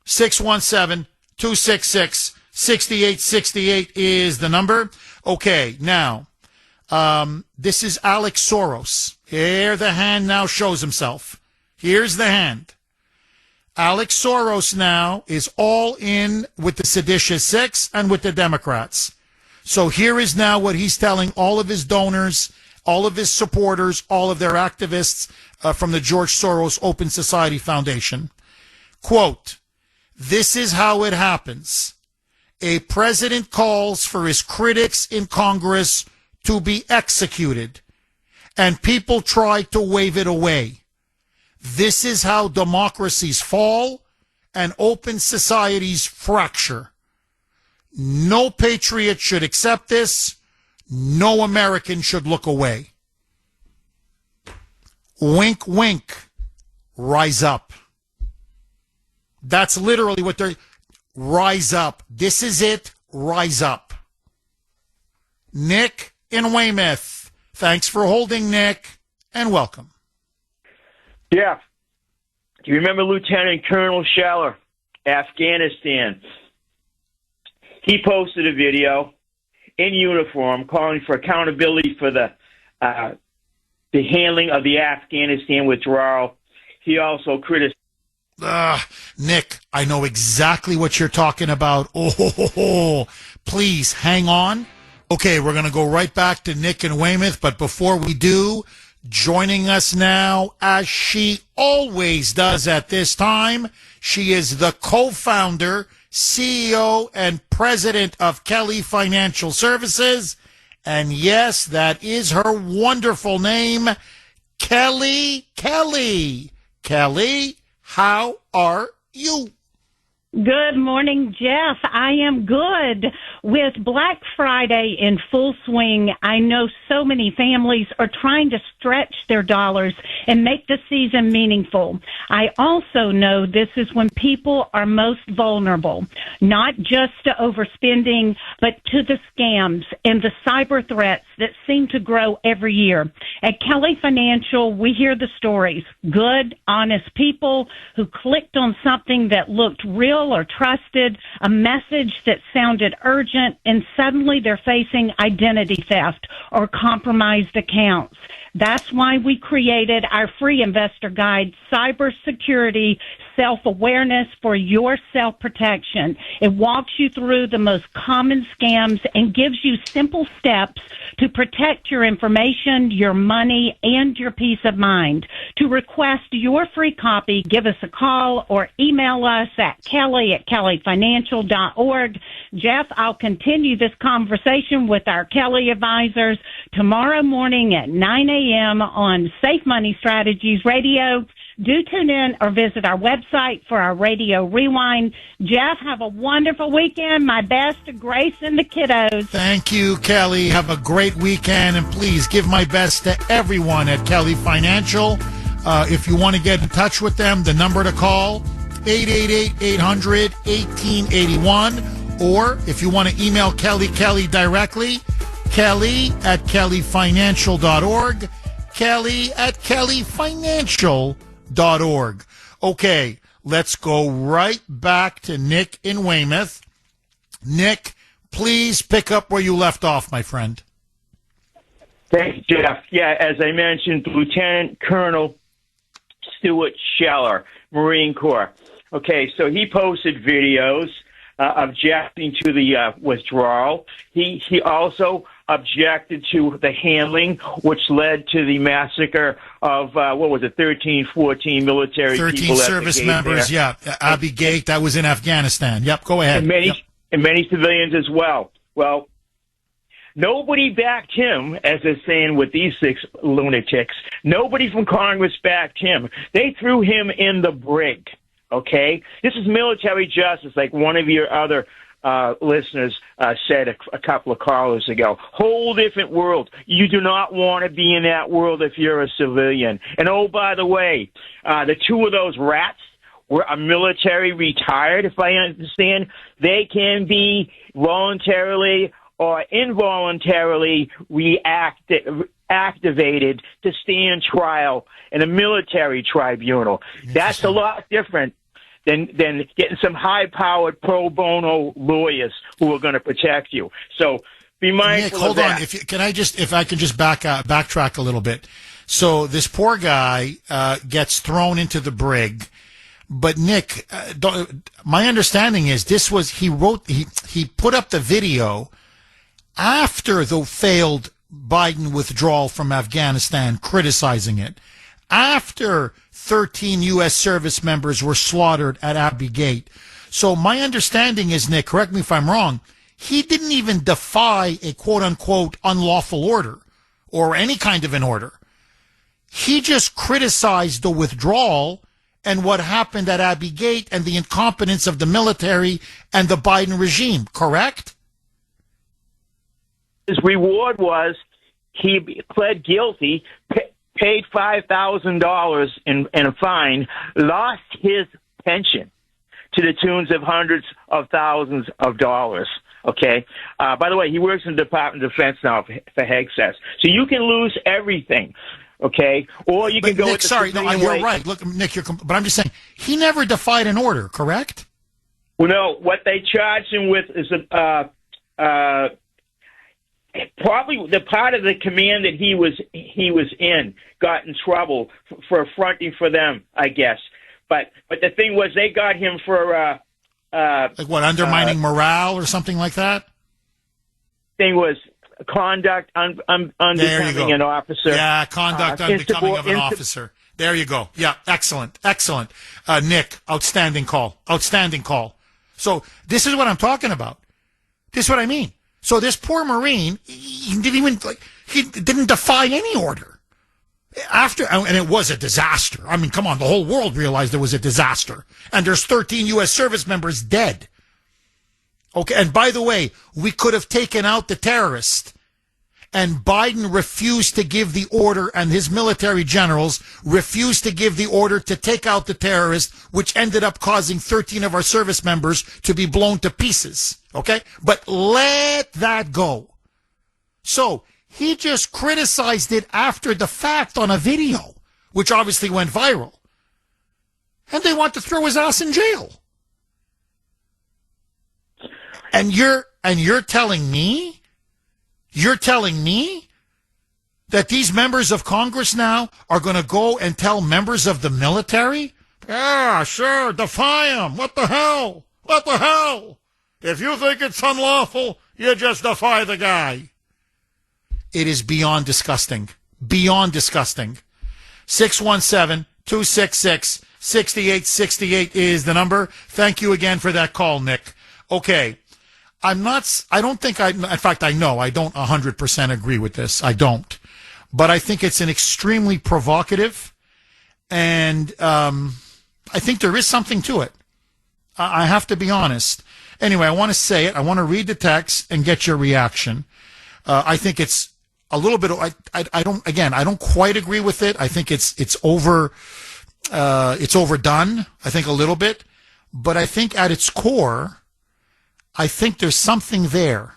617-266-6868 is the number. Okay, now, this is Alex Soros. Here the hand now shows himself. Here's the hand. Alex Soros now is all in with the seditious 6 and with the Democrats. So here is now what he's telling all of his donors, all of his supporters, all of their activists from the George Soros Open Society Foundation. Quote, "This is how it happens. A president calls for his critics in Congress to be executed, and people try to wave it away. This is how democracies fall and open societies fracture. No patriot should accept this. No American should look away. Wink, wink. Rise up." That's literally what they're... Rise up. This is it. Rise up. Nick in Weymouth. Thanks for holding, Nick, and welcome. Yeah. Do you remember Lieutenant Colonel Scheller, Afghanistan? He posted a video in uniform calling for accountability for the handling of the Afghanistan withdrawal. He also criticized. Nick, I know exactly what you're talking about. Oh, please hang on. Okay, we're going to go right back to Nick in Weymouth, but before we do, joining us now, as she always does at this time, she is the co-founder, CEO, and president of Kelly Financial Services. And yes, that is her wonderful name, Kelly. Kelly, how are you? Good morning, Jeff. I am good. With Black Friday in full swing, I know so many families are trying to stretch their dollars and make the season meaningful. I also know this is when people are most vulnerable, not just to overspending, but to the scams and the cyber threats that seem to grow every year. At Kelly Financial, we hear the stories. Good, honest people who clicked on something that looked real or trusted, a message that sounded urgent, and suddenly they're facing identity theft or compromised accounts. That's why we created our free investor guide, Cybersecurity Self-Awareness for Your Self-Protection. It walks you through the most common scams and gives you simple steps to protect your information, your money, and your peace of mind. To request your free copy, give us a call or email us at kelly@kellyfinancial.org. Jeff, I'll continue this conversation with our Kelly advisors tomorrow morning at 9 a.m. on Safe Money Strategies Radio. Do tune in or visit our website for our radio rewind. Jeff, have a wonderful weekend. My best to Grace and the kiddos. Thank you, Kelly. Have a great weekend, and please give my best to everyone at Kelly Financial. If you want to get in touch with them, the number to call, 888-800-1881. Or if you want to email Kelly directly, kelly@kellyfinancial.org, kelly@kellyfinancial.org. Okay, let's go right back to Nick in Weymouth. Nick, please pick up where you left off, my friend. Thanks, Jeff. Yeah, as I mentioned, Lieutenant Colonel Stuart Scheller, Marine Corps. Okay, so he posted videos objecting to the withdrawal. He also objected to the handling, which led to the massacre of, 13, 14 military 13 people. 13 service members, there. yeah. Abbey Gate, that was in Afghanistan. Yep, go ahead. And many civilians as well. Well, nobody backed him, as they're saying with these 6 lunatics. Nobody from Congress backed him. They threw him in the brig, okay? This is military justice, like one of your other listeners said a couple of callers ago. Whole different world. You do not want to be in that world if you're a civilian. And, oh, by the way, the 2 of those rats were a military retired, if I understand. They can be voluntarily or involuntarily activated to stand trial in a military tribunal. That's a lot different than getting some high-powered pro bono lawyers who are going to protect you. So be mindful Nick, of that. hold on. If I can just backtrack a little bit. So this poor guy gets thrown into the brig. But Nick, my understanding is he put up the video after the failed Biden withdrawal from Afghanistan, criticizing it, after 13 U.S. service members were slaughtered at Abbey Gate. So my understanding is, Nick, correct me if I'm wrong, he didn't even defy a quote-unquote unlawful order or any kind of an order. He just criticized the withdrawal and what happened at Abbey Gate and the incompetence of the military and the Biden regime, correct? His reward was he pled guilty, paid $5,000 in a fine, lost his pension to the tunes of hundreds of thousands of dollars. Okay. By the way, he works in the Department of Defense now for Hegseth. So you can lose everything. Okay, or you can go. Nick, with the sorry, no, you're way. right. Look, Nick, but I'm just saying he never defied an order, correct? Well, no. What they charged him with is probably the part of the command that he was in got in trouble for fronting for them, I guess. But the thing was, they got him for like what, undermining morale or something like that. Thing was. Conduct unbecoming an officer. Yeah, conduct unbecoming of an officer. There you go. Yeah, excellent. Nick, outstanding call. So this is what I'm talking about. This is what I mean. So this poor Marine, he didn't defy any order. And it was a disaster. I mean, come on, the whole world realized it was a disaster. And there's 13 U.S. service members dead. Okay, and by the way, we could have taken out the terrorist, and Biden refused to give the order, and his military generals refused to give the order to take out the terrorist, which ended up causing 13 of our service members to be blown to pieces. Okay, but let that go. So he just criticized it after the fact on a video, which obviously went viral, and they want to throw his ass in jail. And you're telling me that these members of Congress now are going to go and tell members of the military, yeah, sure, defy them. What the hell? If you think it's unlawful, you just defy the guy. It is beyond disgusting. 617-266-6868 is the number. Thank you again for that call, Nick. Okay. In fact, I know I don't 100% agree with this. I don't. But I think it's an extremely provocative, and I think there is something to it. I have to be honest. Anyway, I want to say it. I want to read the text and get your reaction. I think it's a little bit. I don't quite agree with it. I think it's overdone. I think a little bit, but I think at its core, I think there's something there.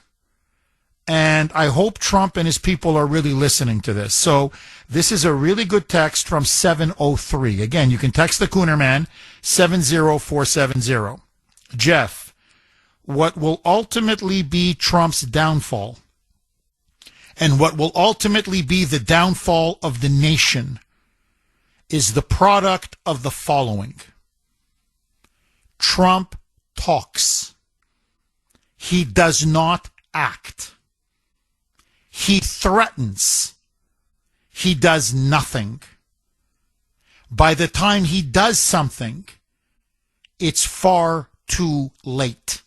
And I hope Trump and his people are really listening to this. So this is a really good text from 703. Again, you can text the Kuhner Man, 70470. Jeff, what will ultimately be Trump's downfall and what will ultimately be the downfall of the nation is the product of the following. Trump talks. He does not act. He threatens. He does nothing. By the time he does something, it's far too late.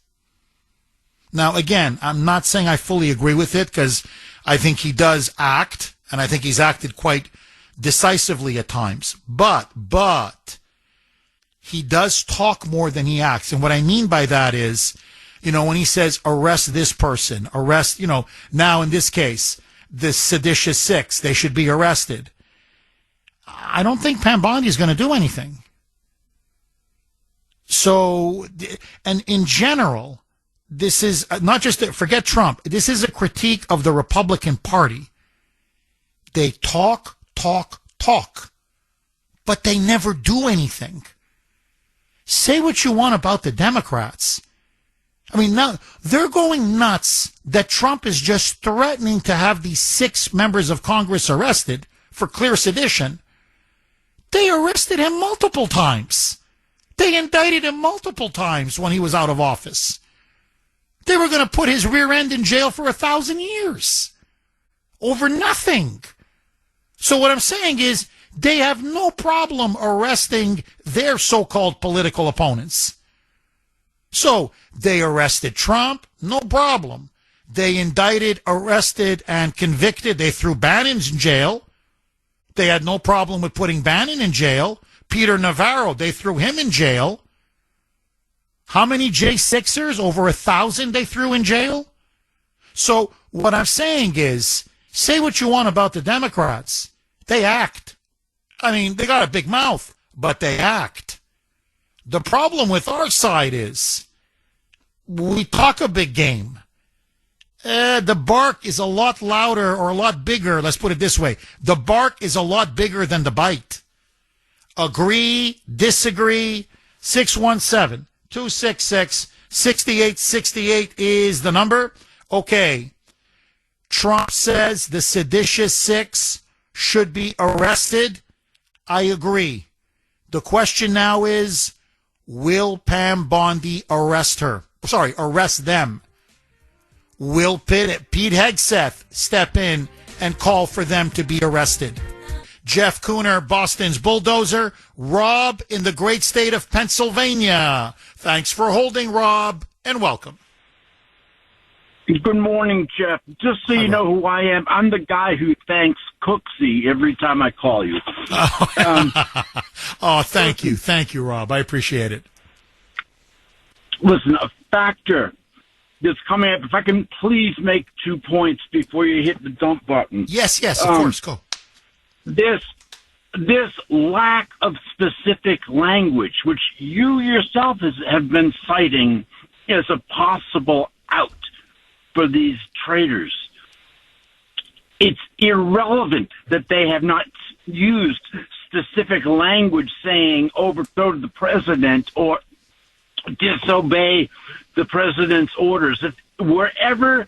Now, again, I'm not saying I fully agree with it because I think he does act, and I think he's acted quite decisively at times. But he does talk more than he acts. And what I mean by that is, when he says arrest this person, arrest, now in this case, the seditious six, they should be arrested. I don't think Pam Bondi is going to do anything. So, and in general, this is not just, forget Trump, this is a critique of the Republican Party. They talk, but they never do anything. Say what you want about the Democrats. I mean, now they're going nuts that Trump is just threatening to have these 6 members of Congress arrested for clear sedition. They arrested him multiple times. They indicted him multiple times when he was out of office. They were going to put his rear end in jail for 1,000 years over nothing. So what I'm saying is they have no problem arresting their so-called political opponents. So they arrested Trump, no problem. They indicted, arrested, and convicted. They threw Bannon in jail. They had no problem with putting Bannon in jail. Peter Navarro, they threw him in jail. How many J6ers? Over 1,000 they threw in jail? So what I'm saying is, say what you want about the Democrats. They act. I mean, they got a big mouth, but they act. The problem with our side is we talk a big game. The bark is a lot louder or a lot bigger. Let's put it this way. The bark is a lot bigger than the bite. Agree, disagree, 617-266-6868 is the number. Okay. Trump says the seditious 6 should be arrested. I agree. The question now is, will Pam Bondi arrest them? Will Pete Hegseth step in and call for them to be arrested? Jeff Kuhner, Boston's bulldozer. Rob in the great state of Pennsylvania. Thanks for holding, Rob, and welcome. Good morning, Jeff. Just so you know who I am, I'm the guy who thanks Cooksey every time I call you. Oh, thank you. Thank you, Rob. I appreciate it. Listen, a factor that's coming up, if I can please make 2 points before you hit the dump button. Yes, of course. Go. This lack of specific language, which you yourself have been citing as a possible out for these traitors. It's irrelevant that they have not used specific language saying overthrow the president or disobey the president's orders. If wherever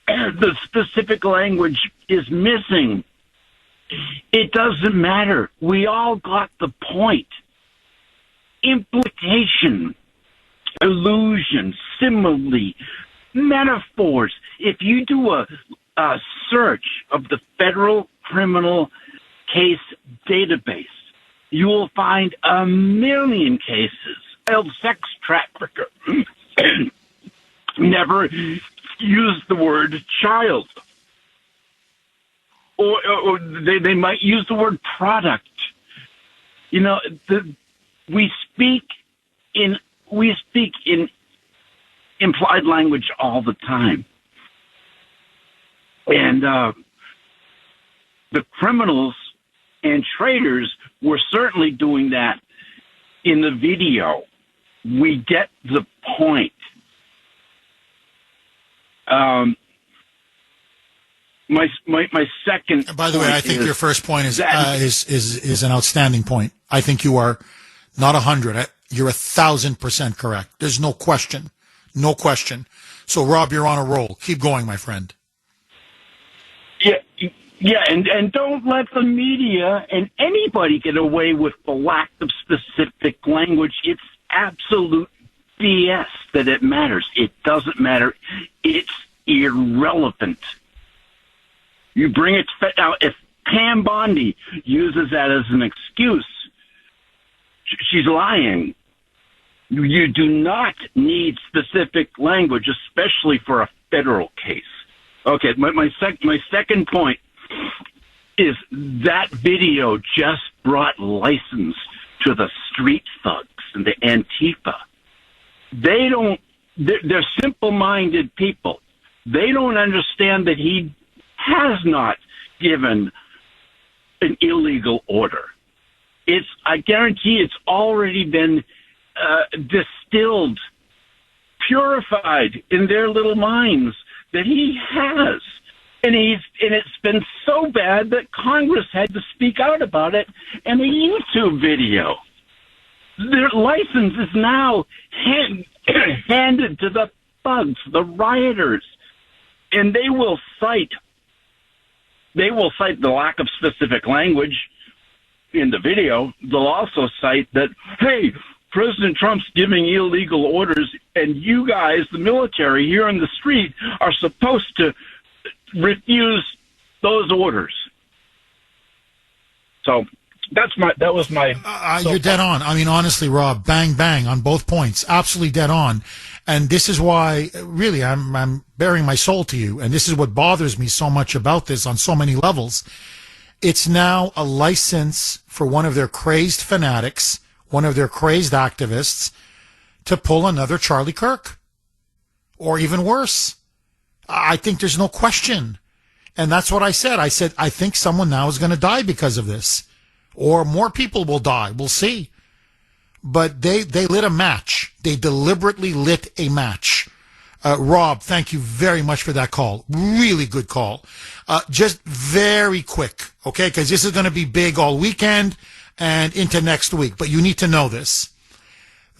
the specific language is missing, it doesn't matter. We all got the point. Implication, illusion, simile, metaphors. If you do a search of the federal criminal case database, you will find 1 million cases. Child sex trafficker never use the word child. Or they might use the word product. You know, we speak in implied language all the time. And the criminals and traitors were certainly doing that in the video. We get the point. My second. By the way, I think your first point is an outstanding point. I think you are not 100. You're 1,000% correct. There's no question. No question. So, Rob, you're on a roll. Keep going, my friend. Yeah, and don't let the media and anybody get away with the lack of specific language. It's absolute BS that it matters. It doesn't matter. It's irrelevant. You bring it now. If Pam Bondi uses that as an excuse, she's lying. You do not need specific language, especially for a federal case. Okay, my second point is that video just brought license to the street thugs and the Antifa. They're simple-minded people. They don't understand that he has not given an illegal order. I guarantee it's already been distilled, purified in their little minds that he has. And it's been so bad that Congress had to speak out about it in a YouTube video. Their license is now handed to the thugs, the rioters, and they will cite the lack of specific language in the video. They'll also cite that, hey, President Trump's giving illegal orders, and you guys, the military here on the street, are supposed to refuse those orders. So that was my. You're dead on. I mean, honestly, Rob, bang bang on both points, absolutely dead on. And this is why, really, I'm bearing my soul to you. And this is what bothers me so much about this on so many levels. It's now a license for one of their crazed fanatics, one of their crazed activists, to pull another Charlie Kirk, or even worse. I think there's no question. And that's what I said. I said, I think someone now is going to die because of this. Or more people will die. We'll see. But they lit a match. They deliberately lit a match. Rob, thank you very much for that call. Really good call. Just very quick, okay? Because this is going to be big all weekend and into next week. But you need to know this.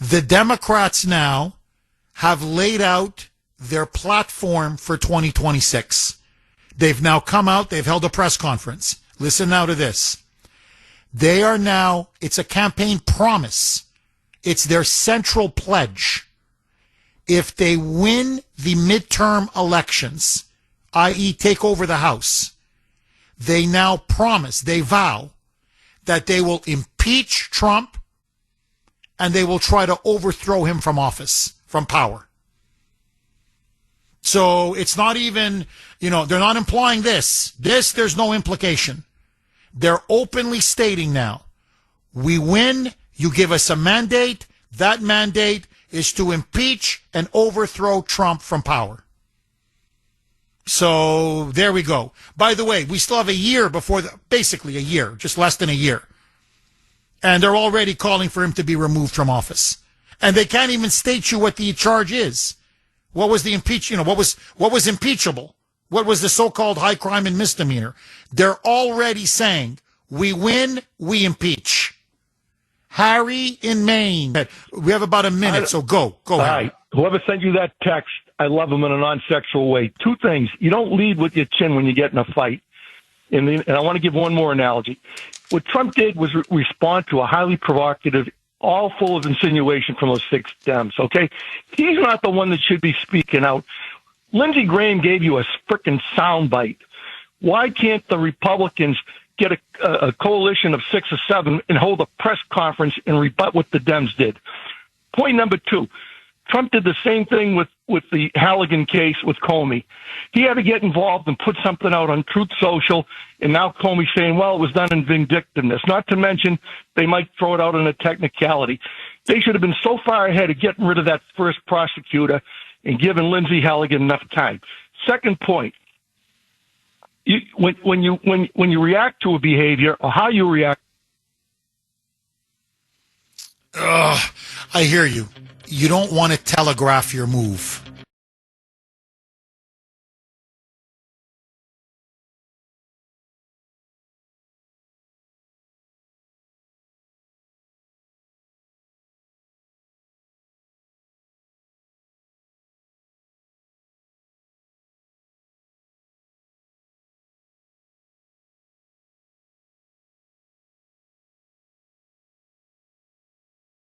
The Democrats now have laid out their platform for 2026. They've now come out, they've held a press conference. Listen now to this. They are now, it's a campaign promise. It's their central pledge. If they win the midterm elections, i.e. take over the House, they now promise, they vow, that they will impeach Trump and they will try to overthrow him from office, from power. So it's not even, they're not implying this. There's no implication. They're openly stating now, we win, you give us a mandate, that mandate is to impeach and overthrow Trump from power. So there we go. By the way, we still have a year before, basically a year, just less than a year. And they're already calling for him to be removed from office. And they can't even state you what the charge is. What was the what was impeachable? What was the so-called high crime and misdemeanor? They're already saying, we win, we impeach. Harry in Maine. We have about a minute, so go. All Harry. right. Whoever sent you that text, I love him in a non-sexual way. Two things. You don't lead with your chin when you get in a fight. And I want to give one more analogy. What Trump did was respond to a highly provocative, all full of insinuation from those six Dems, okay? He's not the one that should be speaking out. Lindsey Graham gave you a frickin' soundbite. Why can't the Republicans get a coalition of 6 or 7 and hold a press conference and rebut what the Dems did? Point number 2, Trump did the same thing with the Halligan case with Comey. He had to get involved and put something out on Truth Social, and now Comey's saying, well, it was done in vindictiveness. Not to mention, they might throw it out on a technicality. They should have been so far ahead of getting rid of that first prosecutor and giving Lindsey Halligan enough time. Second point, when you react to a behavior or how you react. I hear you. You don't want to telegraph your move.